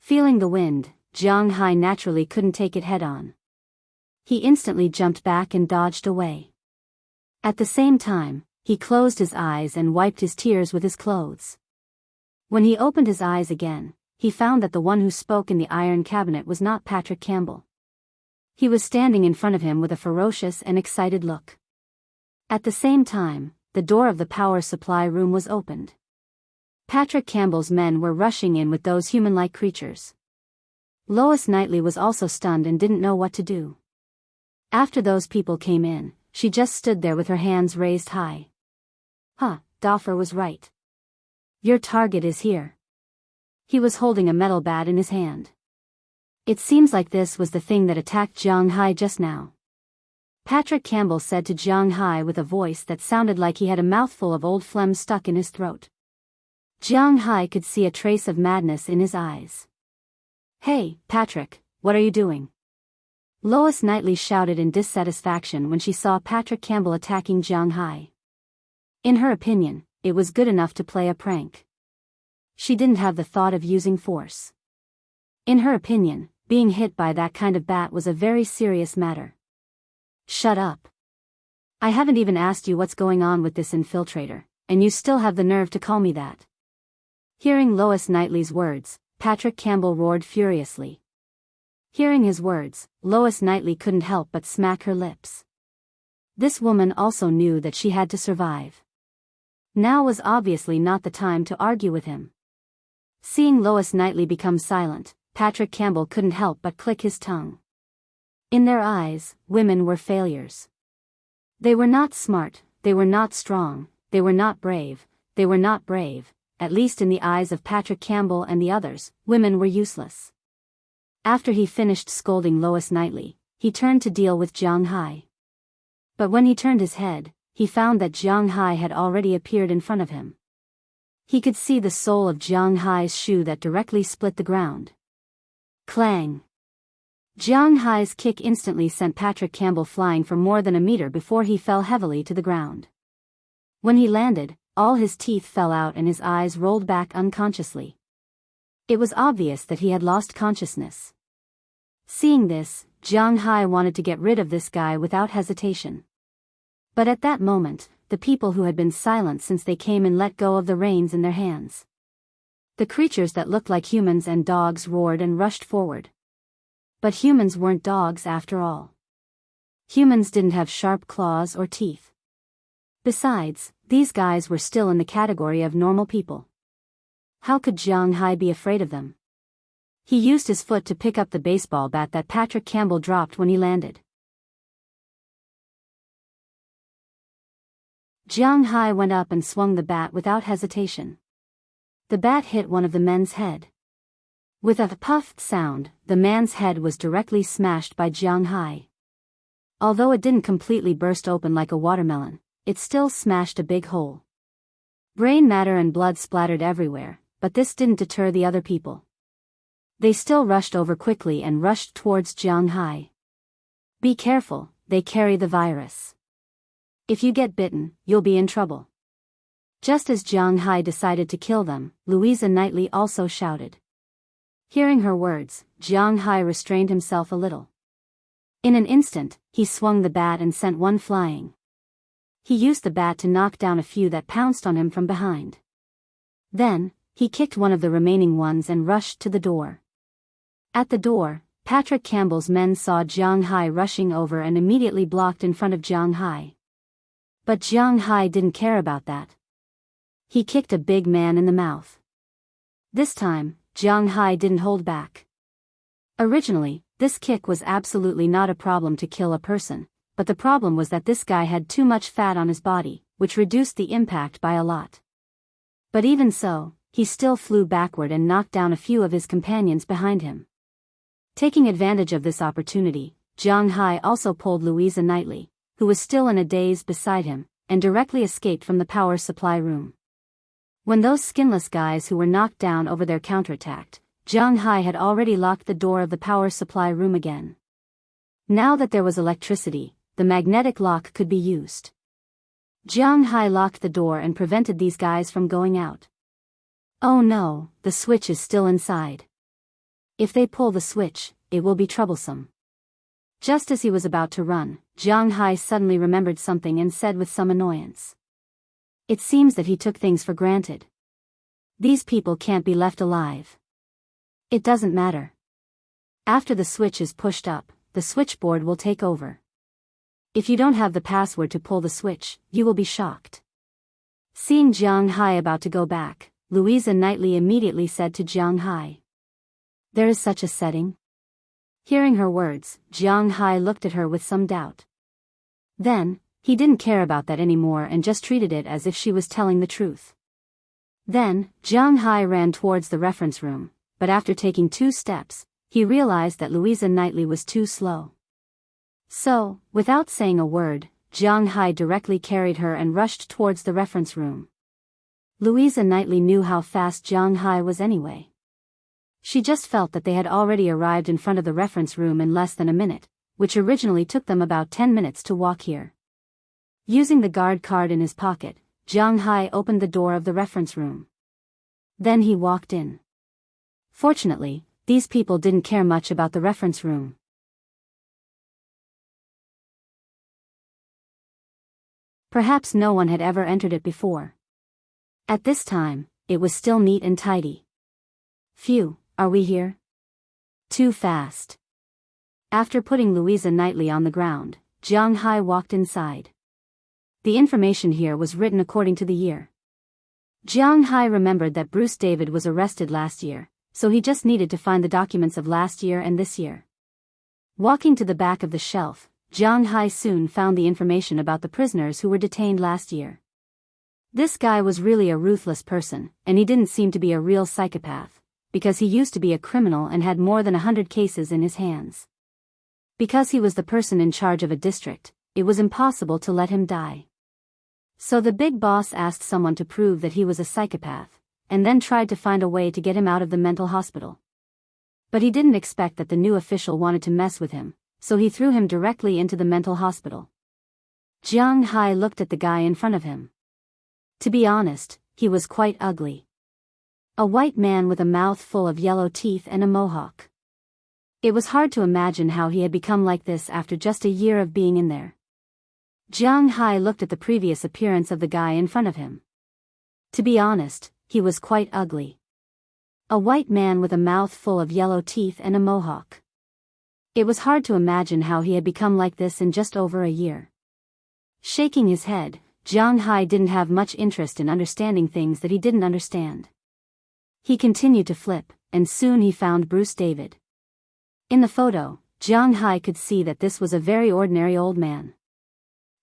Feeling the wind, Jianghu naturally couldn't take it head-on. He instantly jumped back and dodged away. At the same time, he closed his eyes and wiped his tears with his clothes. When he opened his eyes again, he found that the one who spoke in the iron cabinet was not Patrick Campbell. He was standing in front of him with a ferocious and excited look. At the same time, the door of the power supply room was opened. Patrick Campbell's men were rushing in with those human-like creatures. Lois Knightley was also stunned and didn't know what to do. After those people came in, she just stood there with her hands raised high. Doffer was right. Your target is here. He was holding a metal bat in his hand. It seems like this was the thing that attacked Jianghu just now. Patrick Campbell said to Jianghu with a voice that sounded like he had a mouthful of old phlegm stuck in his throat. Jianghu could see a trace of madness in his eyes. Hey, Patrick, what are you doing? Lois Knightley shouted in dissatisfaction when she saw Patrick Campbell attacking Jianghu. In her opinion, it was good enough to play a prank. She didn't have the thought of using force. In her opinion, being hit by that kind of bat was a very serious matter. Shut up. I haven't even asked you what's going on with this infiltrator, and you still have the nerve to call me that. Hearing Lois Knightley's words, Patrick Campbell roared furiously. Hearing his words, Lois Knightley couldn't help but smack her lips. This woman also knew that she had to survive. Now was obviously not the time to argue with him. Seeing Lois Knightley become silent, Patrick Campbell couldn't help but click his tongue. In their eyes, women were failures. They were not smart, they were not strong, they were not brave, at least in the eyes of Patrick Campbell and the others, women were useless. After he finished scolding Lois Knightley, he turned to deal with Jianghu. But when he turned his head, he found that Jianghu had already appeared in front of him. He could see the sole of Jianghu's shoe that directly split the ground. Clang! Jiang Hai's kick instantly sent Patrick Campbell flying for more than a meter before he fell heavily to the ground. When he landed, all his teeth fell out and his eyes rolled back unconsciously. It was obvious that he had lost consciousness. Seeing this, Jiang Hai wanted to get rid of this guy without hesitation. But at that moment, the people who had been silent since they came in let go of the reins in their hands. The creatures that looked like humans and dogs roared and rushed forward. But humans weren't dogs after all. Humans didn't have sharp claws or teeth. Besides, these guys were still in the category of normal people. How could Jiang Hai be afraid of them? He used his foot to pick up the baseball bat that Patrick Campbell dropped when he landed. Jiang Hai went up and swung the bat without hesitation. The bat hit one of the men's head. With a puffed sound, the man's head was directly smashed by Jiang Hai. Although it didn't completely burst open like a watermelon, it still smashed a big hole. Brain matter and blood splattered everywhere, but this didn't deter the other people. They still rushed over quickly and rushed towards Jiang Hai. Be careful, they carry the virus. If you get bitten, you'll be in trouble. Just as Jiang Hai decided to kill them, Louisa Knightley also shouted. Hearing her words, Jiang Hai restrained himself a little. In an instant, he swung the bat and sent one flying. He used the bat to knock down a few that pounced on him from behind. Then, he kicked one of the remaining ones and rushed to the door. At the door, Patrick Campbell's men saw Jiang Hai rushing over and immediately blocked in front of Jiang Hai. But Jiang Hai didn't care about that. He kicked a big man in the mouth. This time, Jiang Hai didn't hold back. Originally, this kick was absolutely not a problem to kill a person, but the problem was that this guy had too much fat on his body, which reduced the impact by a lot. But even so, he still flew backward and knocked down a few of his companions behind him. Taking advantage of this opportunity, Jiang Hai also pulled Louisa Knightley, who was still in a daze beside him, and directly escaped from the power supply room. When those skinless guys who were knocked down over there counterattacked, Jiang Hai had already locked the door of the power supply room again. Now that there was electricity, the magnetic lock could be used. Jiang Hai locked the door and prevented these guys from going out. Oh no, the switch is still inside. If they pull the switch, it will be troublesome. Just as he was about to run, Jiang Hai suddenly remembered something and said with some annoyance. It seems that he took things for granted. These people can't be left alive. It doesn't matter. After the switch is pushed up, the switchboard will take over. If you don't have the password to pull the switch, you will be shocked. Seeing Jiang Hai about to go back, Louisa Knightley immediately said to Jiang Hai. There is such a setting? Hearing her words, Jiang Hai looked at her with some doubt. Then, he didn't care about that anymore and just treated it as if she was telling the truth. Then, Jiang Hai ran towards the reference room, but after taking 2 steps, he realized that Louisa Knightley was too slow. So, without saying a word, Jiang Hai directly carried her and rushed towards the reference room. Louisa Knightley knew how fast Jiang Hai was anyway. She just felt that they had already arrived in front of the reference room in less than a minute, which originally took them about 10 minutes to walk here. Using the guard card in his pocket, Jiang Hai opened the door of the reference room. Then he walked in. Fortunately, these people didn't care much about the reference room. Perhaps no one had ever entered it before. At this time, it was still neat and tidy. Phew, are we here? Too fast. After putting Louisa Knightley on the ground, Jiang Hai walked inside. The information here was written according to the year. Jiang Hai remembered that Bruce David was arrested last year, so he just needed to find the documents of last year and this year. Walking to the back of the shelf, Jiang Hai soon found the information about the prisoners who were detained last year. This guy was really a ruthless person, and he didn't seem to be a real psychopath, because he used to be a criminal and had more than 100 cases in his hands. Because he was the person in charge of a district, it was impossible to let him die. So the big boss asked someone to prove that he was a psychopath, and then tried to find a way to get him out of the mental hospital. But he didn't expect that the new official wanted to mess with him, so he threw him directly into the mental hospital. Jianghu looked at the guy in front of him. To be honest, he was quite ugly. A white man with a mouth full of yellow teeth and a mohawk. It was hard to imagine how he had become like this after just a year of being in there. Jianghu looked at the previous appearance of the guy in front of him. To be honest, he was quite ugly. A white man with a mouth full of yellow teeth and a mohawk. It was hard to imagine how he had become like this in just over a year. Shaking his head, Jianghu didn't have much interest in understanding things that he didn't understand. He continued to flip, and soon he found Bruce David. In the photo, Jianghu could see that this was a very ordinary old man.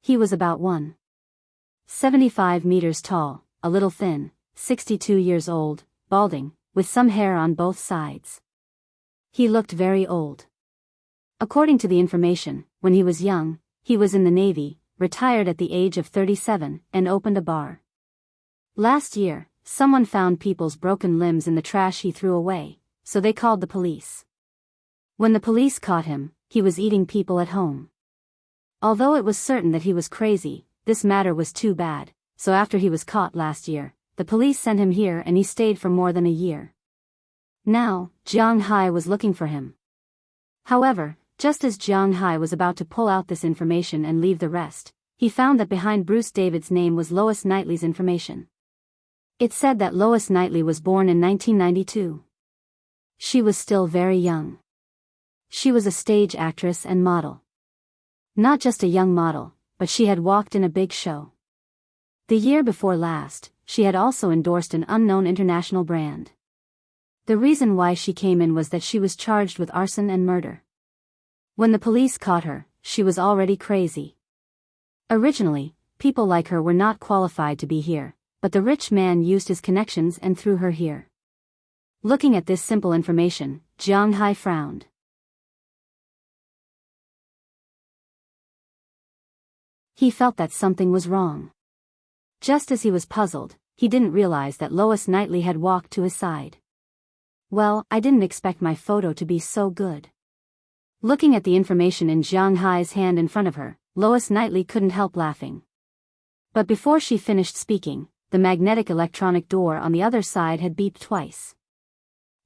He was about 1.75 meters tall, a little thin, 62 years old, balding, with some hair on both sides. He looked very old. According to the information, when he was young, he was in the Navy, retired at the age of 37, and opened a bar. Last year, someone found people's broken limbs in the trash he threw away, so they called the police. When the police caught him, he was eating people at home. Although it was certain that he was crazy, this matter was too bad, so after he was caught last year, the police sent him here and he stayed for more than a year. Now, Jianghu was looking for him. However, just as Jianghu was about to pull out this information and leave the rest, he found that behind Bruce David's name was Lois Knightley's information. It said that Lois Knightley was born in 1992. She was still very young. She was a stage actress and model. Not just a young model, but she had walked in a big show. The year before last, she had also endorsed an unknown international brand. The reason why she came in was that she was charged with arson and murder. When the police caught her, she was already crazy. Originally, people like her were not qualified to be here, but the rich man used his connections and threw her here. Looking at this simple information, Jianghu frowned. He felt that something was wrong. Just as he was puzzled, he didn't realize that Lois Knightley had walked to his side. Well, I didn't expect my photo to be so good. Looking at the information in Jianghu's hand in front of her, Lois Knightley couldn't help laughing. But before she finished speaking, the magnetic electronic door on the other side had beeped twice.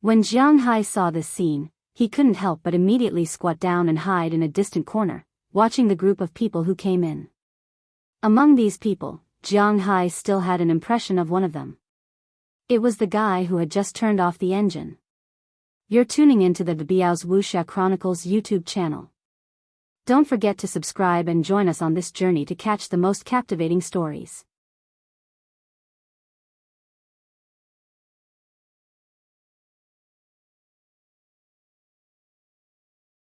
When Jianghu saw this scene, he couldn't help but immediately squat down and hide in a distant corner, watching the group of people who came in. Among these people, Jianghu still had an impression of one of them. It was the guy who had just turned off the engine. You're tuning into the Biyao's Wuxia Chronicles YouTube channel. Don't forget to subscribe and join us on this journey to catch the most captivating stories.